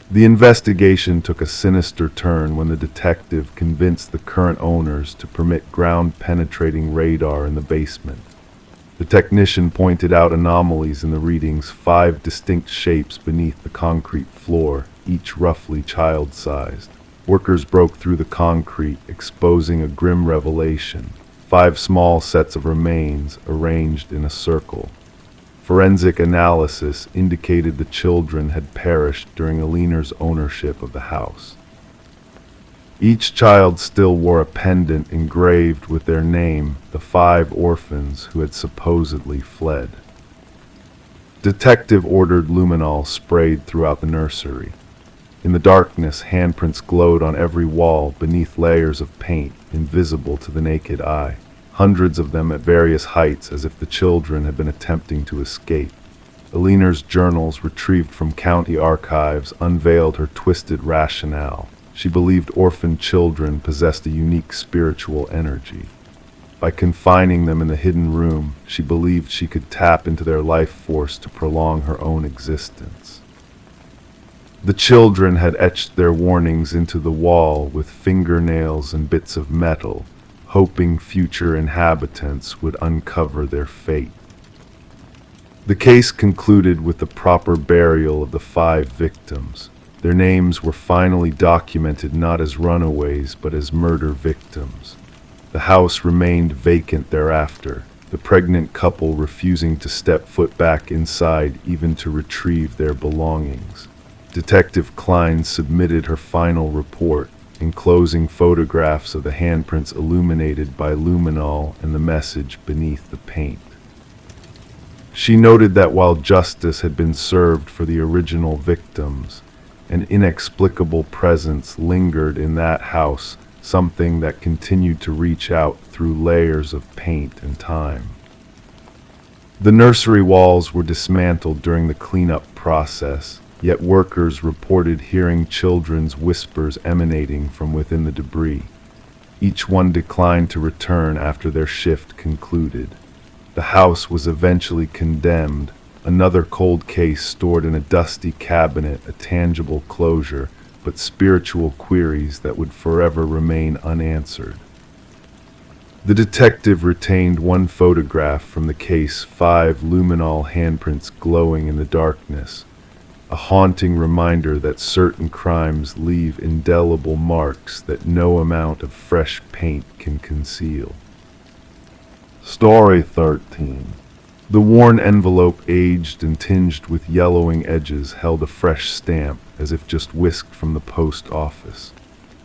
The investigation took a sinister turn when the detective convinced the current owners to permit ground-penetrating radar in the basement. The technician pointed out anomalies in the readings, 5 distinct shapes beneath the concrete floor, each roughly child-sized. Workers broke through the concrete, exposing a grim revelation: 5 small sets of remains arranged in a circle. Forensic analysis indicated the children had perished during Eleanor's ownership of the house. Each child still wore a pendant engraved with their name, the 5 orphans who had supposedly fled. Detective ordered luminol sprayed throughout the nursery. In the darkness, handprints glowed on every wall beneath layers of paint, invisible to the naked eye. Hundreds of them at various heights, as if the children had been attempting to escape. Eleanor's journals, retrieved from county archives, unveiled her twisted rationale. She believed orphaned children possessed a unique spiritual energy. By confining them in the hidden room, she believed she could tap into their life force to prolong her own existence. The children had etched their warnings into the wall with fingernails and bits of metal, hoping future inhabitants would uncover their fate. The case concluded with the proper burial of the 5 victims. Their names were finally documented not as runaways but as murder victims. The house remained vacant thereafter, the pregnant couple refusing to step foot back inside even to retrieve their belongings. Detective Klein submitted her final report, enclosing photographs of the handprints illuminated by luminol and the message beneath the paint. She noted that while justice had been served for the original victims, an inexplicable presence lingered in that house, something that continued to reach out through layers of paint and time. The nursery walls were dismantled during the cleanup process, yet workers reported hearing children's whispers emanating from within the debris. Each one declined to return after their shift concluded. The house was eventually condemned, another cold case stored in a dusty cabinet, a tangible closure, but spiritual queries that would forever remain unanswered. The detective retained one photograph from the case, 5 luminol handprints glowing in the darkness, a haunting reminder that certain crimes leave indelible marks that no amount of fresh paint can conceal. Story 13. The worn envelope, aged and tinged with yellowing edges, held a fresh stamp, as if just whisked from the post office.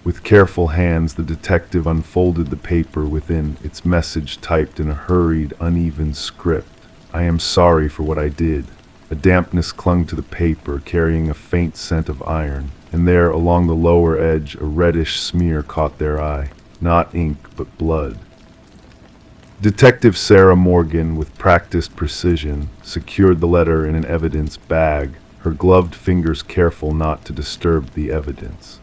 With careful hands, the detective unfolded the paper within, its message typed in a hurried, uneven script. I am sorry for what I did. A dampness clung to the paper, carrying a faint scent of iron, and there, along the lower edge, a reddish smear caught their eye. Not ink, but blood. Detective Sarah Morgan, with practiced precision, secured the letter in an evidence bag, her gloved fingers careful not to disturb the evidence.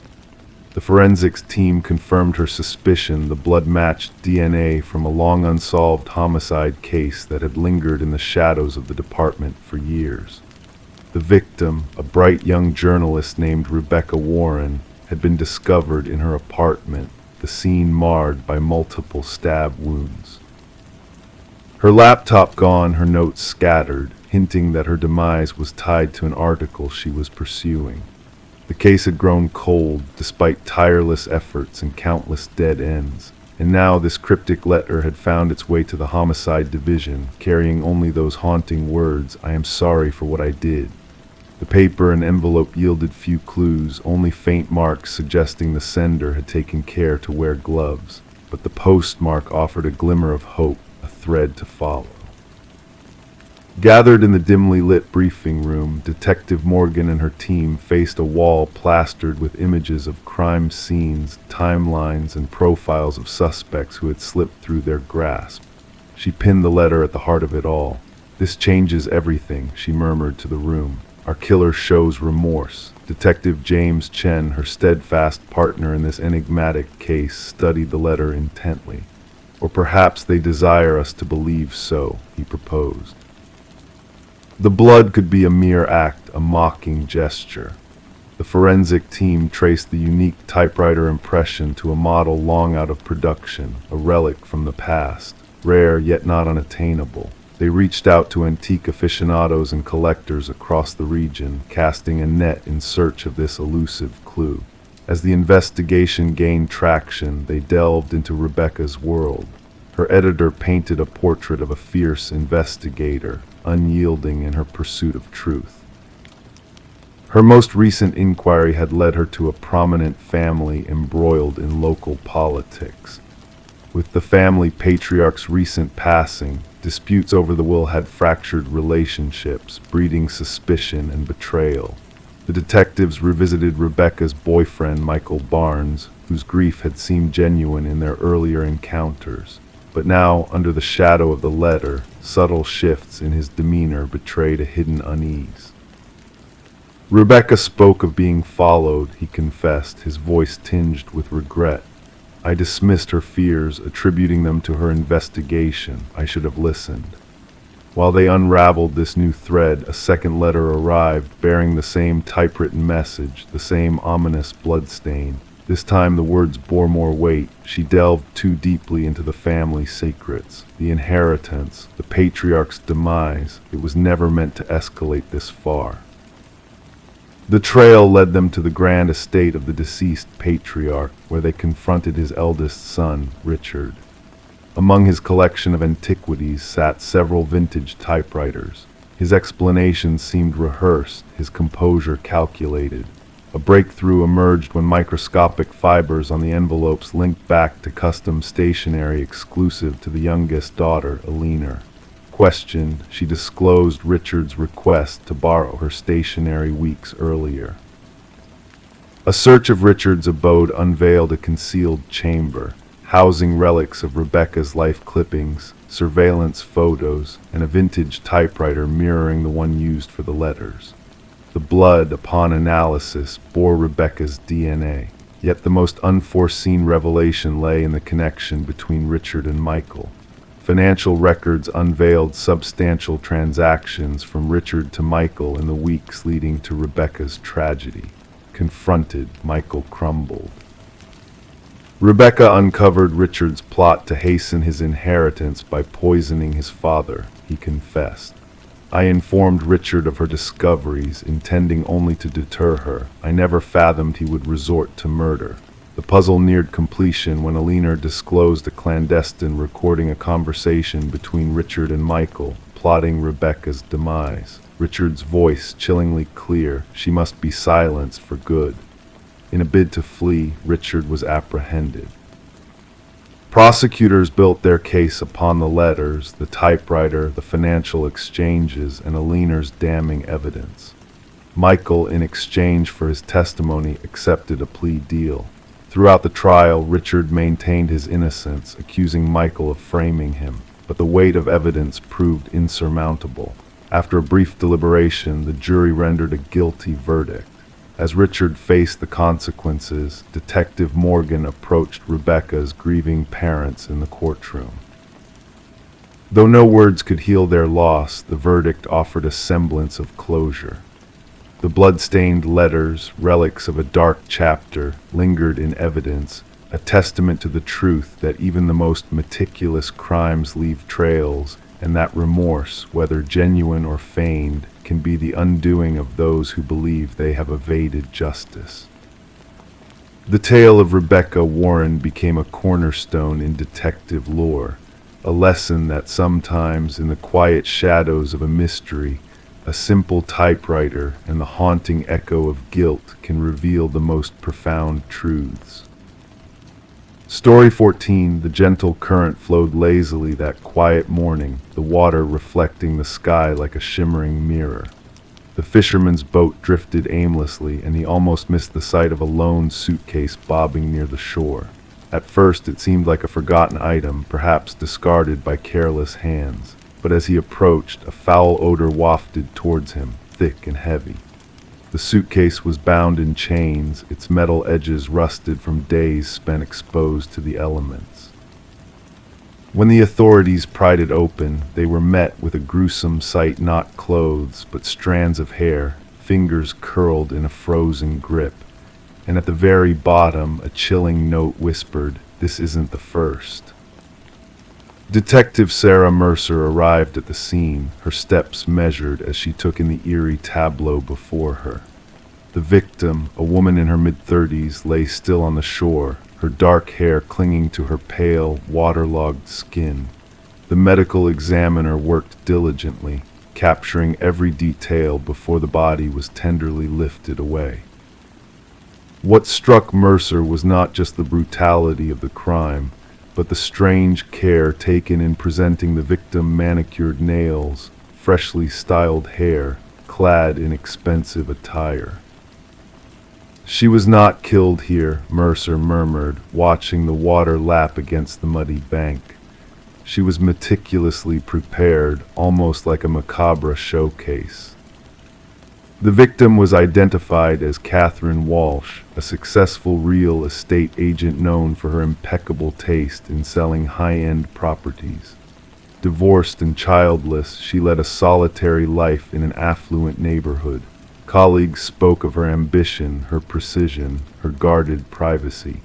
The forensics team confirmed her suspicion. The blood matched DNA from a long unsolved homicide case that had lingered in the shadows of the department for years. The victim, a bright young journalist named Rebecca Warren, had been discovered in her apartment, the scene marred by multiple stab wounds. Her laptop gone, her notes scattered, hinting that her demise was tied to an article she was pursuing. The case had grown cold, despite tireless efforts and countless dead ends, and now this cryptic letter had found its way to the homicide division, carrying only those haunting words, I am sorry for what I did. The paper and envelope yielded few clues, only faint marks suggesting the sender had taken care to wear gloves, but the postmark offered a glimmer of hope, a thread to follow. Gathered in the dimly lit briefing room, Detective Morgan and her team faced a wall plastered with images of crime scenes, timelines, and profiles of suspects who had slipped through their grasp. She pinned the letter at the heart of it all. This changes everything, she murmured to the room. Our killer shows remorse. Detective James Chen, her steadfast partner in this enigmatic case, studied the letter intently. Or perhaps they desire us to believe so, he proposed. The blood could be a mere act, a mocking gesture. The forensic team traced the unique typewriter impression to a model long out of production, a relic from the past, rare yet not unattainable. They reached out to antique aficionados and collectors across the region, casting a net in search of this elusive clue. As the investigation gained traction, they delved into Rebecca's world. Her editor painted a portrait of a fierce investigator, unyielding in her pursuit of truth. Her most recent inquiry had led her to a prominent family embroiled in local politics. With the family patriarch's recent passing, disputes over the will had fractured relationships, breeding suspicion and betrayal. The detectives revisited Rebecca's boyfriend, Michael Barnes, whose grief had seemed genuine in their earlier encounters. But now, under the shadow of the letter, subtle shifts in his demeanor betrayed a hidden unease. Rebecca spoke of being followed, he confessed, his voice tinged with regret. I dismissed her fears, attributing them to her investigation. I should have listened. While they unraveled this new thread, a second letter arrived, bearing the same typewritten message, the same ominous bloodstain. This time the words bore more weight. She delved too deeply into the family secrets, the inheritance, the patriarch's demise. It was never meant to escalate this far. The trail led them to the grand estate of the deceased patriarch, where they confronted his eldest son, Richard. Among his collection of antiquities sat several vintage typewriters. His explanations seemed rehearsed, his composure calculated. A breakthrough emerged when microscopic fibers on the envelopes linked back to custom stationery exclusive to the youngest daughter, Eleanor. Questioned, she disclosed Richard's request to borrow her stationery weeks earlier. A search of Richard's abode unveiled a concealed chamber, housing relics of Rebecca's life clippings, surveillance photos, and a vintage typewriter mirroring the one used for the letters. The blood, upon analysis, bore Rebecca's DNA, yet the most unforeseen revelation lay in the connection between Richard and Michael. Financial records unveiled substantial transactions from Richard to Michael in the weeks leading to Rebecca's tragedy. Confronted, Michael crumbled. Rebecca uncovered Richard's plot to hasten his inheritance by poisoning his father, he confessed. I informed Richard of her discoveries, intending only to deter her. I never fathomed he would resort to murder. The puzzle neared completion when Eleanor disclosed a clandestine recording a conversation between Richard and Michael, plotting Rebecca's demise. Richard's voice chillingly clear, she must be silenced for good. In a bid to flee, Richard was apprehended. Prosecutors built their case upon the letters, the typewriter, the financial exchanges, and Eleanor's damning evidence. Michael, in exchange for his testimony, accepted a plea deal. Throughout the trial, Richard maintained his innocence, accusing Michael of framing him, but the weight of evidence proved insurmountable. After a brief deliberation, the jury rendered a guilty verdict. As Richard faced the consequences, Detective Morgan approached Rebecca's grieving parents in the courtroom. Though no words could heal their loss, the verdict offered a semblance of closure. The blood-stained letters, relics of a dark chapter, lingered in evidence, a testament to the truth that even the most meticulous crimes leave trails, and that remorse, whether genuine or feigned, can be the undoing of those who believe they have evaded justice. The tale of Rebecca Warren became a cornerstone in detective lore, a lesson that sometimes, in the quiet shadows of a mystery, a simple typewriter and the haunting echo of guilt can reveal the most profound truths. Story 14, the gentle current flowed lazily that quiet morning, the water reflecting the sky like a shimmering mirror. The fisherman's boat drifted aimlessly, and he almost missed the sight of a lone suitcase bobbing near the shore. At first it seemed like a forgotten item, perhaps discarded by careless hands, but as he approached, a foul odor wafted towards him, thick and heavy. The suitcase was bound in chains, its metal edges rusted from days spent exposed to the elements. When the authorities pried it open, they were met with a gruesome sight, not clothes, but strands of hair, fingers curled in a frozen grip. And at the very bottom, a chilling note whispered, "This isn't the first." Detective Sarah Mercer arrived at the scene, her steps measured as she took in the eerie tableau before her. The victim, a woman in her mid-30s, lay still on the shore, her dark hair clinging to her pale, waterlogged skin. The medical examiner worked diligently, capturing every detail before the body was tenderly lifted away. What struck Mercer was not just the brutality of the crime, but the strange care taken in presenting the victim manicured nails, freshly styled hair, clad in expensive attire. "She was not killed here," Mercer murmured, watching the water lap against the muddy bank. She was meticulously prepared, almost like a macabre showcase. The victim was identified as Catherine Walsh, a successful real estate agent known for her impeccable taste in selling high-end properties. Divorced and childless, she led a solitary life in an affluent neighborhood. Colleagues spoke of her ambition, her precision, her guarded privacy.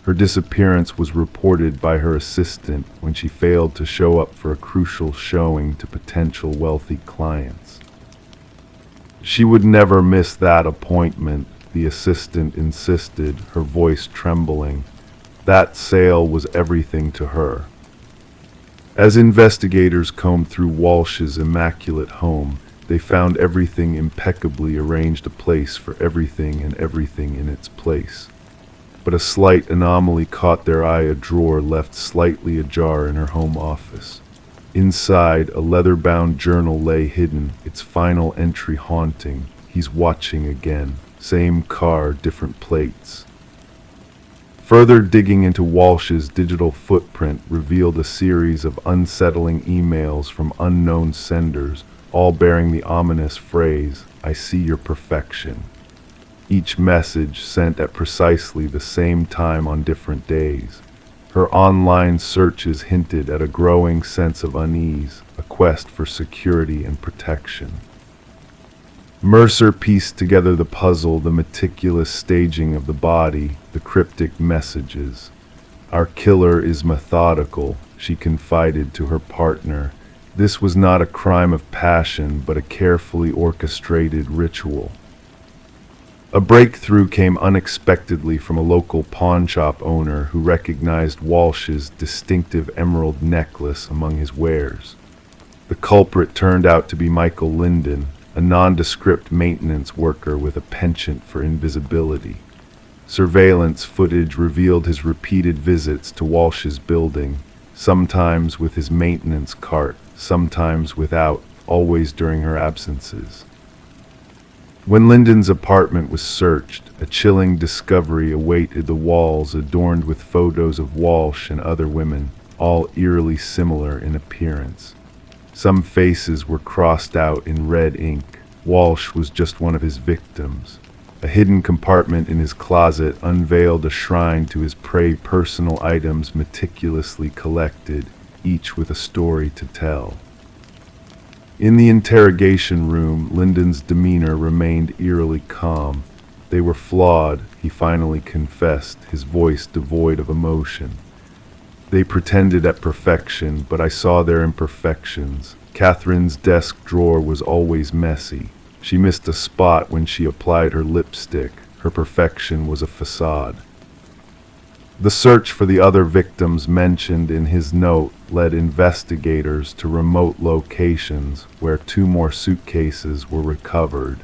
Her disappearance was reported by her assistant when she failed to show up for a crucial showing to potential wealthy clients. She would never miss that appointment, the assistant insisted, her voice trembling. That sale was everything to her. As investigators combed through Walsh's immaculate home, they found everything impeccably arranged, a place for everything and everything in its place. But a slight anomaly caught their eye, a drawer left slightly ajar in her home office. Inside, a leather-bound journal lay hidden, its final entry haunting. He's watching again. Same car, different plates. Further digging into Walsh's digital footprint revealed a series of unsettling emails from unknown senders, all bearing the ominous phrase, "I see your perfection." Each message sent at precisely the same time on different days. Her online searches hinted at a growing sense of unease, a quest for security and protection. Mercer pieced together the puzzle, the meticulous staging of the body, the cryptic messages. "Our killer is methodical," she confided to her partner. This was not a crime of passion, but a carefully orchestrated ritual. A breakthrough came unexpectedly from a local pawnshop owner who recognized Walsh's distinctive emerald necklace among his wares. The culprit turned out to be Michael Linden, a nondescript maintenance worker with a penchant for invisibility. Surveillance footage revealed his repeated visits to Walsh's building, sometimes with his maintenance cart, sometimes without, always during her absences. When Linden's apartment was searched, a chilling discovery awaited: the walls adorned with photos of Walsh and other women, all eerily similar in appearance. Some faces were crossed out in red ink. Walsh was just one of his victims. A hidden compartment in his closet unveiled a shrine to his prey, personal items meticulously collected, each with a story to tell. In the interrogation room, Linden's demeanor remained eerily calm. They were flawed, he finally confessed, his voice devoid of emotion. They pretended at perfection, but I saw their imperfections. Catherine's desk drawer was always messy. She missed a spot when she applied her lipstick. Her perfection was a facade. The search for the other victims mentioned in his note led investigators to remote locations where 2 more suitcases were recovered,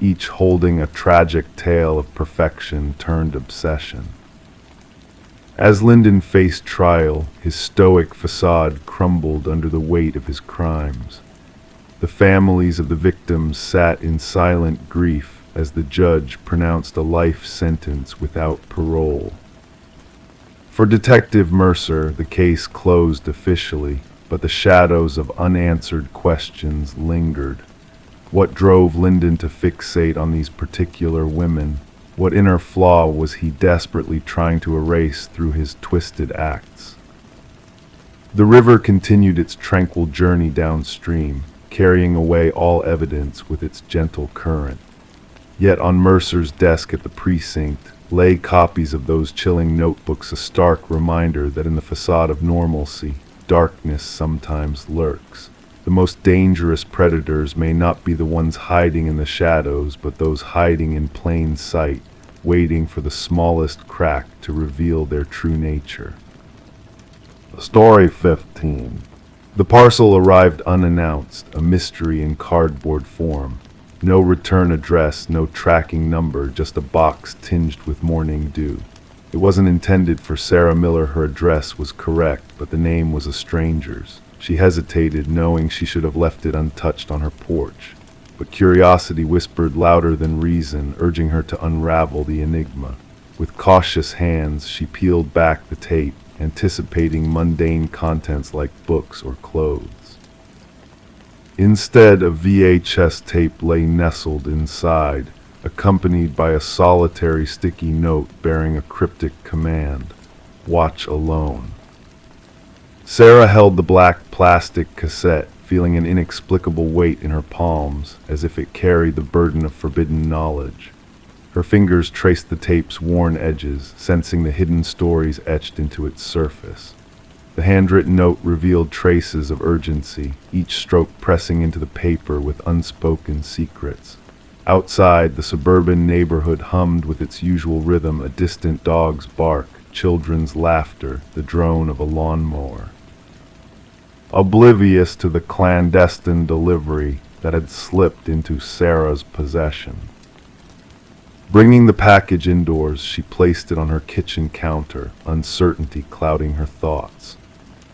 each holding a tragic tale of perfection turned obsession. As Linden faced trial, his stoic facade crumbled under the weight of his crimes. The families of the victims sat in silent grief as the judge pronounced a life sentence without parole. For Detective Mercer, the case closed officially, but the shadows of unanswered questions lingered. What drove Linden to fixate on these particular women? What inner flaw was he desperately trying to erase through his twisted acts? The river continued its tranquil journey downstream, carrying away all evidence with its gentle current. Yet on Mercer's desk at the precinct lay copies of those chilling notebooks, a stark reminder that in the facade of normalcy, darkness sometimes lurks. The most dangerous predators may not be the ones hiding in the shadows, but those hiding in plain sight, waiting for the smallest crack to reveal their true nature. Story 15. The parcel arrived unannounced, a mystery in cardboard form. No return address, no tracking number, just a box tinged with morning dew. It wasn't intended for Sarah Miller. Her address was correct, but the name was a stranger's. She hesitated, knowing she should have left it untouched on her porch. But curiosity whispered louder than reason, urging her to unravel the enigma. With cautious hands, she peeled back the tape, anticipating mundane contents like books or clothes. Instead, a VHS tape lay nestled inside, accompanied by a solitary sticky note bearing a cryptic command: "Watch alone." Sarah held the black plastic cassette, feeling an inexplicable weight in her palms, as if it carried the burden of forbidden knowledge. Her fingers traced the tape's worn edges, sensing the hidden stories etched into its surface. The handwritten note revealed traces of urgency, each stroke pressing into the paper with unspoken secrets. Outside, the suburban neighborhood hummed with its usual rhythm, a distant dog's bark, children's laughter, the drone of a lawnmower. Oblivious to the clandestine delivery that had slipped into Sarah's possession. Bringing the package indoors, she placed it on her kitchen counter, uncertainty clouding her thoughts.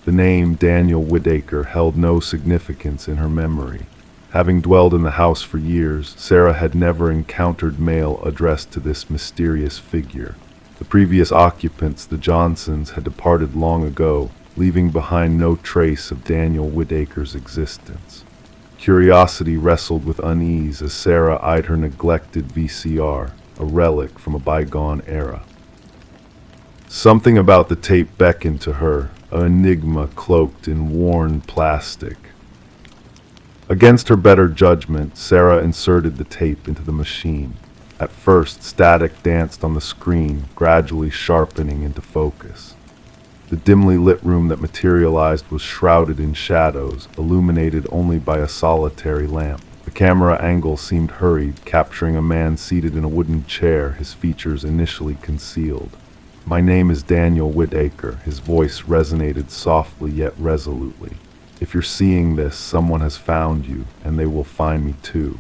The name Daniel Whitaker held no significance in her memory. Having dwelled in the house for years, Sarah had never encountered mail addressed to this mysterious figure. The previous occupants, the Johnsons, had departed long ago, leaving behind no trace of Daniel Whitaker's existence. Curiosity wrestled with unease as Sarah eyed her neglected VCR, a relic from a bygone era. Something about the tape beckoned to her, an enigma cloaked in worn plastic. Against her better judgment, Sarah inserted the tape into the machine. At first, static danced on the screen, gradually sharpening into focus. The dimly lit room that materialized was shrouded in shadows, illuminated only by a solitary lamp. The camera angle seemed hurried, capturing a man seated in a wooden chair, his features initially concealed. "My name is Daniel Whitaker." His voice resonated softly yet resolutely. "If you're seeing this, someone has found you, and they will find me too."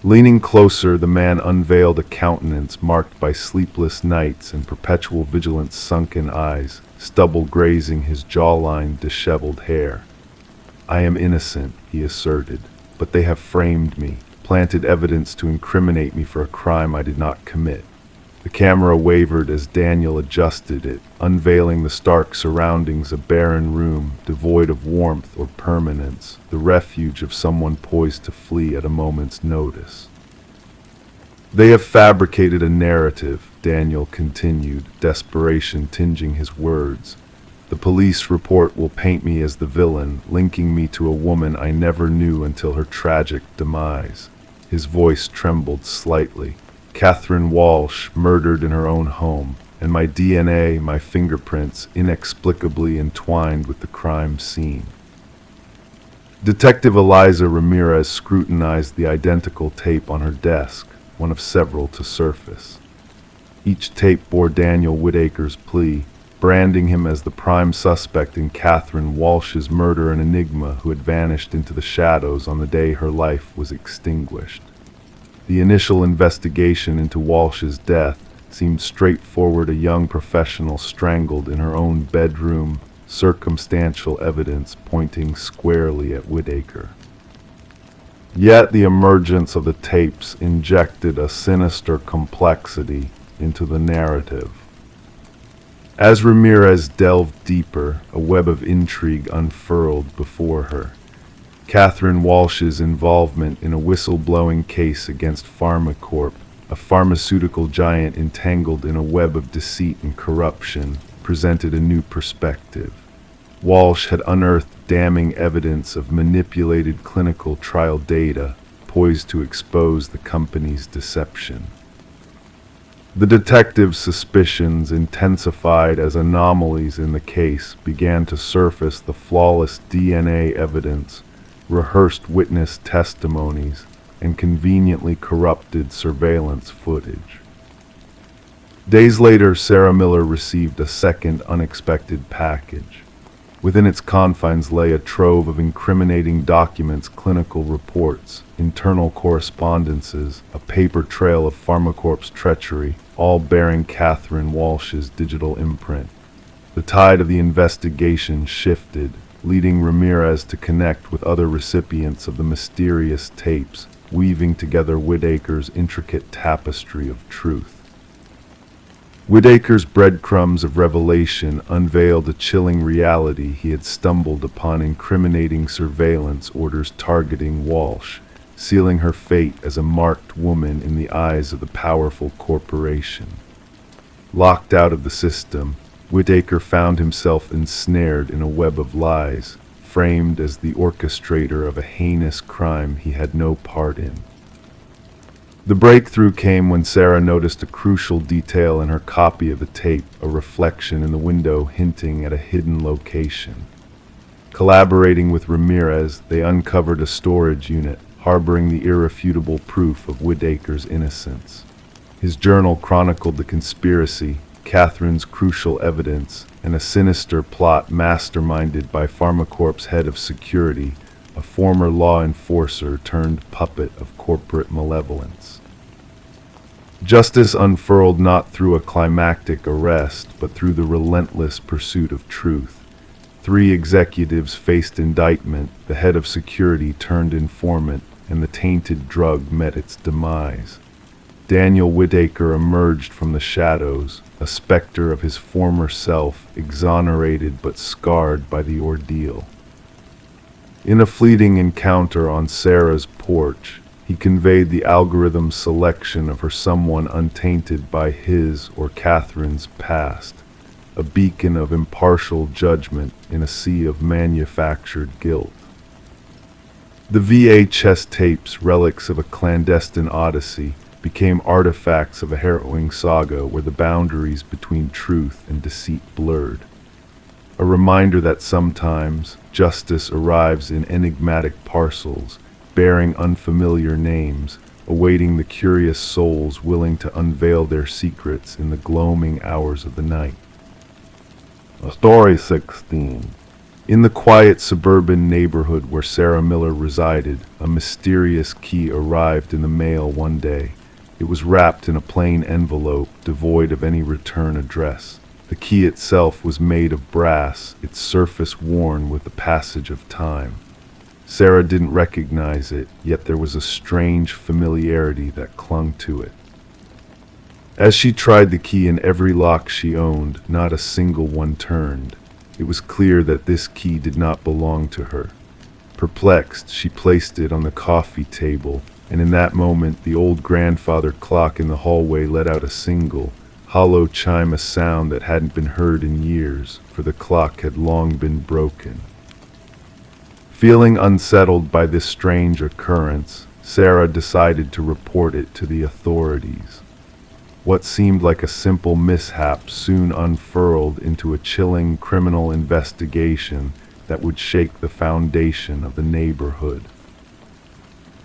Leaning closer, the man unveiled a countenance marked by sleepless nights and perpetual vigilance, sunken eyes, stubble grazing his jawline, disheveled hair. "I am innocent," he asserted, "but they have framed me, planted evidence to incriminate me for a crime I did not commit." The camera wavered as Daniel adjusted it, unveiling the stark surroundings, a barren room, devoid of warmth or permanence, the refuge of someone poised to flee at a moment's notice. "They have fabricated a narrative," Daniel continued, desperation tinging his words. "The police report will paint me as the villain, linking me to a woman I never knew until her tragic demise." His voice trembled slightly. "Catherine Walsh, murdered in her own home, and my DNA, my fingerprints, inexplicably entwined with the crime scene." Detective Eliza Ramirez scrutinized the identical tape on her desk, one of several to surface. Each tape bore Daniel Whitaker's plea, branding him as the prime suspect in Catherine Walsh's murder, an enigma who had vanished into the shadows on the day her life was extinguished. The initial investigation into Walsh's death seemed straightforward, a young professional strangled in her own bedroom, circumstantial evidence pointing squarely at Whitaker. Yet the emergence of the tapes injected a sinister complexity into the narrative. As Ramirez delved deeper, a web of intrigue unfurled before her. Catherine Walsh's involvement in a whistleblowing case against PharmaCorp, a pharmaceutical giant entangled in a web of deceit and corruption, presented a new perspective. Walsh had unearthed damning evidence of manipulated clinical trial data, poised to expose the company's deception. The detective's suspicions intensified as anomalies in the case began to surface: the flawless DNA evidence, rehearsed witness testimonies, and conveniently corrupted surveillance footage. Days later, Sarah Miller received a second unexpected package. Within its confines lay a trove of incriminating documents, clinical reports, internal correspondences, a paper trail of PharmaCorp's treachery, all bearing Catherine Walsh's digital imprint. The tide of the investigation shifted, leading Ramirez to connect with other recipients of the mysterious tapes, weaving together Whitaker's intricate tapestry of truth. Whitaker's breadcrumbs of revelation unveiled a chilling reality. He had stumbled upon incriminating surveillance orders targeting Walsh, sealing her fate as a marked woman in the eyes of the powerful corporation. Locked out of the system, Whitaker found himself ensnared in a web of lies, framed as the orchestrator of a heinous crime he had no part in. The breakthrough came when Sarah noticed a crucial detail in her copy of the tape, a reflection in the window hinting at a hidden location. Collaborating with Ramirez, they uncovered a storage unit, harboring the irrefutable proof of Whitaker's innocence. His journal chronicled the conspiracy, Catherine's crucial evidence, and a sinister plot masterminded by PharmaCorp's head of security, a former law enforcer turned puppet of corporate malevolence. Justice unfurled not through a climactic arrest, but through the relentless pursuit of truth. 3 executives faced indictment, the head of security turned informant, and the tainted drug met its demise. Daniel Whitaker emerged from the shadows, a specter of his former self, exonerated but scarred by the ordeal. In a fleeting encounter on Sarah's porch, he conveyed the algorithm's selection of her someone untainted by his or Catherine's past, a beacon of impartial judgment in a sea of manufactured guilt. The VHS tapes, relics of a clandestine odyssey, became artifacts of a harrowing saga where the boundaries between truth and deceit blurred. A reminder that sometimes justice arrives in enigmatic parcels, bearing unfamiliar names, awaiting the curious souls willing to unveil their secrets in the gloaming hours of the night. Story 16. In the quiet suburban neighborhood where Sarah Miller resided, a mysterious key arrived in the mail one day. It was wrapped in a plain envelope, devoid of any return address. The key itself was made of brass, its surface worn with the passage of time. Sarah didn't recognize it, yet there was a strange familiarity that clung to it. As she tried the key in every lock she owned, not a single one turned. It was clear that this key did not belong to her. Perplexed, she placed it on the coffee table, and in that moment the old grandfather clock in the hallway let out a single, hollow chime, a sound that hadn't been heard in years, for the clock had long been broken. Feeling unsettled by this strange occurrence, Sarah decided to report it to the authorities. What seemed like a simple mishap soon unfurled into a chilling criminal investigation that would shake the foundation of the neighborhood.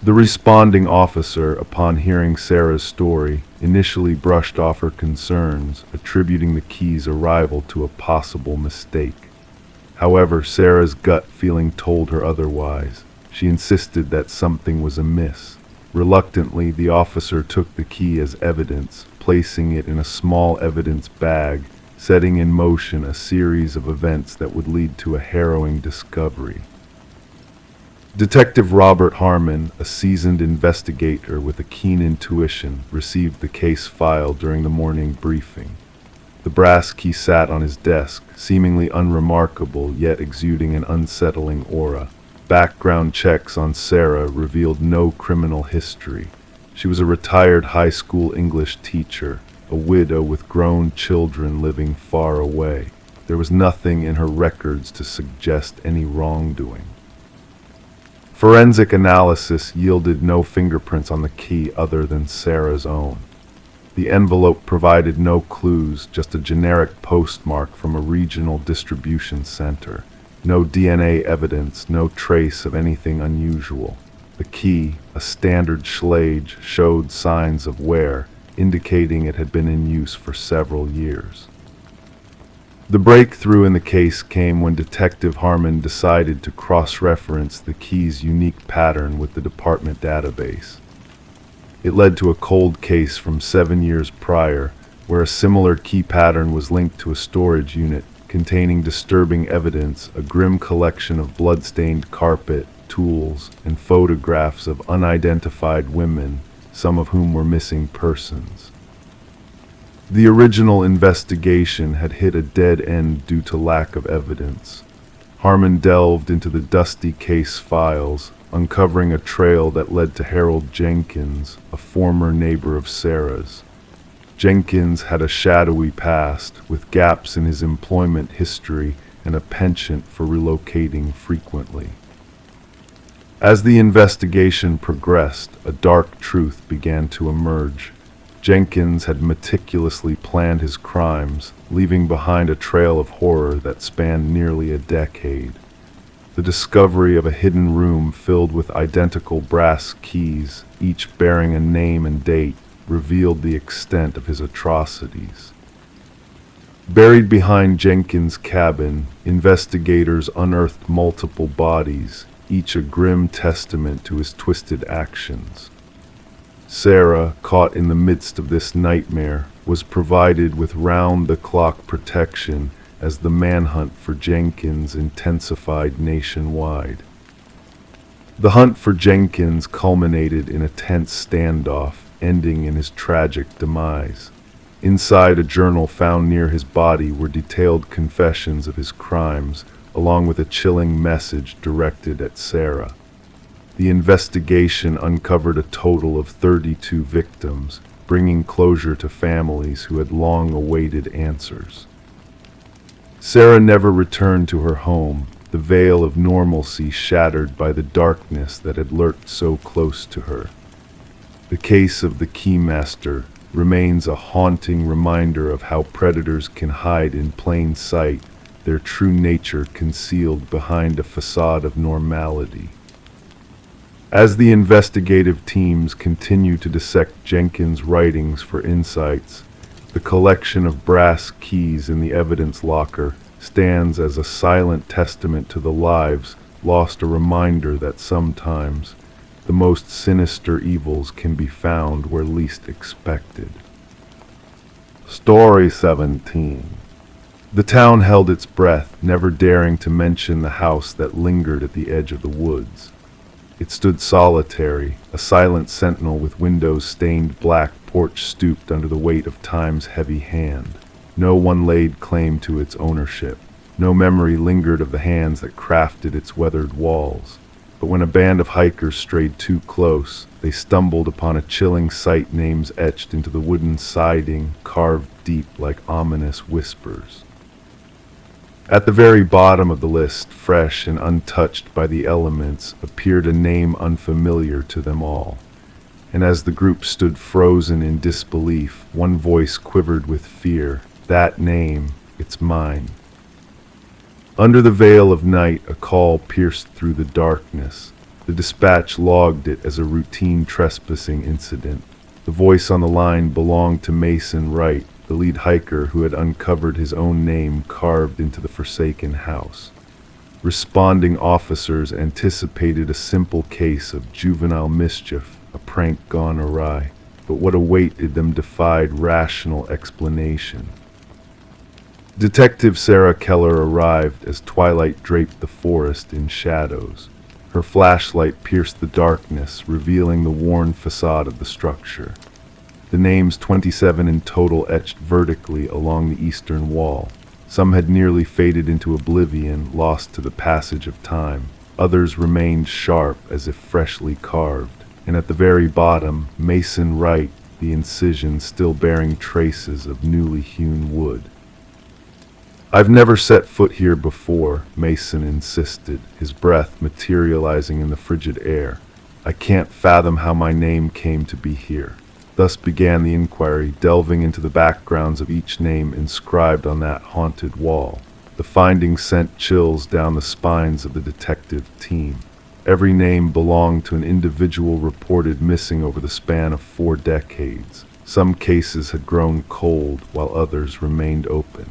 The responding officer, upon hearing Sarah's story, initially brushed off her concerns, attributing the key's arrival to a possible mistake. However, Sarah's gut feeling told her otherwise. She insisted that something was amiss. Reluctantly, the officer took the key as evidence, placing it in a small evidence bag, setting in motion a series of events that would lead to a harrowing discovery. Detective Robert Harmon, a seasoned investigator with a keen intuition, received the case file during the morning briefing. The brass key sat on his desk, seemingly unremarkable yet exuding an unsettling aura. Background checks on Sarah revealed no criminal history. She was a retired high school English teacher, a widow with grown children living far away. There was nothing in her records to suggest any wrongdoing. Forensic analysis yielded no fingerprints on the key other than Sarah's own. The envelope provided no clues, just a generic postmark from a regional distribution center. No DNA evidence, no trace of anything unusual. The key, a standard Schlage, showed signs of wear, indicating it had been in use for several years. The breakthrough in the case came when Detective Harmon decided to cross-reference the key's unique pattern with the department database. It led to a cold case from 7 years prior, where a similar key pattern was linked to a storage unit containing disturbing evidence, a grim collection of blood-stained carpet, tools, and photographs of unidentified women, some of whom were missing persons. The original investigation had hit a dead end due to lack of evidence. Harmon delved into the dusty case files, uncovering a trail that led to Harold Jenkins, a former neighbor of Sarah's. Jenkins had a shadowy past, with gaps in his employment history and a penchant for relocating frequently. As the investigation progressed, a dark truth began to emerge. Jenkins had meticulously planned his crimes, leaving behind a trail of horror that spanned nearly a decade. The discovery of a hidden room filled with identical brass keys, each bearing a name and date, revealed the extent of his atrocities. Buried behind Jenkins' cabin, investigators unearthed multiple bodies, each a grim testament to his twisted actions. Sarah, caught in the midst of this nightmare, was provided with round-the-clock protection as the manhunt for Jenkins intensified nationwide. The hunt for Jenkins culminated in a tense standoff, ending in his tragic demise. Inside a journal found near his body were detailed confessions of his crimes, along with a chilling message directed at Sarah. The investigation uncovered a total of 32 victims, bringing closure to families who had long awaited answers. Sarah never returned to her home, the veil of normalcy shattered by the darkness that had lurked so close to her. The case of the Keymaster remains a haunting reminder of how predators can hide in plain sight, their true nature concealed behind a facade of normality. As the investigative teams continue to dissect Jenkins' writings for insights, the collection of brass keys in the evidence locker stands as a silent testament to the lives lost, a reminder that sometimes the most sinister evils can be found where least expected. Story 17. The town held its breath, never daring to mention the house that lingered at the edge of the woods. It stood solitary, a silent sentinel with windows stained black, porch stooped under the weight of time's heavy hand. No one laid claim to its ownership. No memory lingered of the hands that crafted its weathered walls. But when a band of hikers strayed too close, they stumbled upon a chilling sight, names etched into the wooden siding, carved deep like ominous whispers. At the very bottom of the list, fresh and untouched by the elements, appeared a name unfamiliar to them all. And as the group stood frozen in disbelief, one voice quivered with fear. That name, it's mine. Under the veil of night, a call pierced through the darkness. The dispatch logged it as a routine trespassing incident. The voice on the line belonged to Mason Wright, the lead hiker who had uncovered his own name carved into the forsaken house. Responding officers anticipated a simple case of juvenile mischief, a prank gone awry, but what awaited them defied rational explanation. Detective Sarah Keller arrived as twilight draped the forest in shadows. Her flashlight pierced the darkness, revealing the worn facade of the structure. The names 27 in total etched vertically along the eastern wall. Some had nearly faded into oblivion, lost to the passage of time. Others remained sharp as if freshly carved. And at the very bottom, Mason Wright, the incision still bearing traces of newly hewn wood. "I've never set foot here before," Mason insisted, his breath materializing in the frigid air. "I can't fathom how my name came to be here." Thus began the inquiry, delving into the backgrounds of each name inscribed on that haunted wall. The findings sent chills down the spines of the detective team. Every name belonged to an individual reported missing over the span of 4 decades. Some cases had grown cold, while others remained open.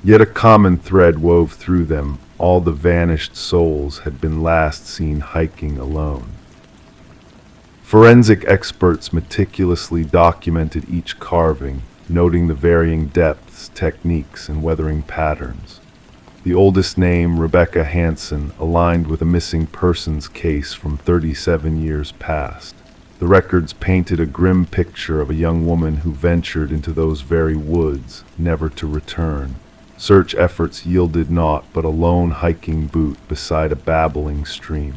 Yet a common thread wove through them. All the vanished souls had been last seen hiking alone. Forensic experts meticulously documented each carving, noting the varying depths, techniques, and weathering patterns. The oldest name, Rebecca Hansen, aligned with a missing persons case from 37 years past. The records painted a grim picture of a young woman who ventured into those very woods, never to return. Search efforts yielded naught but a lone hiking boot beside a babbling stream.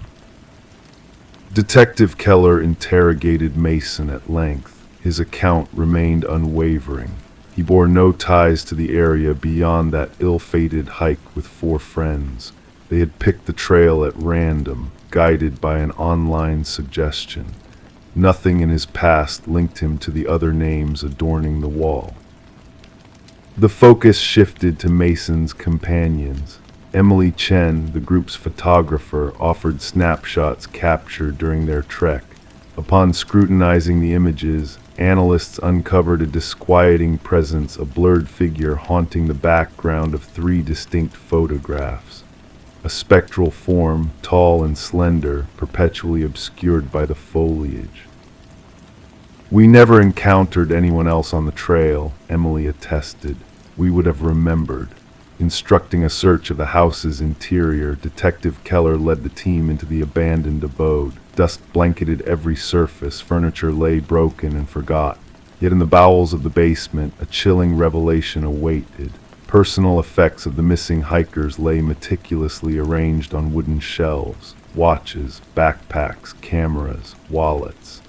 Detective Keller interrogated Mason at length, His account remained unwavering. He bore no ties to the area beyond that ill-fated hike with 4 friends. They had picked the trail at random, guided by an online suggestion. Nothing in his past linked him to the other names adorning the wall. The focus shifted to Mason's companions. Emily Chen, the group's photographer, offered snapshots captured during their trek. Upon scrutinizing the images, analysts uncovered a disquieting presence, a blurred figure haunting the background of 3 distinct photographs. A spectral form, tall and slender, perpetually obscured by the foliage. "We never encountered anyone else on the trail," Emily attested. "We would have remembered." Instructing a search of the house's interior, Detective Keller led the team into the abandoned abode. Dust blanketed every surface, furniture lay broken and forgot. Yet in the bowels of the basement, a chilling revelation awaited. Personal effects of the missing hikers lay meticulously arranged on wooden shelves. Watches, backpacks, cameras, wallets.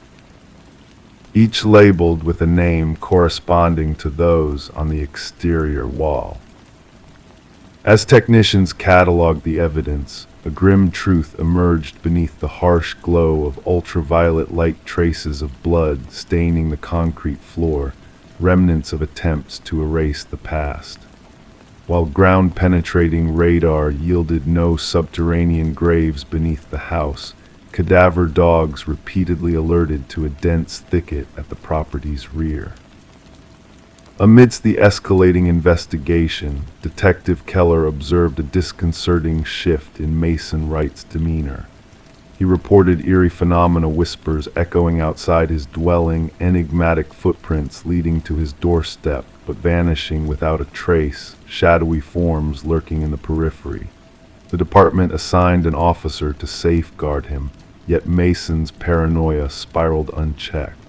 Each labeled with a name corresponding to those on the exterior wall. As technicians cataloged the evidence, a grim truth emerged beneath the harsh glow of ultraviolet light. Traces of blood staining the concrete floor, remnants of attempts to erase the past. While ground-penetrating radar yielded no subterranean graves beneath the house, cadaver dogs repeatedly alerted to a dense thicket at the property's rear. Amidst the escalating investigation, Detective Keller observed a disconcerting shift in Mason Wright's demeanor. He reported eerie phenomena, whispers echoing outside his dwelling, enigmatic footprints leading to his doorstep but vanishing without a trace, shadowy forms lurking in the periphery. The department assigned an officer to safeguard him, yet Mason's paranoia spiraled unchecked.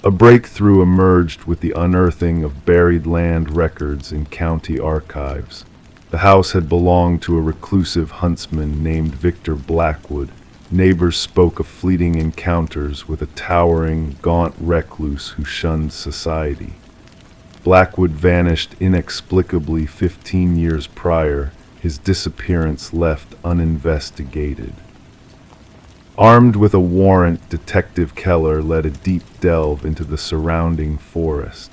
A breakthrough emerged with the unearthing of buried land records in county archives. The house had belonged to a reclusive huntsman named Victor Blackwood. Neighbors spoke of fleeting encounters with a towering, gaunt recluse who shunned society. Blackwood vanished inexplicably 15 years prior, his disappearance left uninvestigated. Armed with a warrant, Detective Keller led a deep delve into the surrounding forest.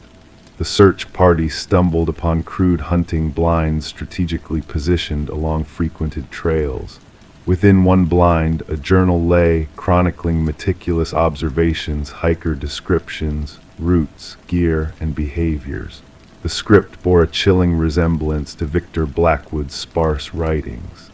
The search party stumbled upon crude hunting blinds strategically positioned along frequented trails. Within one blind, a journal lay, chronicling meticulous observations, hiker descriptions, routes, gear, and behaviors. The script bore a chilling resemblance to Victor Blackwood's sparse writings.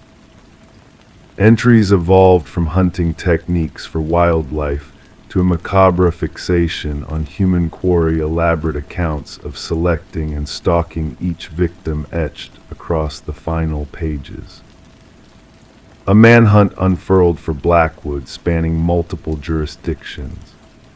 Entries evolved from hunting techniques for wildlife to a macabre fixation on human quarry, elaborate accounts of selecting and stalking each victim etched across the final pages. A manhunt unfurled for Blackwood, spanning multiple jurisdictions.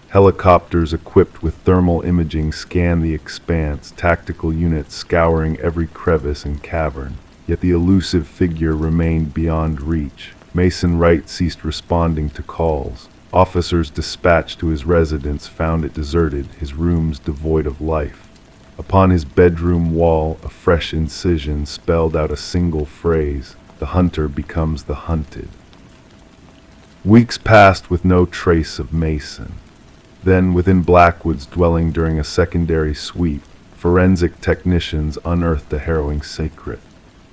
Helicopters equipped with thermal imaging scanned the expanse, tactical units scouring every crevice and cavern. Yet the elusive figure remained beyond reach. Mason Wright ceased responding to calls. Officers dispatched to his residence found it deserted, his rooms devoid of life. Upon his bedroom wall, a fresh incision spelled out a single phrase: "The hunter becomes the hunted." Weeks passed with no trace of Mason. Then, within Blackwood's dwelling during a secondary sweep, forensic technicians unearthed a harrowing secret.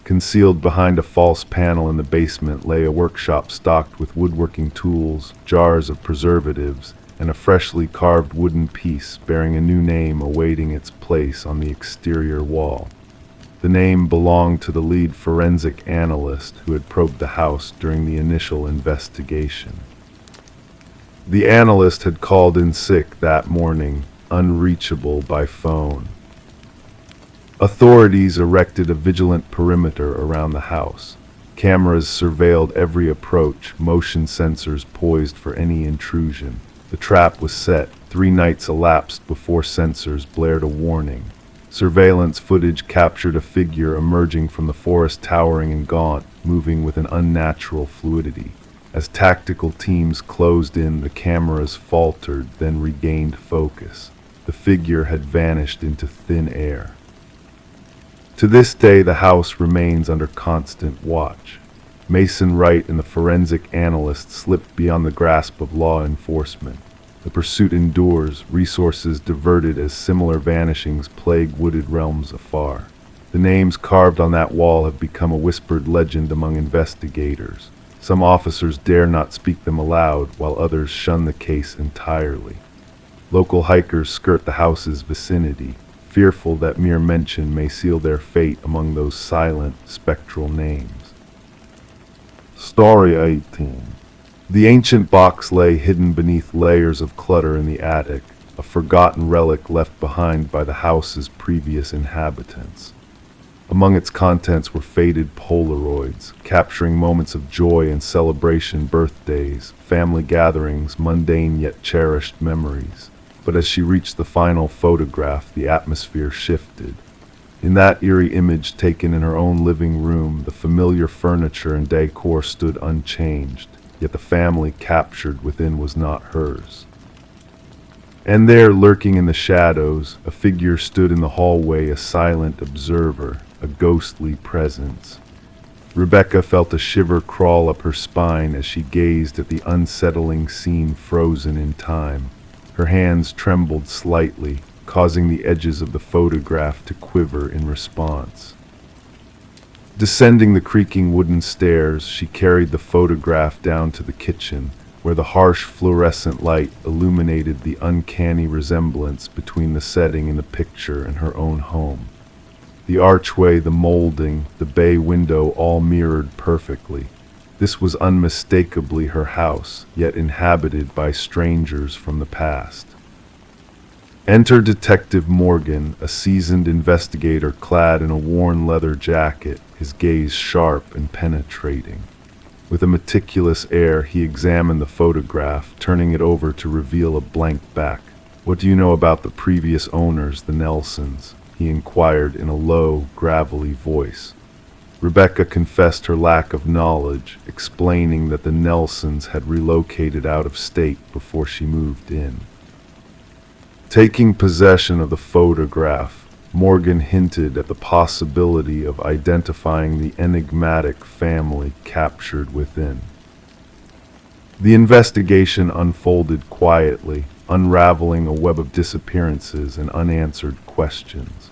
Concealed behind a false panel in the basement lay a workshop stocked with woodworking tools, jars of preservatives, and a freshly carved wooden piece bearing a new name awaiting its place on the exterior wall. The name belonged to the lead forensic analyst who had probed the house during the initial investigation. The analyst had called in sick that morning, unreachable by phone. Authorities erected a vigilant perimeter around the house. Cameras surveilled every approach, motion sensors poised for any intrusion. The trap was set. 3 nights elapsed before sensors blared a warning. Surveillance footage captured a figure emerging from the forest, towering and gaunt, moving with an unnatural fluidity. As tactical teams closed in, the cameras faltered, then regained focus. The figure had vanished into thin air. To this day, the house remains under constant watch. Mason Wright and the forensic analyst slipped beyond the grasp of law enforcement. The pursuit endures, resources diverted as similar vanishings plague wooded realms afar. The names carved on that wall have become a whispered legend among investigators. Some officers dare not speak them aloud, while others shun the case entirely. Local hikers skirt the house's vicinity, fearful that mere mention may seal their fate among those silent, spectral names. Story 18. The ancient box lay hidden beneath layers of clutter in the attic, a forgotten relic left behind by the house's previous inhabitants. Among its contents were faded Polaroids, capturing moments of joy and celebration, birthdays, family gatherings, mundane yet cherished memories. But as she reached the final photograph, the atmosphere shifted. In that eerie image taken in her own living room, the familiar furniture and decor stood unchanged, yet the family captured within was not hers. And there, lurking in the shadows, a figure stood in the hallway, a silent observer, a ghostly presence. Rebecca felt a shiver crawl up her spine as she gazed at the unsettling scene frozen in time. Her hands trembled slightly, causing the edges of the photograph to quiver in response. Descending the creaking wooden stairs, she carried the photograph down to the kitchen, where the harsh fluorescent light illuminated the uncanny resemblance between the setting in the picture and her own home. The archway, the molding, the bay window all mirrored perfectly. This was unmistakably her house, yet inhabited by strangers from the past. Enter Detective Morgan, a seasoned investigator clad in a worn leather jacket, his gaze sharp and penetrating. With a meticulous air, he examined the photograph, turning it over to reveal a blank back. "What do you know about the previous owners, the Nelsons?" he inquired in a low, gravelly voice. Rebecca confessed her lack of knowledge, explaining that the Nelsons had relocated out of state before she moved in. Taking possession of the photograph, Morgan hinted at the possibility of identifying the enigmatic family captured within. The investigation unfolded quietly, unraveling a web of disappearances and unanswered questions.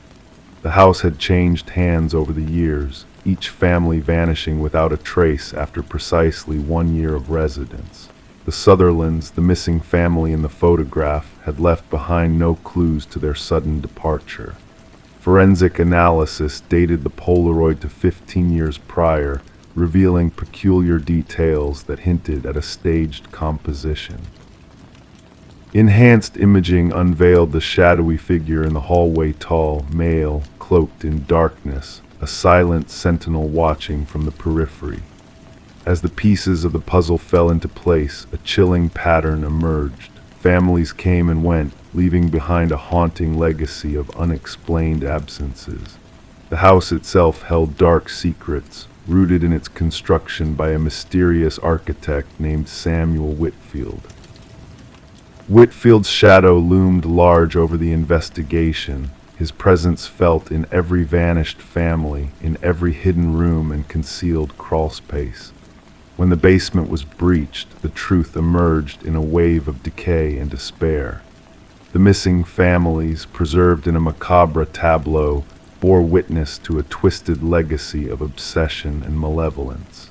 The house had changed hands over the years, each family vanishing without a trace after precisely 1 year of residence. The Sutherlands, the missing family in the photograph, had left behind no clues to their sudden departure. Forensic analysis dated the Polaroid to 15 years prior, revealing peculiar details that hinted at a staged composition. Enhanced imaging unveiled the shadowy figure in the hallway, tall, male, cloaked in darkness, a silent sentinel watching from the periphery. As the pieces of the puzzle fell into place, a chilling pattern emerged. Families came and went, leaving behind a haunting legacy of unexplained absences. The house itself held dark secrets, rooted in its construction by a mysterious architect named Samuel Whitfield. Whitfield's shadow loomed large over the investigation, his presence felt in every vanished family, in every hidden room and concealed crawlspace. When the basement was breached, the truth emerged in a wave of decay and despair. The missing families, preserved in a macabre tableau, bore witness to a twisted legacy of obsession and malevolence.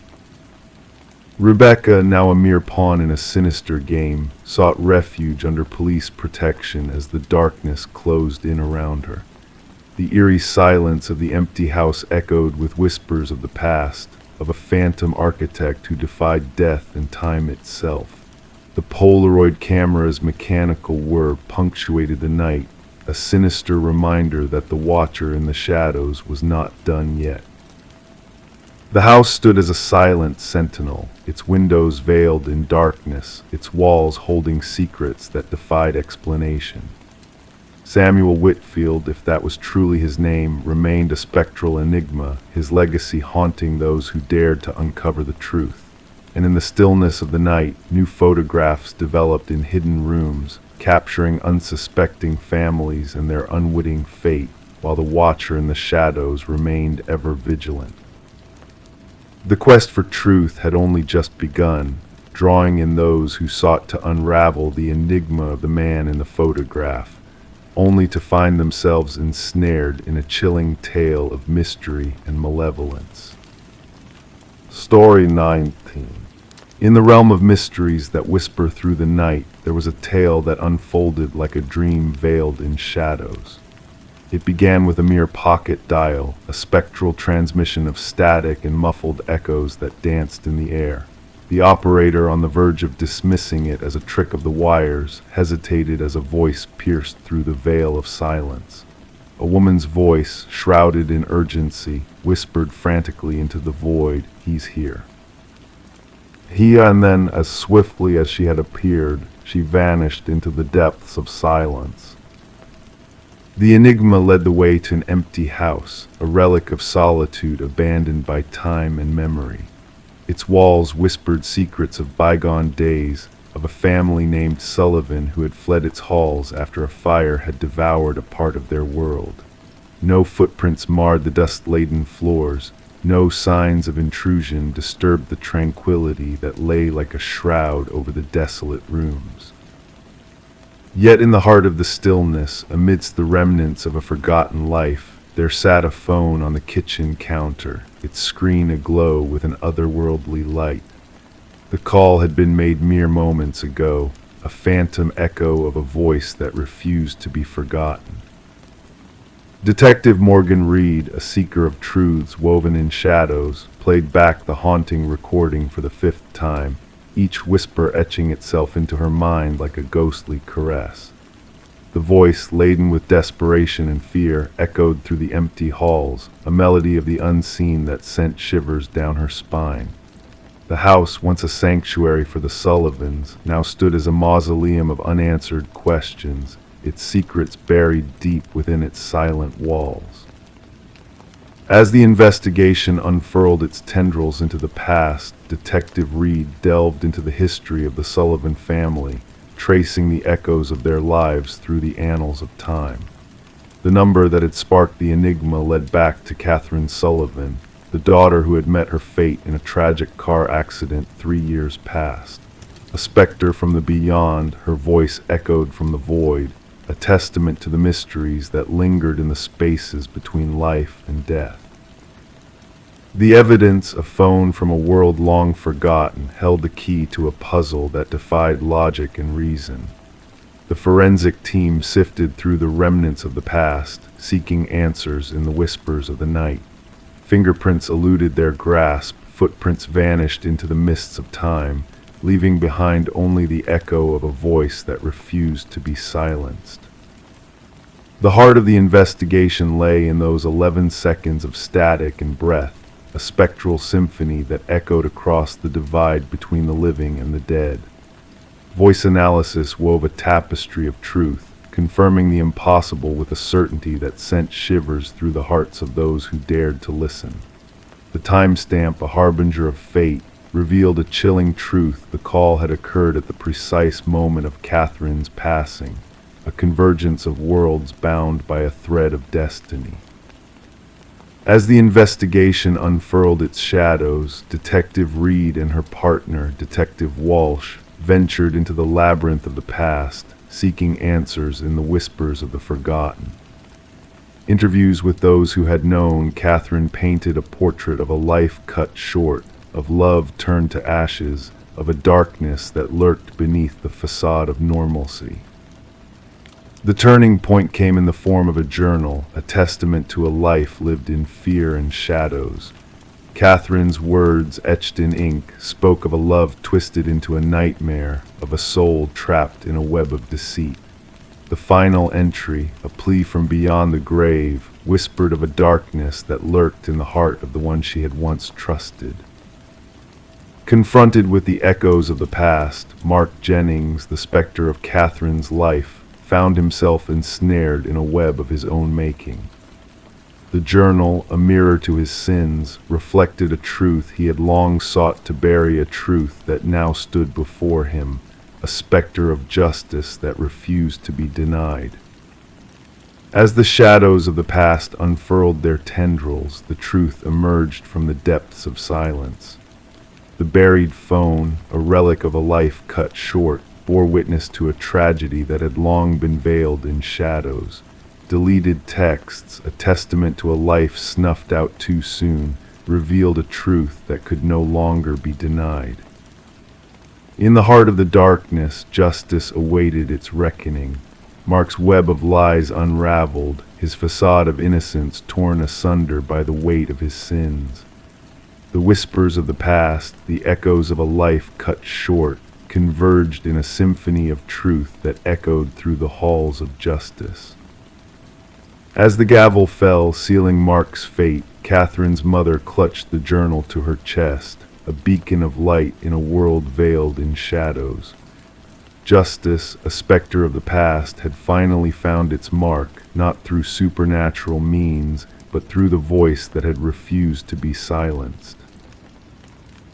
Rebecca, now a mere pawn in a sinister game, sought refuge under police protection as the darkness closed in around her. The eerie silence of the empty house echoed with whispers of the past, of a phantom architect who defied death and time itself. The Polaroid camera's mechanical whir punctuated the night, a sinister reminder that the watcher in the shadows was not done yet. The house stood as a silent sentinel, its windows veiled in darkness, its walls holding secrets that defied explanation. Samuel Whitfield, if that was truly his name, remained a spectral enigma, his legacy haunting those who dared to uncover the truth. and in the stillness of the night, new photographs developed in hidden rooms, capturing unsuspecting families and their unwitting fate, while the watcher in the shadows remained ever vigilant. The quest for truth had only just begun, drawing in those who sought to unravel the enigma of the man in the photograph, only to find themselves ensnared in a chilling tale of mystery and malevolence. Story 19. In the realm of mysteries that whisper through the night, there was a tale that unfolded like a dream veiled in shadows. It began with a mere pocket dial, a spectral transmission of static and muffled echoes that danced in the air. The operator, on the verge of dismissing it as a trick of the wires, hesitated as a voice pierced through the veil of silence. A woman's voice, shrouded in urgency, whispered frantically into the void, "He's here." And then, as swiftly as she had appeared, she vanished into the depths of silence. The enigma led the way to an empty house, a relic of solitude abandoned by time and memory. Its walls whispered secrets of bygone days, of a family named Sullivan who had fled its halls after a fire had devoured a part of their world. No footprints marred the dust-laden floors. No signs of intrusion disturbed the tranquility that lay like a shroud over the desolate rooms. Yet in the heart of the stillness, amidst the remnants of a forgotten life, there sat a phone on the kitchen counter, its screen aglow with an otherworldly light. The call had been made mere moments ago, a phantom echo of a voice that refused to be forgotten. Detective Morgan Reed, a seeker of truths woven in shadows, played back the haunting recording for the 5th time, each whisper etching itself into her mind like a ghostly caress. The voice, laden with desperation and fear, echoed through the empty halls, a melody of the unseen that sent shivers down her spine. The house, once a sanctuary for the Sullivans, now stood as a mausoleum of unanswered questions, its secrets buried deep within its silent walls. As the investigation unfurled its tendrils into the past, Detective Reed delved into the history of the Sullivan family, tracing the echoes of their lives through the annals of time. The number that had sparked the enigma led back to Catherine Sullivan, the daughter who had met her fate in a tragic car accident 3 years past. A specter from the beyond, her voice echoed from the void, a testament to the mysteries that lingered in the spaces between life and death. The evidence, a phone from a world long forgotten, held the key to a puzzle that defied logic and reason. The forensic team sifted through the remnants of the past, seeking answers in the whispers of the night. Fingerprints eluded their grasp, footprints vanished into the mists of time, leaving behind only the echo of a voice that refused to be silenced. The heart of the investigation lay in those 11 seconds of static and breath, a spectral symphony that echoed across the divide between the living and the dead. Voice analysis wove a tapestry of truth, confirming the impossible with a certainty that sent shivers through the hearts of those who dared to listen. The timestamp, a harbinger of fate, revealed a chilling truth. The call had occurred at the precise moment of Catherine's passing, a convergence of worlds bound by a thread of destiny. As the investigation unfurled its shadows, Detective Reed and her partner, Detective Walsh, ventured into the labyrinth of the past, seeking answers in the whispers of the forgotten. Interviews with those who had known Catherine painted a portrait of a life cut short, of love turned to ashes, of a darkness that lurked beneath the facade of normalcy. The turning point came in the form of a journal, a testament to a life lived in fear and shadows. Catherine's words, etched in ink, spoke of a love twisted into a nightmare, of a soul trapped in a web of deceit. The final entry, a plea from beyond the grave, whispered of a darkness that lurked in the heart of the one she had once trusted. Confronted with the echoes of the past, Mark Jennings, the specter of Catherine's life, found himself ensnared in a web of his own making. The journal, a mirror to his sins, reflected a truth he had long sought to bury, a truth that now stood before him, a specter of justice that refused to be denied. As the shadows of the past unfurled their tendrils, the truth emerged from the depths of silence. The buried phone, a relic of a life cut short, bore witness to a tragedy that had long been veiled in shadows. Deleted texts, a testament to a life snuffed out too soon, revealed a truth that could no longer be denied. In the heart of the darkness, justice awaited its reckoning. Mark's web of lies unraveled, his facade of innocence torn asunder by the weight of his sins. The whispers of the past, the echoes of a life cut short, converged in a symphony of truth that echoed through the halls of justice. As the gavel fell, sealing Mark's fate, Catherine's mother clutched the journal to her chest, a beacon of light in a world veiled in shadows. Justice, a specter of the past, had finally found its mark, not through supernatural means, but through the voice that had refused to be silenced.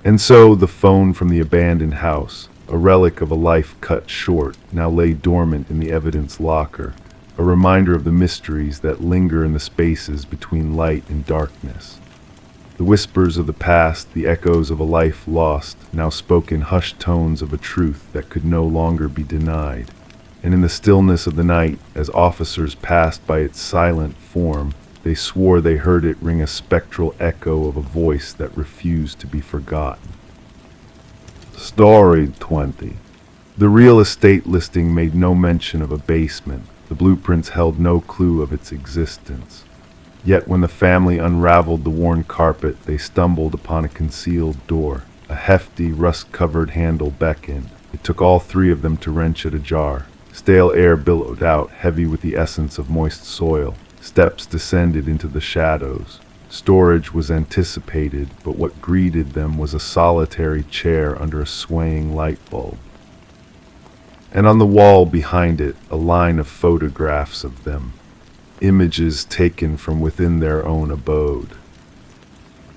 And so the phone from the abandoned house, a relic of a life cut short, now lay dormant in the evidence locker, a reminder of the mysteries that linger in the spaces between light and darkness. The whispers of the past, the echoes of a life lost, now spoke in hushed tones of a truth that could no longer be denied. And in the stillness of the night, as officers passed by its silent form, they swore they heard it ring a spectral echo of a voice that refused to be forgotten. Story 20. The real estate listing made no mention of a basement. The blueprints held no clue of its existence. Yet when the family unraveled the worn carpet, they stumbled upon a concealed door. A hefty, rust-covered handle beckoned. It took all three of them to wrench it ajar. Stale air billowed out, heavy with the essence of moist soil. Steps descended into the shadows. Storage was anticipated, but what greeted them was a solitary chair under a swaying light bulb. And on the wall behind it, a line of photographs of them. Images taken from within their own abode.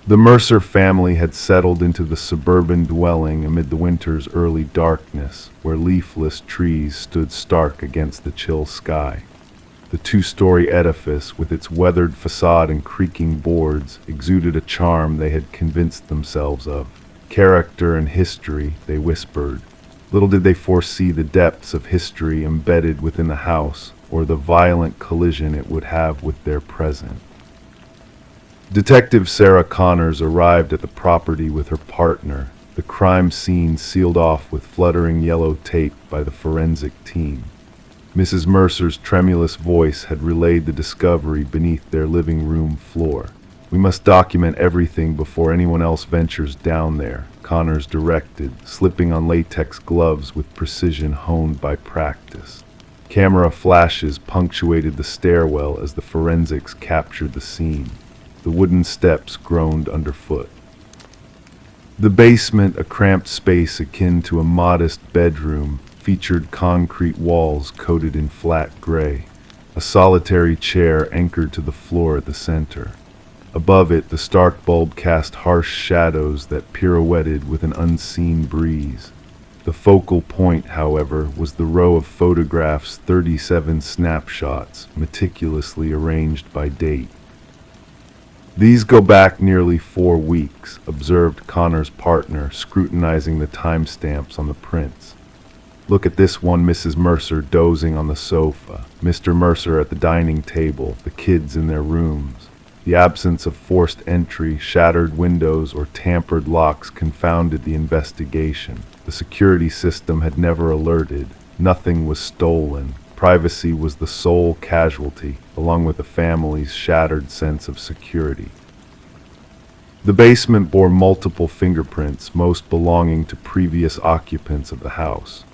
The Mercer family had settled into the suburban dwelling amid the winter's early darkness, where leafless trees stood stark against the chill sky. The two-story edifice, with its weathered facade and creaking boards, exuded a charm they had convinced themselves of. Character and history, they whispered. Little did they foresee the depths of history embedded within the house, or the violent collision it would have with their present. Detective Sarah Connors arrived at the property with her partner, the crime scene sealed off with fluttering yellow tape by the forensic team. Mrs. Mercer's tremulous voice had relayed the discovery beneath their living room floor. "We must document everything before anyone else ventures down there," Connors directed, slipping on latex gloves with precision honed by practice. Camera flashes punctuated the stairwell as the forensics captured the scene. The wooden steps groaned underfoot. The basement, a cramped space akin to a modest bedroom, featured concrete walls coated in flat gray. A solitary chair anchored to the floor at the center. Above it, the stark bulb cast harsh shadows that pirouetted with an unseen breeze. The focal point, however, was the row of photographs, 37 snapshots, meticulously arranged by date. "These go back nearly 4 weeks," observed Connor's partner, scrutinizing the timestamps on the prints. "Look at this one, Mrs. Mercer dozing on the sofa, Mr. Mercer at the dining table, the kids in their rooms." The absence of forced entry, shattered windows, or tampered locks confounded the investigation. The security system had never alerted. Nothing was stolen. Privacy was the sole casualty, along with the family's shattered sense of security. The basement bore multiple fingerprints, most belonging to previous occupants of the house.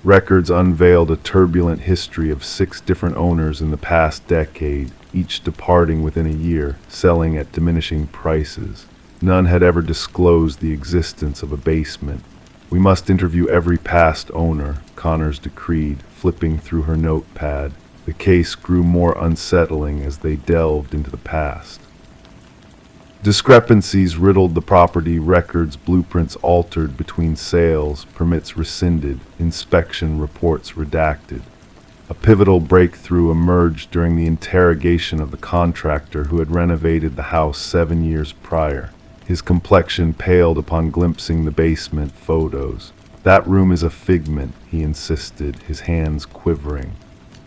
Records unveiled a turbulent history of 6 different owners in the past decade, each departing within a year, selling at diminishing prices. None had ever disclosed the existence of a basement. "We must interview every past owner," Connors decreed, flipping through her notepad. The case grew more unsettling as they delved into the past. Discrepancies riddled the property, records, blueprints altered between sales, permits rescinded, inspection reports redacted. A pivotal breakthrough emerged during the interrogation of the contractor who had renovated the house 7 years prior. His complexion paled upon glimpsing the basement photos. "That room is a figment," he insisted, his hands quivering.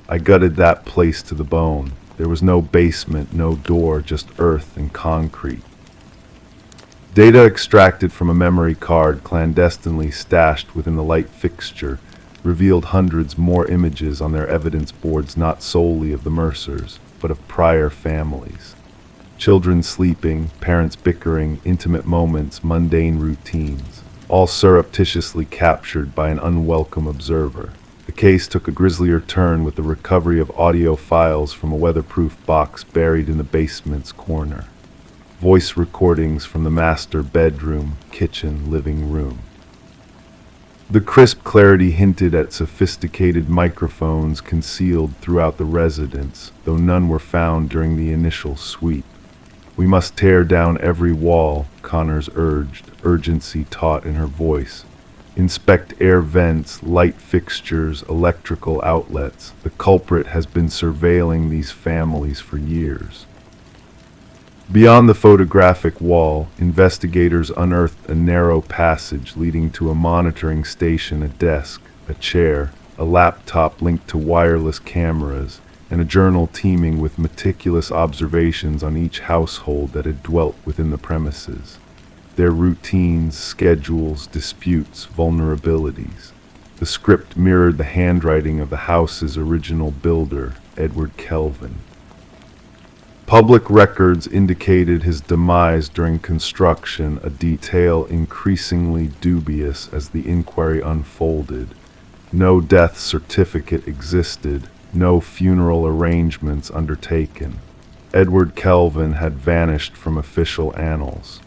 "I gutted that place to the bone. There was no basement, no door, just earth and concrete." Data extracted from a memory card clandestinely stashed within the light fixture revealed hundreds more images on their evidence boards, not solely of the Mercers, but of prior families. Children sleeping, parents bickering, intimate moments, mundane routines, all surreptitiously captured by an unwelcome observer. The case took a grislier turn with the recovery of audio files from a weatherproof box buried in the basement's corner. Voice recordings from the master bedroom, kitchen, living room. The crisp clarity hinted at sophisticated microphones concealed throughout the residence, though none were found during the initial sweep. "We must tear down every wall," Connors urged, urgency taut in her voice. "Inspect air vents, light fixtures, electrical outlets. The culprit has been surveilling these families for years." Beyond the photographic wall, investigators unearthed a narrow passage leading to a monitoring station, a desk, a chair, a laptop linked to wireless cameras, and a journal teeming with meticulous observations on each household that had dwelt within the premises. Their routines, schedules, disputes, vulnerabilities. The script mirrored the handwriting of the house's original builder, Edward Kelvin. Public records indicated his demise during construction, a detail increasingly dubious as the inquiry unfolded. No death certificate existed, no funeral arrangements undertaken. Edward Kelvin had vanished from official annals.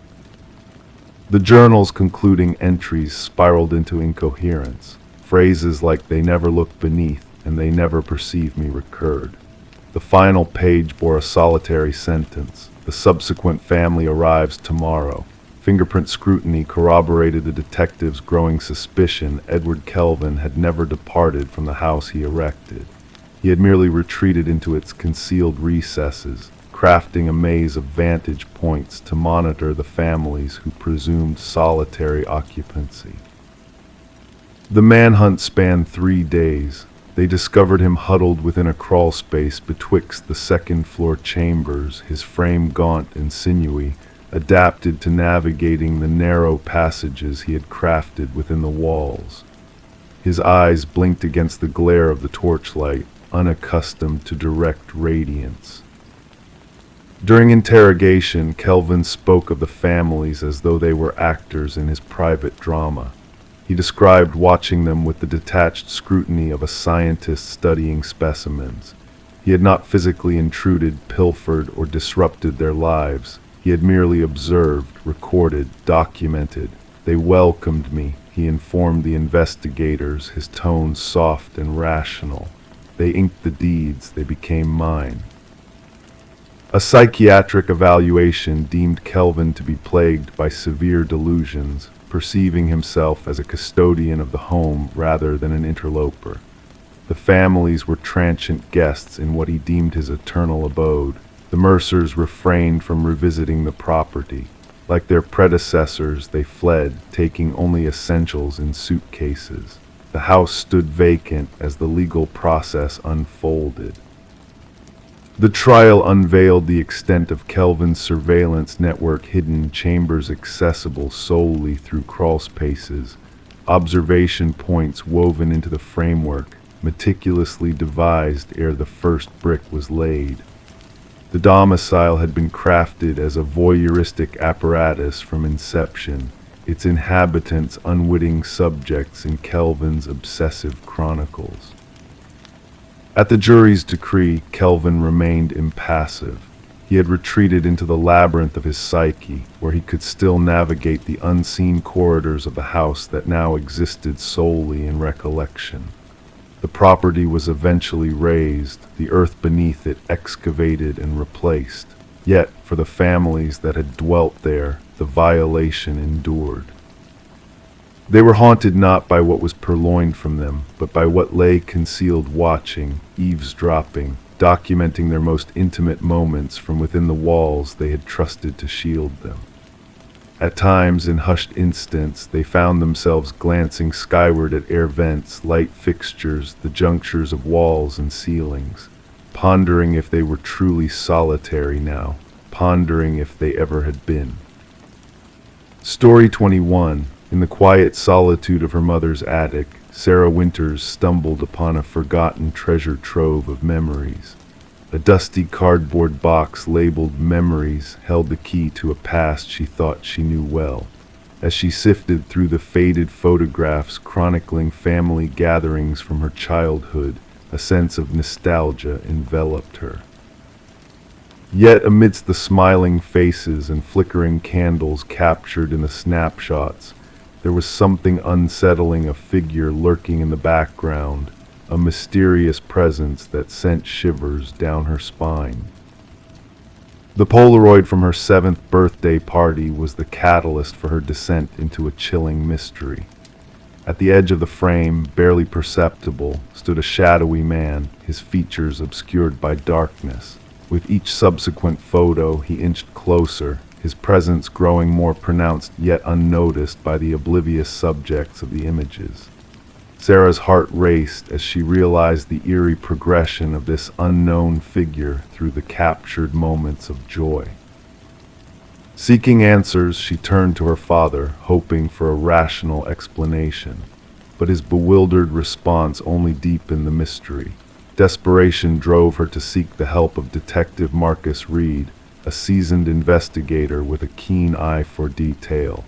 The journal's concluding entries spiraled into incoherence. Phrases like "they never looked beneath" and "they never perceived me" recurred. The final page bore a solitary sentence: "The subsequent family arrives tomorrow." Fingerprint scrutiny corroborated the detective's growing suspicion Edward Kelvin had never departed from the house he erected. He had merely retreated into its concealed recesses, crafting a maze of vantage points to monitor the families who presumed solitary occupancy. The manhunt spanned 3 days. They discovered him huddled within a crawl space betwixt the second-floor chambers, his frame gaunt and sinewy, adapted to navigating the narrow passages he had crafted within the walls. His eyes blinked against the glare of the torchlight, unaccustomed to direct radiance. During interrogation, Kelvin spoke of the families as though they were actors in his private drama. He described watching them with the detached scrutiny of a scientist studying specimens. He had not physically intruded, pilfered, or disrupted their lives. He had merely observed, recorded, documented. "They welcomed me," he informed the investigators, his tone soft and rational. "They inked the deeds, they became mine." A psychiatric evaluation deemed Kelvin to be plagued by severe delusions, perceiving himself as a custodian of the home rather than an interloper. The families were transient guests in what he deemed his eternal abode. The Mercers refrained from revisiting the property. Like their predecessors, they fled, taking only essentials in suitcases. The house stood vacant as the legal process unfolded. The trial unveiled the extent of Kelvin's surveillance network, hidden chambers accessible solely through crawl spaces, observation points woven into the framework, meticulously devised ere the first brick was laid. The domicile had been crafted as a voyeuristic apparatus from inception, its inhabitants unwitting subjects in Kelvin's obsessive chronicles. At the jury's decree, Kelvin remained impassive. He had retreated into the labyrinth of his psyche, where he could still navigate the unseen corridors of the house that now existed solely in recollection. The property was eventually razed, the earth beneath it excavated and replaced. Yet, for the families that had dwelt there, the violation endured. They were haunted not by what was purloined from them, but by what lay concealed, watching, eavesdropping, documenting their most intimate moments from within the walls they had trusted to shield them. At times, in hushed instants, they found themselves glancing skyward at air vents, light fixtures, the junctures of walls and ceilings, pondering if they were truly solitary now, pondering if they ever had been. Story 21. In the quiet solitude of her mother's attic, Sarah Winters stumbled upon a forgotten treasure trove of memories. A dusty cardboard box labeled Memories held the key to a past she thought she knew well. As she sifted through the faded photographs chronicling family gatherings from her childhood, a sense of nostalgia enveloped her. Yet amidst the smiling faces and flickering candles captured in the snapshots, there was something unsettling, a figure lurking in the background, a mysterious presence that sent shivers down her spine. The Polaroid from her 7th birthday party was the catalyst for her descent into a chilling mystery. At the edge of the frame, barely perceptible, stood a shadowy man, his features obscured by darkness. With each subsequent photo, he inched closer, his presence growing more pronounced yet unnoticed by the oblivious subjects of the images. Sarah's heart raced as she realized the eerie progression of this unknown figure through the captured moments of joy. Seeking answers, she turned to her father, hoping for a rational explanation, but his bewildered response only deepened the mystery. Desperation drove her to seek the help of Detective Marcus Reed, a seasoned investigator with a keen eye for detail.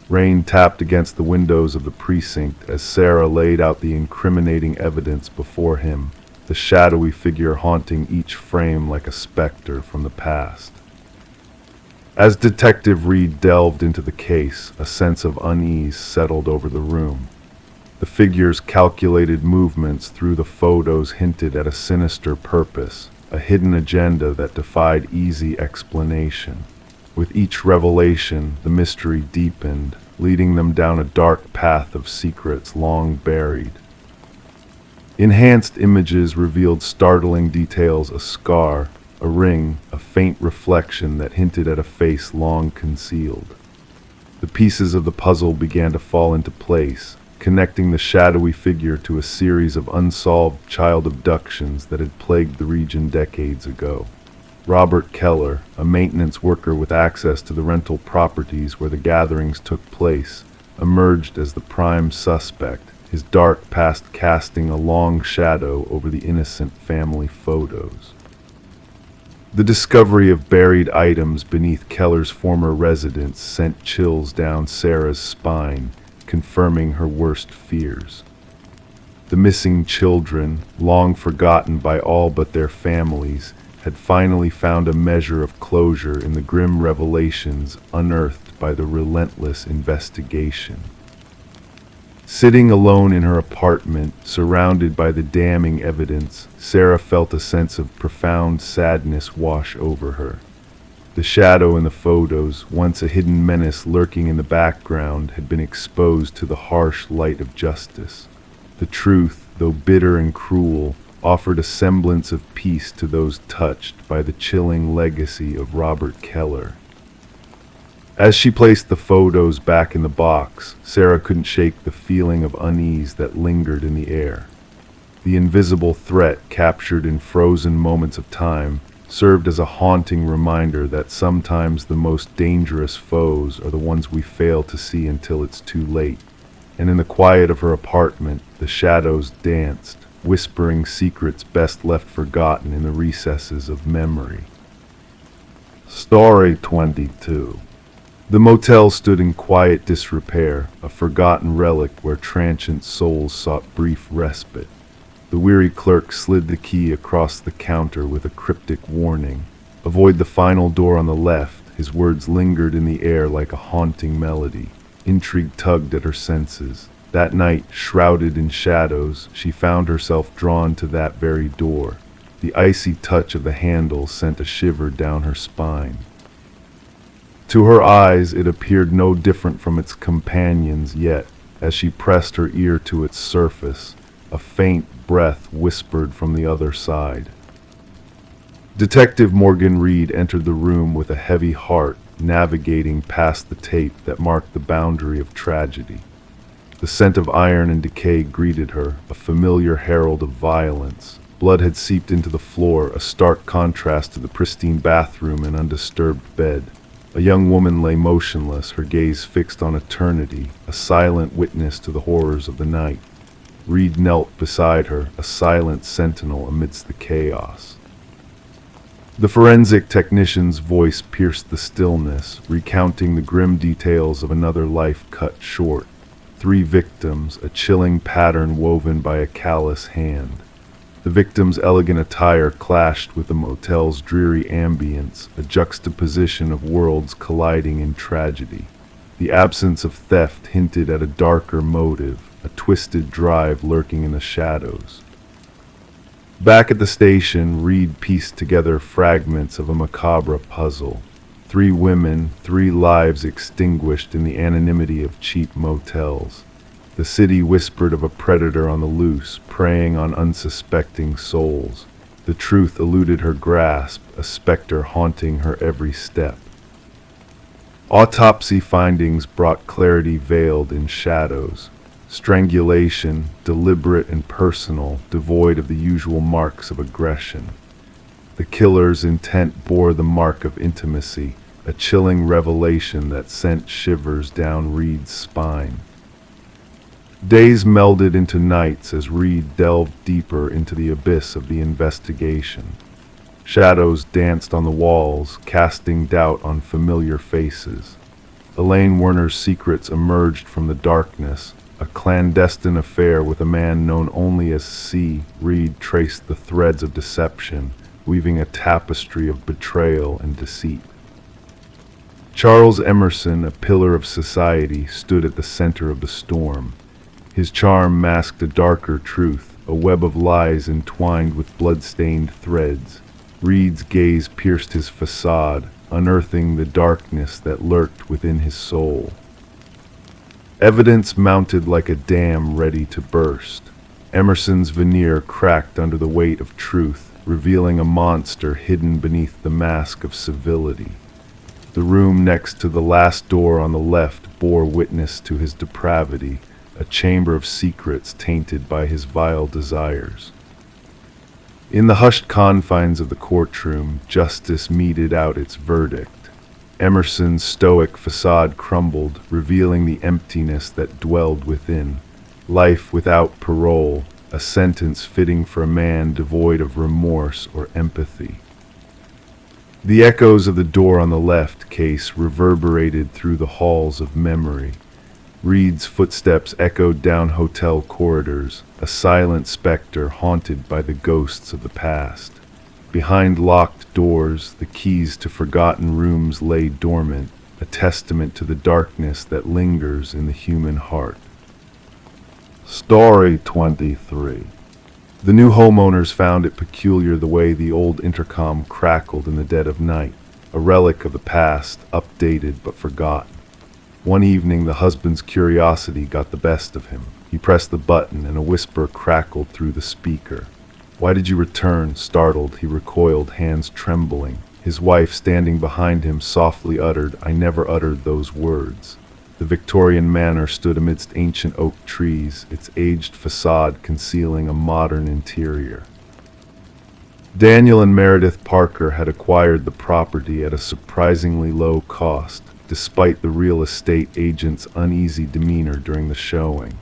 Rain tapped against the windows of the precinct as Sarah laid out the incriminating evidence before him, the shadowy figure haunting each frame like a specter from the past. As Detective Reed delved into the case, a sense of unease settled over the room. The figure's calculated movements through the photos hinted at a sinister purpose, a hidden agenda that defied easy explanation. With each revelation, the mystery deepened, leading them down a dark path of secrets long buried. Enhanced images revealed startling details: a scar, a ring, a faint reflection that hinted at a face long concealed. The pieces of the puzzle began to fall into place, connecting the shadowy figure to a series of unsolved child abductions that had plagued the region decades ago. Robert Keller, a maintenance worker with access to the rental properties where the gatherings took place, emerged as the prime suspect, his dark past casting a long shadow over the innocent family photos. The discovery of buried items beneath Keller's former residence sent chills down Sarah's spine, confirming her worst fears. The missing children, long forgotten by all but their families, had finally found a measure of closure in the grim revelations unearthed by the relentless investigation. Sitting alone in her apartment, surrounded by the damning evidence, Sarah felt a sense of profound sadness wash over her. The shadow in the photos, once a hidden menace lurking in the background, had been exposed to the harsh light of justice. The truth, though bitter and cruel, offered a semblance of peace to those touched by the chilling legacy of Robert Keller. As she placed the photos back in the box, Sarah couldn't shake the feeling of unease that lingered in the air. The invisible threat captured in frozen moments of time served as a haunting reminder that sometimes the most dangerous foes are the ones we fail to see until it's too late. And in the quiet of her apartment, the shadows danced, whispering secrets best left forgotten in the recesses of memory. Story 22. The motel stood in quiet disrepair, a forgotten relic where transient souls sought brief respite. The weary clerk slid the key across the counter with a cryptic warning. Avoid the final door on the left. His words lingered in the air like a haunting melody. Intrigue tugged at her senses. That night, shrouded in shadows, she found herself drawn to that very door. The icy touch of the handle sent a shiver down her spine. To her eyes, it appeared no different from its companions, yet, as she pressed her ear to its surface, a faint breath whispered from the other side. Detective Morgan Reed entered the room with a heavy heart, navigating past the tape that marked the boundary of tragedy. The scent of iron and decay greeted her, a familiar herald of violence. Blood had seeped into the floor, a stark contrast to the pristine bathroom and undisturbed bed. A young woman lay motionless, her gaze fixed on eternity, a silent witness to the horrors of the night. Reed knelt beside her, a silent sentinel amidst the chaos. The forensic technician's voice pierced the stillness, recounting the grim details of another life cut short. 3 victims, a chilling pattern woven by a callous hand. The victim's elegant attire clashed with the motel's dreary ambience, a juxtaposition of worlds colliding in tragedy. The absence of theft hinted at a darker motive, a twisted drive lurking in the shadows. Back at the station, Reed pieced together fragments of a macabre puzzle. 3 women, 3 lives extinguished in the anonymity of cheap motels. The city whispered of a predator on the loose, preying on unsuspecting souls. The truth eluded her grasp, a specter haunting her every step. Autopsy findings brought clarity veiled in shadows. Strangulation, deliberate and personal, devoid of the usual marks of aggression. The killer's intent bore the mark of intimacy, a chilling revelation that sent shivers down Reed's spine. Days melded into nights as Reed delved deeper into the abyss of the investigation. Shadows danced on the walls, casting doubt on familiar faces. Elaine Werner's secrets emerged from the darkness. A clandestine affair with a man known only as C. Reed traced the threads of deception, weaving a tapestry of betrayal and deceit. Charles Emerson, a pillar of society, stood at the center of the storm. His charm masked a darker truth, a web of lies entwined with blood-stained threads. Reed's gaze pierced his facade, unearthing the darkness that lurked within his soul. Evidence mounted like a dam ready to burst. Emerson's veneer cracked under the weight of truth, revealing a monster hidden beneath the mask of civility. The room next to the last door on the left bore witness to his depravity, a chamber of secrets tainted by his vile desires. In the hushed confines of the courtroom, justice meted out its verdict. Emerson's stoic facade crumbled, revealing the emptiness that dwelled within. Life without parole, a sentence fitting for a man devoid of remorse or empathy. The echoes of the door on the left case reverberated through the halls of memory. Reed's footsteps echoed down hotel corridors, a silent specter haunted by the ghosts of the past. Behind locked doors, the keys to forgotten rooms lay dormant, a testament to the darkness that lingers in the human heart. Story 23. The new homeowners found it peculiar the way the old intercom crackled in the dead of night, a relic of the past, updated but forgotten. One evening, the husband's curiosity got the best of him. He pressed the button and a whisper crackled through the speaker. "Why did you return?" Startled, he recoiled, hands trembling. His wife, standing behind him, softly uttered, "I never uttered those words." The Victorian manor stood amidst ancient oak trees, its aged facade concealing a modern interior. Daniel and Meredith Parker had acquired the property at a surprisingly low cost, despite the real estate agent's uneasy demeanor during the showing.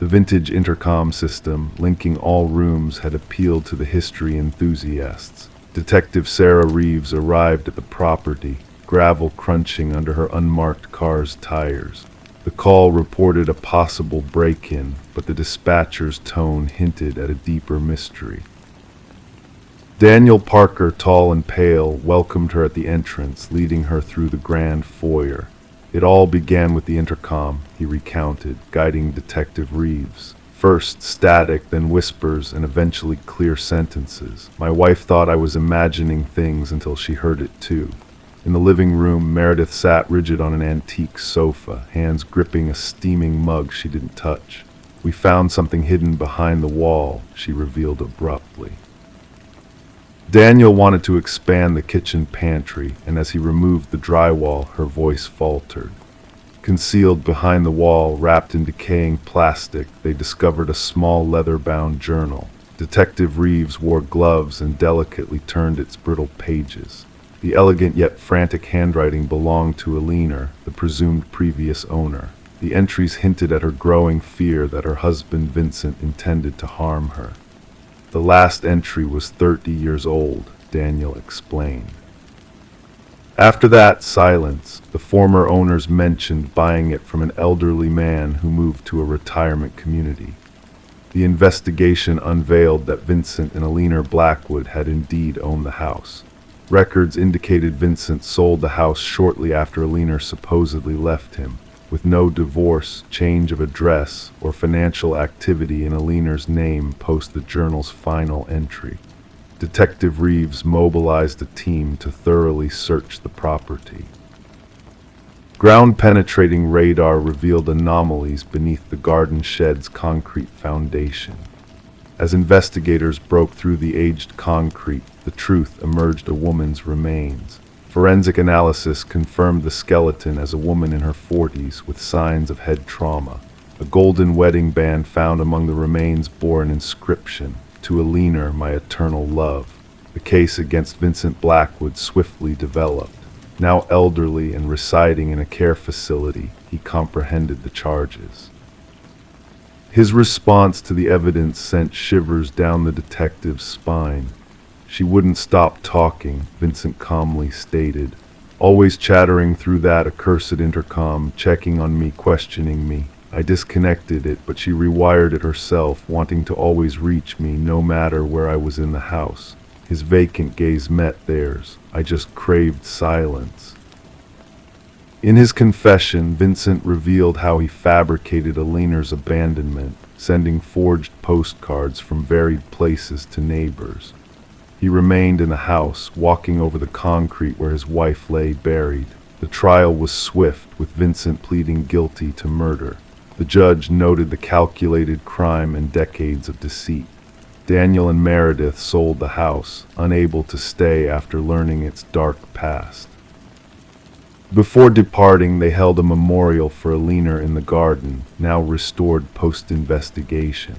The vintage intercom system, linking all rooms, had appealed to the history enthusiasts. Detective Sarah Reeves arrived at the property, gravel crunching under her unmarked car's tires. The call reported a possible break-in, but the dispatcher's tone hinted at a deeper mystery. Daniel Parker, tall and pale, welcomed her at the entrance, leading her through the grand foyer. It all began with the intercom, he recounted, guiding Detective Reeves. First static, then whispers, and eventually clear sentences. My wife thought I was imagining things until she heard it too. In the living room, Meredith sat rigid on an antique sofa, hands gripping a steaming mug she didn't touch. We found something hidden behind the wall, she revealed abruptly. Daniel wanted to expand the kitchen pantry, and as he removed the drywall, her voice faltered. Concealed behind the wall, wrapped in decaying plastic, they discovered a small leather-bound journal. Detective Reeves wore gloves and delicately turned its brittle pages. The elegant yet frantic handwriting belonged to Alina, the presumed previous owner. The entries hinted at her growing fear that her husband Vincent intended to harm her. The last entry was 30 years old, Daniel explained. After that, silence. The former owners mentioned buying it from an elderly man who moved to a retirement community. The investigation unveiled that Vincent and Alina Blackwood had indeed owned the house. Records indicated Vincent sold the house shortly after Alina supposedly left him, with no divorce, change of address, or financial activity in Alina's name post the journal's final entry. Detective Reeves mobilized a team to thoroughly search the property. Ground-penetrating radar revealed anomalies beneath the garden shed's concrete foundation. As investigators broke through the aged concrete, the truth emerged: a woman's remains. Forensic analysis confirmed the skeleton as a woman in her 40s with signs of head trauma. A golden wedding band found among the remains bore an inscription, "To Alina, my eternal love." The case against Vincent Blackwood swiftly developed. Now elderly and residing in a care facility, he comprehended the charges. His response to the evidence sent shivers down the detective's spine. "She wouldn't stop talking," Vincent calmly stated. "Always chattering through that accursed intercom, checking on me, questioning me. I disconnected it, but she rewired it herself, wanting to always reach me, no matter where I was in the house." His vacant gaze met theirs. "I just craved silence." In his confession, Vincent revealed how he fabricated Alina's abandonment, sending forged postcards from varied places to neighbors. He remained in the house, walking over the concrete where his wife lay buried. The trial was swift, with Vincent pleading guilty to murder. The judge noted the calculated crime and decades of deceit. Daniel and Meredith sold the house, unable to stay after learning its dark past. Before departing, they held a memorial for Alina in the garden, now restored post-investigation.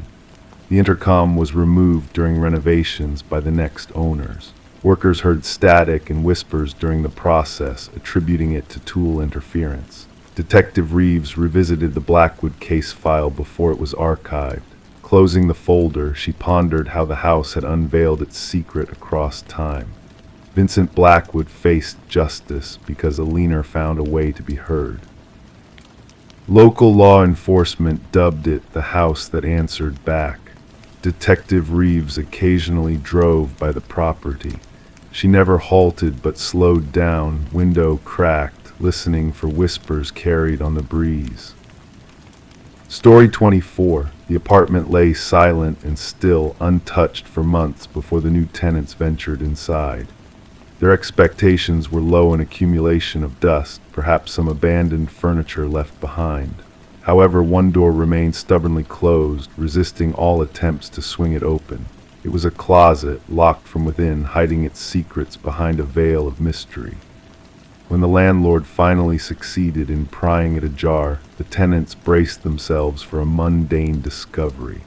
The intercom was removed during renovations by the next owners. Workers heard static and whispers during the process, attributing it to tool interference. Detective Reeves revisited the Blackwood case file before it was archived. Closing the folder, she pondered how the house had unveiled its secret across time. Vincent Blackwood faced justice because Alina found a way to be heard. Local law enforcement dubbed it the house that answered back. Detective Reeves occasionally drove by the property. She never halted but slowed down, window cracked, listening for whispers carried on the breeze. Story 24. The apartment lay silent and still, untouched for months before the new tenants ventured inside. Their expectations were low, an accumulation of dust, perhaps some abandoned furniture left behind. However, one door remained stubbornly closed, resisting all attempts to swing it open. It was a closet, locked from within, hiding its secrets behind a veil of mystery. When the landlord finally succeeded in prying it ajar, the tenants braced themselves for a mundane discovery.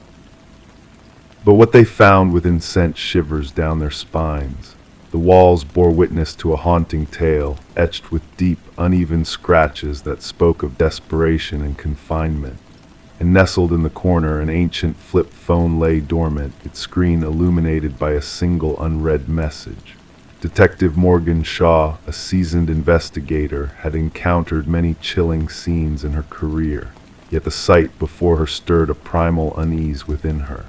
But what they found within sent shivers down their spines. The walls bore witness to a haunting tale, etched with deep, uneven scratches that spoke of desperation and confinement. And nestled in the corner, an ancient flip phone lay dormant, its screen illuminated by a single unread message. Detective Morgan Shaw, a seasoned investigator, had encountered many chilling scenes in her career, yet the sight before her stirred a primal unease within her.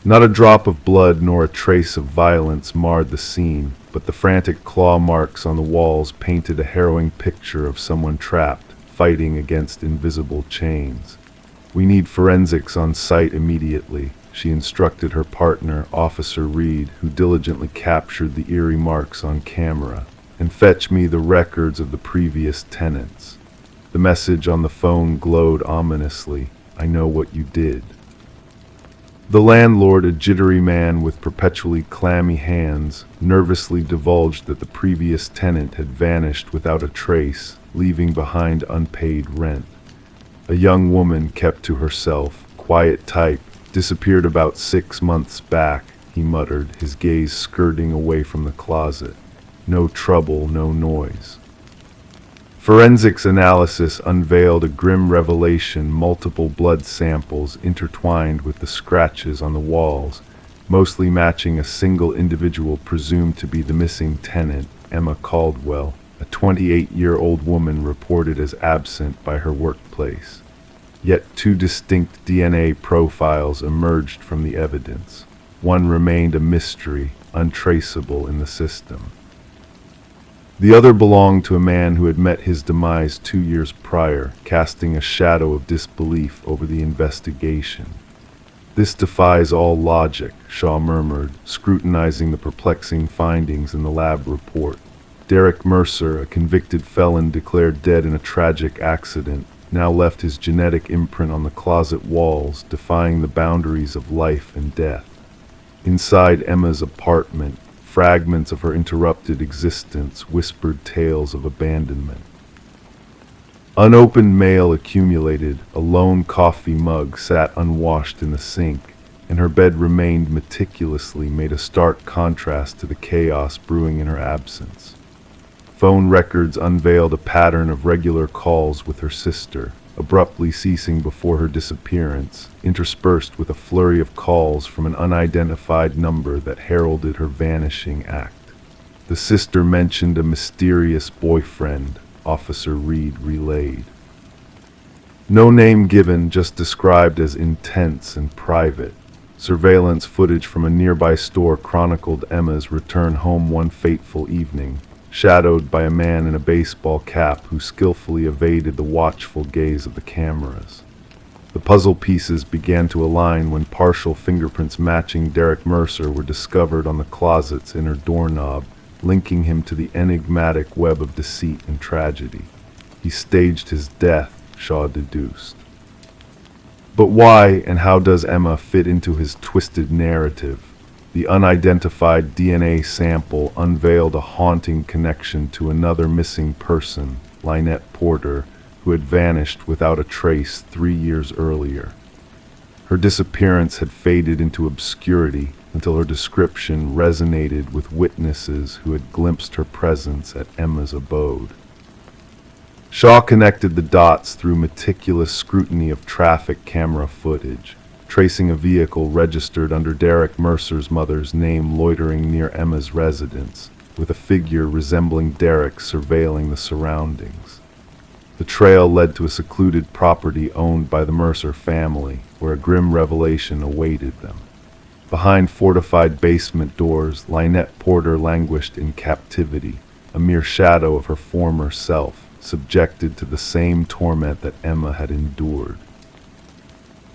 Not a drop of blood nor a trace of violence marred the scene, but the frantic claw marks on the walls painted a harrowing picture of someone trapped, fighting against invisible chains. "We need forensics on site immediately," she instructed her partner, Officer Reed, who diligently captured the eerie marks on camera. "And fetch me the records of the previous tenants." The message on the phone glowed ominously. "I know what you did." The landlord, a jittery man with perpetually clammy hands, nervously divulged that the previous tenant had vanished without a trace, leaving behind unpaid rent. A young woman kept to herself, quiet type, disappeared about 6 months back, he muttered, his gaze skirting away from the closet. No trouble, no noise. Forensics analysis unveiled a grim revelation: multiple blood samples intertwined with the scratches on the walls, mostly matching a single individual presumed to be the missing tenant, Emma Caldwell, a 28-year-old woman reported as absent by her workplace. Yet 2 distinct DNA profiles emerged from the evidence. One remained a mystery, untraceable in the system. The other belonged to a man who had met his demise 2 years prior, casting a shadow of disbelief over the investigation. "This defies all logic," Shaw murmured, scrutinizing the perplexing findings in the lab report. Derek Mercer, a convicted felon declared dead in a tragic accident, now left his genetic imprint on the closet walls, defying the boundaries of life and death. Inside Emma's apartment, fragments of her interrupted existence whispered tales of abandonment. Unopened mail accumulated, a lone coffee mug sat unwashed in the sink, and her bed remained meticulously, made a stark contrast to the chaos brewing in her absence. Phone records unveiled a pattern of regular calls with her sister, abruptly ceasing before her disappearance, interspersed with a flurry of calls from an unidentified number that heralded her vanishing act. The sister mentioned a mysterious boyfriend, Officer Reed relayed. No name given, just described as intense and private. Surveillance footage from a nearby store chronicled Emma's return home one fateful evening, shadowed by a man in a baseball cap who skillfully evaded the watchful gaze of the cameras. The puzzle pieces began to align when partial fingerprints matching Derek Mercer were discovered on the closet's inner doorknob, linking him to the enigmatic web of deceit and tragedy. He staged his death, Shaw deduced. But why and how does Emma fit into his twisted narrative? The unidentified DNA sample unveiled a haunting connection to another missing person, Lynette Porter, who had vanished without a trace 3 years earlier. Her disappearance had faded into obscurity until her description resonated with witnesses who had glimpsed her presence at Emma's abode. Shaw connected the dots through meticulous scrutiny of traffic camera footage, tracing a vehicle registered under Derek Mercer's mother's name loitering near Emma's residence, with a figure resembling Derek surveilling the surroundings. The trail led to a secluded property owned by the Mercer family, where a grim revelation awaited them. Behind fortified basement doors, Lynette Porter languished in captivity, a mere shadow of her former self, subjected to the same torment that Emma had endured.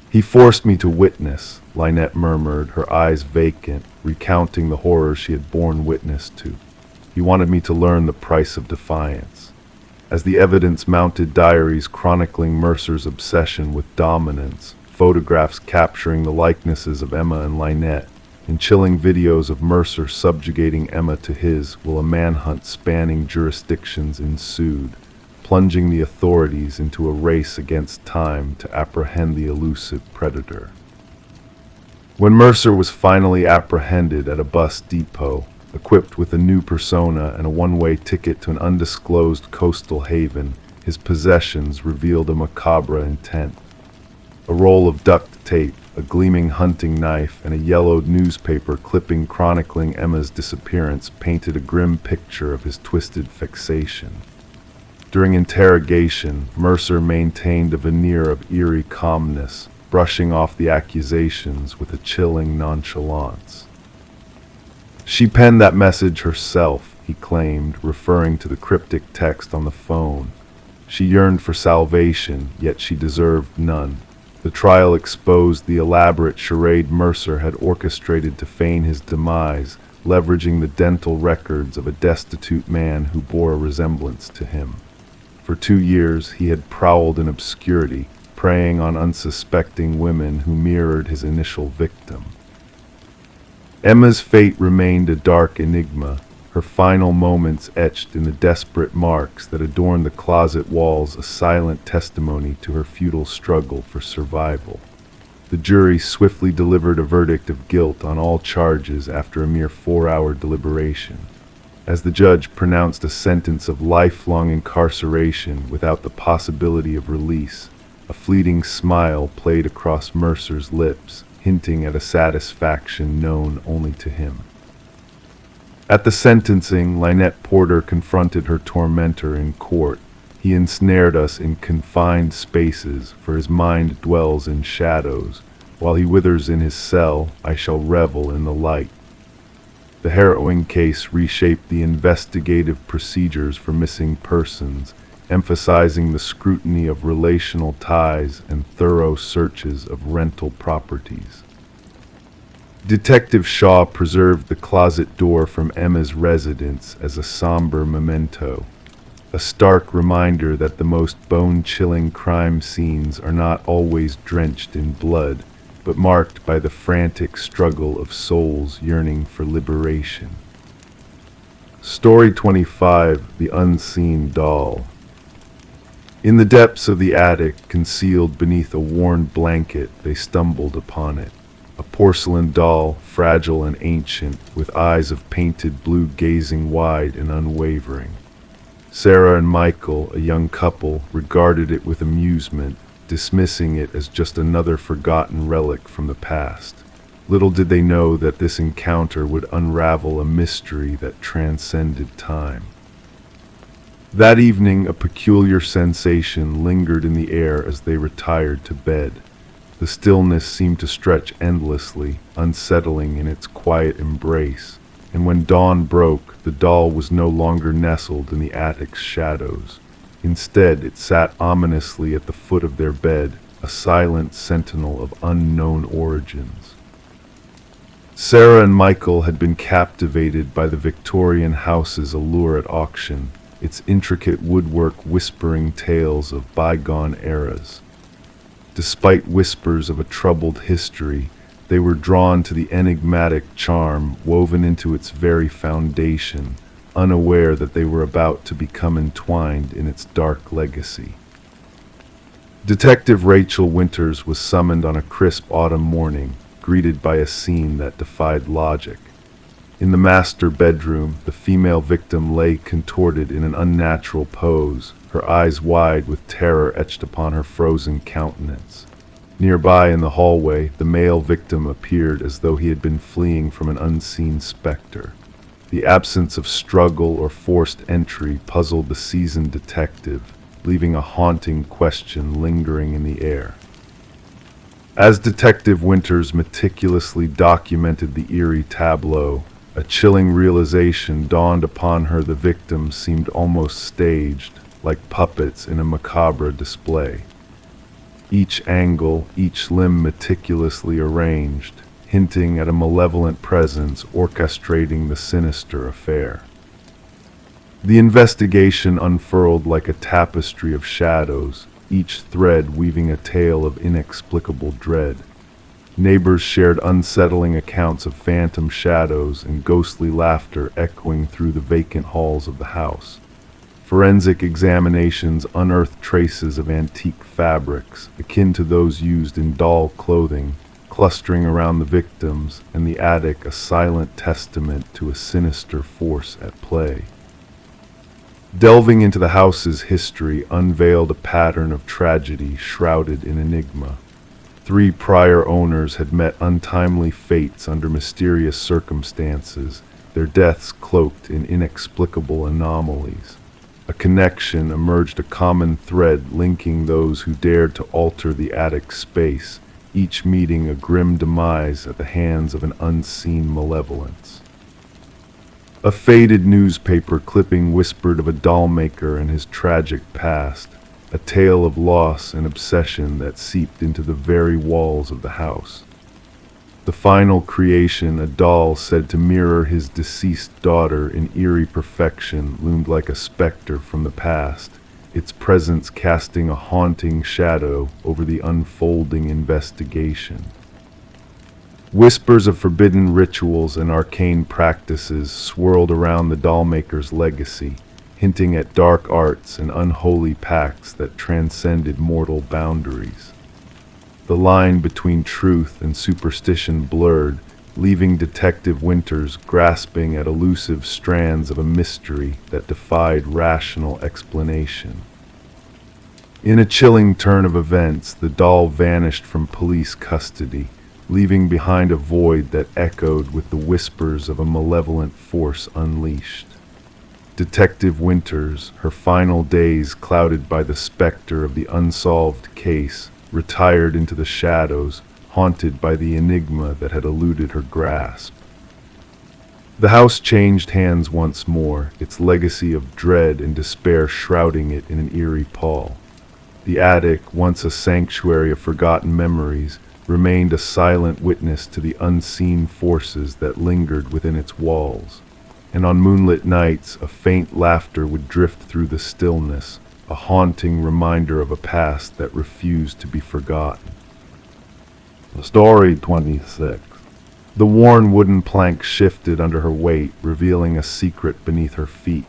"He forced me to witness," Lynette murmured, her eyes vacant, recounting the horrors she had borne witness to. "He wanted me to learn the price of defiance." As the evidence mounted diaries chronicling Mercer's obsession with dominance, photographs capturing the likenesses of Emma and Lynette, and chilling videos of Mercer subjugating Emma to his will, a manhunt spanning jurisdictions ensued, plunging the authorities into a race against time to apprehend the elusive predator. When Mercer was finally apprehended at a bus depot, equipped with a new persona and a one-way ticket to an undisclosed coastal haven, his possessions revealed a macabre intent. A roll of duct tape, a gleaming hunting knife, and a yellowed newspaper clipping chronicling Emma's disappearance painted a grim picture of his twisted fixation. During interrogation, Mercer maintained a veneer of eerie calmness, brushing off the accusations with a chilling nonchalance. She penned that message herself, he claimed, referring to the cryptic text on the phone. She yearned for salvation, yet she deserved none. The trial exposed the elaborate charade Mercer had orchestrated to feign his demise, leveraging the dental records of a destitute man who bore a resemblance to him. For 2 years he had prowled in obscurity, preying on unsuspecting women who mirrored his initial victim. Emma's fate remained a dark enigma, her final moments etched in the desperate marks that adorned the closet walls a silent testimony to her futile struggle for survival. The jury swiftly delivered a verdict of guilt on all charges after a mere 4-hour deliberation. As the judge pronounced a sentence of lifelong incarceration without the possibility of release, a fleeting smile played across Mercer's lips, hinting at a satisfaction known only to him. At the sentencing, Lynette Porter confronted her tormentor in court. He ensnared us in confined spaces, for his mind dwells in shadows. While he withers in his cell, I shall revel in the light. The harrowing case reshaped the investigative procedures for missing persons, emphasizing the scrutiny of relational ties and thorough searches of rental properties. Detective Shaw preserved the closet door from Emma's residence as a somber memento, a stark reminder that the most bone-chilling crime scenes are not always drenched in blood, but marked by the frantic struggle of souls yearning for liberation. Story 25: The Unseen Doll. In the depths of the attic, concealed beneath a worn blanket, they stumbled upon it. A porcelain doll, fragile and ancient, with eyes of painted blue gazing wide and unwavering. Sarah and Michael, a young couple, regarded it with amusement, dismissing it as just another forgotten relic from the past. Little did they know that this encounter would unravel a mystery that transcended time. That evening, a peculiar sensation lingered in the air as they retired to bed. The stillness seemed to stretch endlessly, unsettling in its quiet embrace, and when dawn broke, the doll was no longer nestled in the attic's shadows. Instead, it sat ominously at the foot of their bed, a silent sentinel of unknown origins. Sarah and Michael had been captivated by the Victorian house's allure at auction, its intricate woodwork whispering tales of bygone eras. Despite whispers of a troubled history, they were drawn to the enigmatic charm woven into its very foundation, unaware that they were about to become entwined in its dark legacy. Detective Rachel Winters was summoned on a crisp autumn morning, greeted by a scene that defied logic. In the master bedroom, the female victim lay contorted in an unnatural pose, her eyes wide with terror etched upon her frozen countenance. Nearby in the hallway, the male victim appeared as though he had been fleeing from an unseen specter. The absence of struggle or forced entry puzzled the seasoned detective, leaving a haunting question lingering in the air. As Detective Winters meticulously documented the eerie tableau, a chilling realization dawned upon her. The victims seemed almost staged, like puppets in a macabre display. Each angle, each limb meticulously arranged, hinting at a malevolent presence orchestrating the sinister affair. The investigation unfurled like a tapestry of shadows, each thread weaving a tale of inexplicable dread. Neighbors shared unsettling accounts of phantom shadows and ghostly laughter echoing through the vacant halls of the house. Forensic examinations unearthed traces of antique fabrics, akin to those used in doll clothing, clustering around the victims, and the attic a silent testament to a sinister force at play. Delving into the house's history unveiled a pattern of tragedy shrouded in enigma. 3 prior owners had met untimely fates under mysterious circumstances, their deaths cloaked in inexplicable anomalies. A connection emerged, a common thread linking those who dared to alter the attic space, each meeting a grim demise at the hands of an unseen malevolence. A faded newspaper clipping whispered of a doll maker and his tragic past, a tale of loss and obsession that seeped into the very walls of the house. The final creation, a doll said to mirror his deceased daughter in eerie perfection, loomed like a specter from the past, its presence casting a haunting shadow over the unfolding investigation. Whispers of forbidden rituals and arcane practices swirled around the dollmaker's legacy, hinting at dark arts and unholy pacts that transcended mortal boundaries. The line between truth and superstition blurred, leaving Detective Winters grasping at elusive strands of a mystery that defied rational explanation. In a chilling turn of events, the doll vanished from police custody, leaving behind a void that echoed with the whispers of a malevolent force unleashed. Detective Winters, her final days clouded by the specter of the unsolved case, retired into the shadows, haunted by the enigma that had eluded her grasp. The house changed hands once more, its legacy of dread and despair shrouding it in an eerie pall. The attic, once a sanctuary of forgotten memories, remained a silent witness to the unseen forces that lingered within its walls. And on moonlit nights, a faint laughter would drift through the stillness, a haunting reminder of a past that refused to be forgotten. Story 26. The worn wooden plank shifted under her weight, revealing a secret beneath her feet.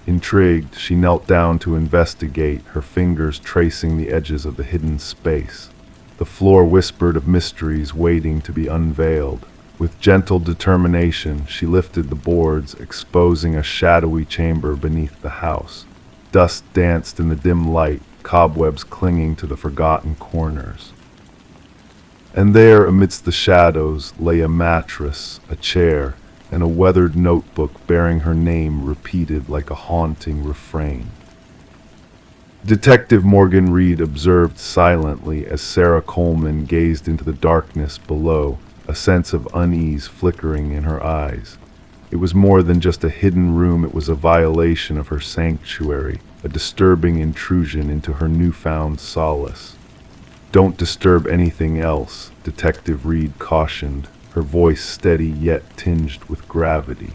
Intrigued, she knelt down to investigate, her fingers tracing the edges of the hidden space. The floor whispered of mysteries waiting to be unveiled. With gentle determination, she lifted the boards, exposing a shadowy chamber beneath the house. Dust danced in the dim light, cobwebs clinging to the forgotten corners. And there, amidst the shadows, lay a mattress, a chair, and a weathered notebook bearing her name repeated like a haunting refrain. Detective Morgan Reed observed silently as Sarah Coleman gazed into the darkness below, a sense of unease flickering in her eyes. It was more than just a hidden room, it was a violation of her sanctuary, a disturbing intrusion into her newfound solace. "Don't disturb anything else," Detective Reed cautioned, her voice steady yet tinged with gravity.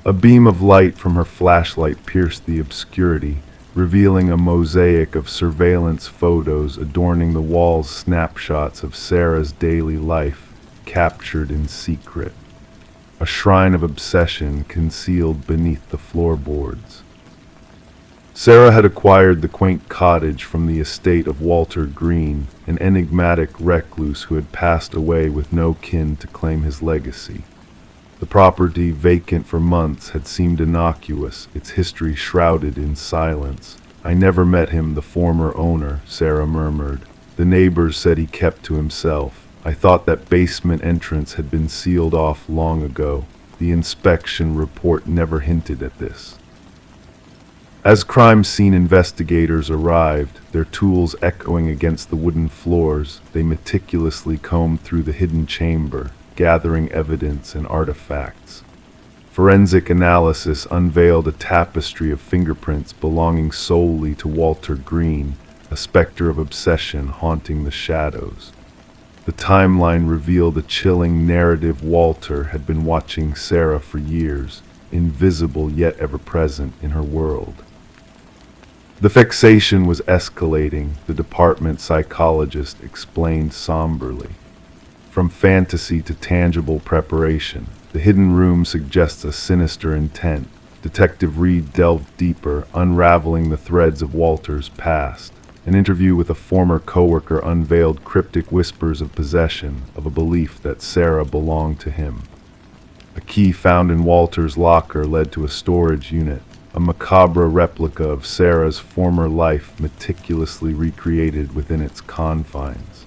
A beam of light from her flashlight pierced the obscurity, revealing a mosaic of surveillance photos adorning the walls, snapshots of Sarah's daily life, captured in secret. A shrine of obsession concealed beneath the floorboards. Sarah had acquired the quaint cottage from the estate of Walter Green, an enigmatic recluse who had passed away with no kin to claim his legacy. The property, vacant for months, had seemed innocuous, its history shrouded in silence. "I never met him, the former owner," Sarah murmured. "The neighbors said he kept to himself. I thought that basement entrance had been sealed off long ago. The inspection report never hinted at this." As crime scene investigators arrived, their tools echoing against the wooden floors, they meticulously combed through the hidden chamber, gathering evidence and artifacts. Forensic analysis unveiled a tapestry of fingerprints belonging solely to Walter Green, a specter of obsession haunting the shadows. The timeline revealed a chilling narrative. Walter had been watching Sarah for years, invisible yet ever present in her world. The fixation was escalating, the department psychologist explained somberly. From fantasy to tangible preparation, the hidden room suggests a sinister intent. Detective Reed delved deeper, unraveling the threads of Walter's past. An interview with a former coworker unveiled cryptic whispers of possession, of a belief that Sarah belonged to him. A key found in Walter's locker led to a storage unit, a macabre replica of Sarah's former life meticulously recreated within its confines.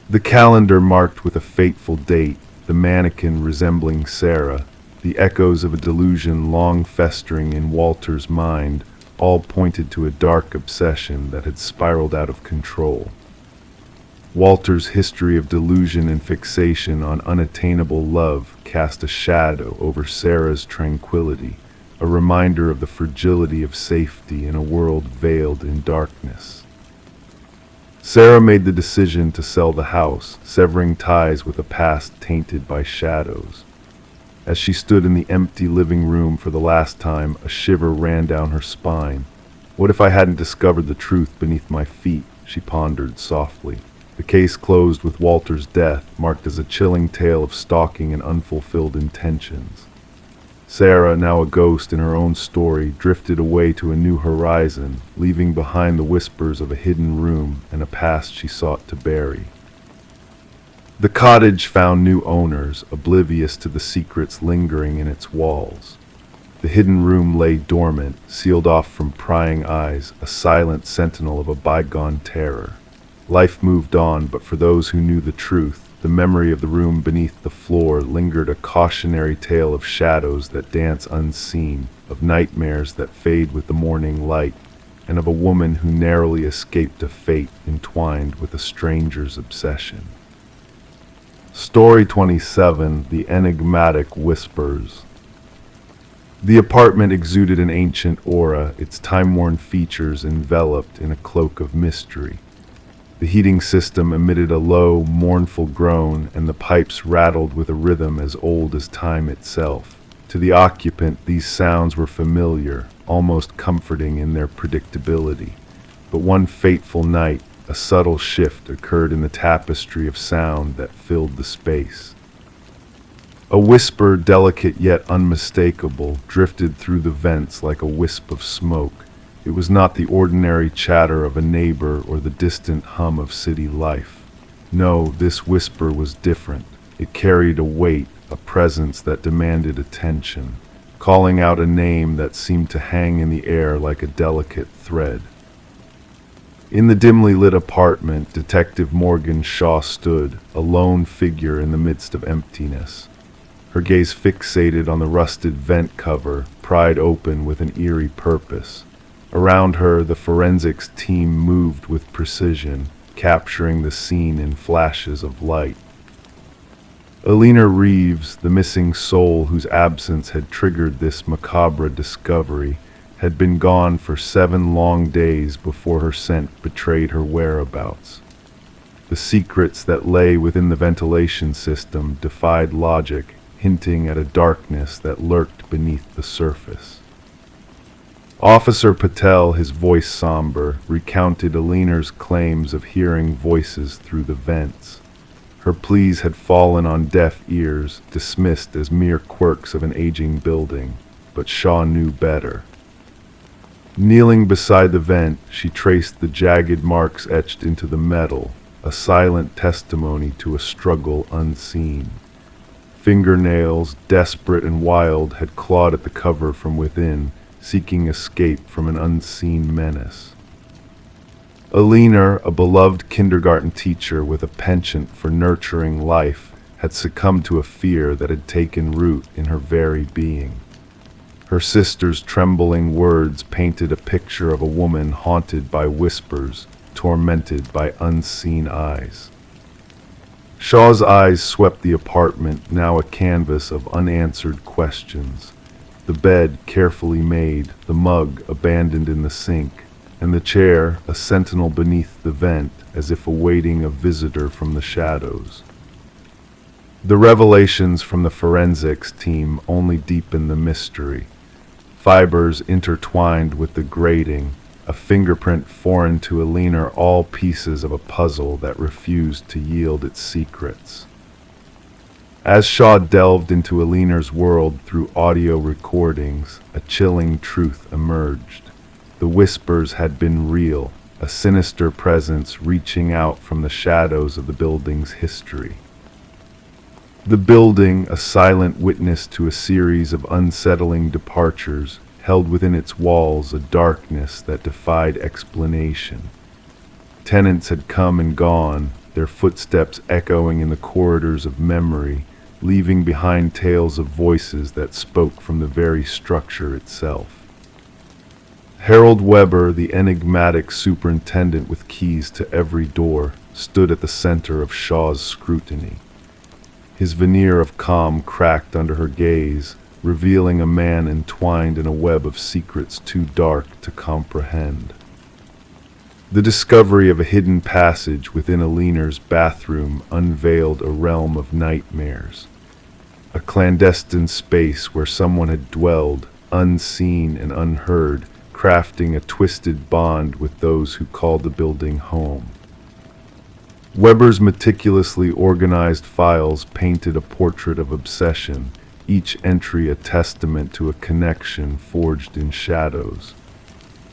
The calendar marked with a fateful date, the mannequin resembling Sarah, the echoes of a delusion long festering in Walter's mind, all pointed to a dark obsession that had spiraled out of control. Walter's history of delusion and fixation on unattainable love cast a shadow over Sarah's tranquility, a reminder of the fragility of safety in a world veiled in darkness. Sarah made the decision to sell the house, severing ties with a past tainted by shadows. As she stood in the empty living room for the last time, a shiver ran down her spine. What if I hadn't discovered the truth beneath my feet? She pondered softly. The case closed with Walter's death, marked as a chilling tale of stalking and unfulfilled intentions. Sarah, now a ghost in her own story, drifted away to a new horizon, leaving behind the whispers of a hidden room and a past she sought to bury. The cottage found new owners, oblivious to the secrets lingering in its walls. The hidden room lay dormant, sealed off from prying eyes, a silent sentinel of a bygone terror. Life moved on, but for those who knew the truth, the memory of the room beneath the floor lingered, a cautionary tale of shadows that dance unseen, of nightmares that fade with the morning light, and of a woman who narrowly escaped a fate entwined with a stranger's obsession. Story 27, The Enigmatic Whispers. The apartment exuded an ancient aura, its time-worn features enveloped in a cloak of mystery. The heating system emitted a low, mournful groan, and the pipes rattled with a rhythm as old as time itself. To the occupant, these sounds were familiar, almost comforting in their predictability. But one fateful night, a subtle shift occurred in the tapestry of sound that filled the space. A whisper, delicate yet unmistakable, drifted through the vents like a wisp of smoke. It was not the ordinary chatter of a neighbor or the distant hum of city life. No, this whisper was different. It carried a weight, a presence that demanded attention, calling out a name that seemed to hang in the air like a delicate thread. In the dimly lit apartment, Detective Morgan Shaw stood, a lone figure in the midst of emptiness. Her gaze fixated on the rusted vent cover, pried open with an eerie purpose. Around her, the forensics team moved with precision, capturing the scene in flashes of light. Alina Reeves, the missing soul whose absence had triggered this macabre discovery, had been gone for 7 long days before her scent betrayed her whereabouts. The secrets that lay within the ventilation system defied logic, hinting at a darkness that lurked beneath the surface. Officer Patel, his voice somber, recounted Alina's claims of hearing voices through the vents. Her pleas had fallen on deaf ears, dismissed as mere quirks of an aging building, but Shaw knew better. Kneeling beside the vent, she traced the jagged marks etched into the metal, a silent testimony to a struggle unseen. Fingernails, desperate and wild, had clawed at the cover from within, seeking escape from an unseen menace. Alina, a beloved kindergarten teacher with a penchant for nurturing life, had succumbed to a fear that had taken root in her very being. Her sister's trembling words painted a picture of a woman haunted by whispers, tormented by unseen eyes. Shaw's eyes swept the apartment, now a canvas of unanswered questions. The bed carefully made, the mug abandoned in the sink, and the chair a sentinel beneath the vent, as if awaiting a visitor from the shadows. The revelations from the forensics team only deepened the mystery. Fibers intertwined with the grating, a fingerprint foreign to Alina, all pieces of a puzzle that refused to yield its secrets. As Shaw delved into Alina's world through audio recordings, a chilling truth emerged. The whispers had been real, a sinister presence reaching out from the shadows of the building's history. The building, a silent witness to a series of unsettling departures, held within its walls a darkness that defied explanation. Tenants had come and gone, their footsteps echoing in the corridors of memory, leaving behind tales of voices that spoke from the very structure itself. Harold Weber, the enigmatic superintendent with keys to every door, stood at the center of Shaw's scrutiny. His veneer of calm cracked under her gaze, revealing a man entwined in a web of secrets too dark to comprehend. The discovery of a hidden passage within Aliner's bathroom unveiled a realm of nightmares, a clandestine space where someone had dwelled, unseen and unheard, crafting a twisted bond with those who called the building home. Weber's meticulously organized files painted a portrait of obsession, each entry a testament to a connection forged in shadows.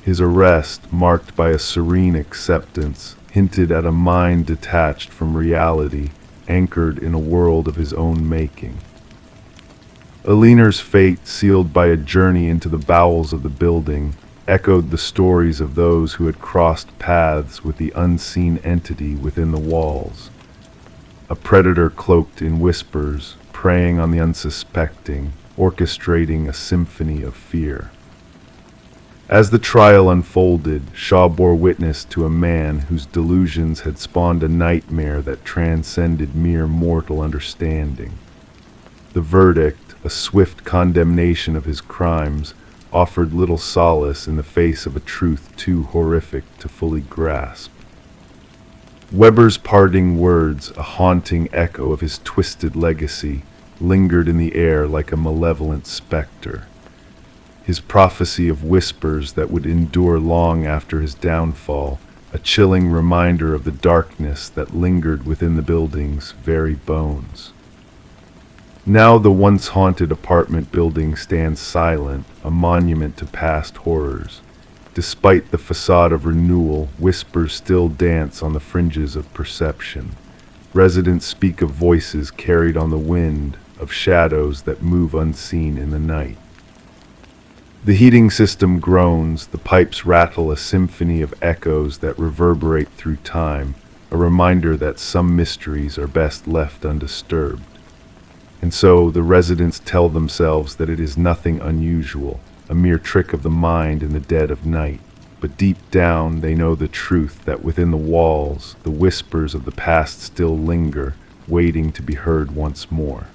His arrest, marked by a serene acceptance, hinted at a mind detached from reality, anchored in a world of his own making. Aliner's fate, sealed by a journey into the bowels of the building, echoed the stories of those who had crossed paths with the unseen entity within the walls. A predator cloaked in whispers, preying on the unsuspecting, orchestrating a symphony of fear. As the trial unfolded, Shaw bore witness to a man whose delusions had spawned a nightmare that transcended mere mortal understanding. The verdict, a swift condemnation of his crimes, offered little solace in the face of a truth too horrific to fully grasp. Weber's parting words, a haunting echo of his twisted legacy, lingered in the air like a malevolent specter. His prophecy of whispers that would endure long after his downfall, a chilling reminder of the darkness that lingered within the building's very bones. Now the once haunted apartment building stands silent, a monument to past horrors. Despite the facade of renewal, whispers still dance on the fringes of perception. Residents speak of voices carried on the wind, of shadows that move unseen in the night. The heating system groans, the pipes rattle a symphony of echoes that reverberate through time, a reminder that some mysteries are best left undisturbed. And so the residents tell themselves that it is nothing unusual, a mere trick of the mind in the dead of night. But deep down they know the truth that within the walls, the whispers of the past still linger, waiting to be heard once more.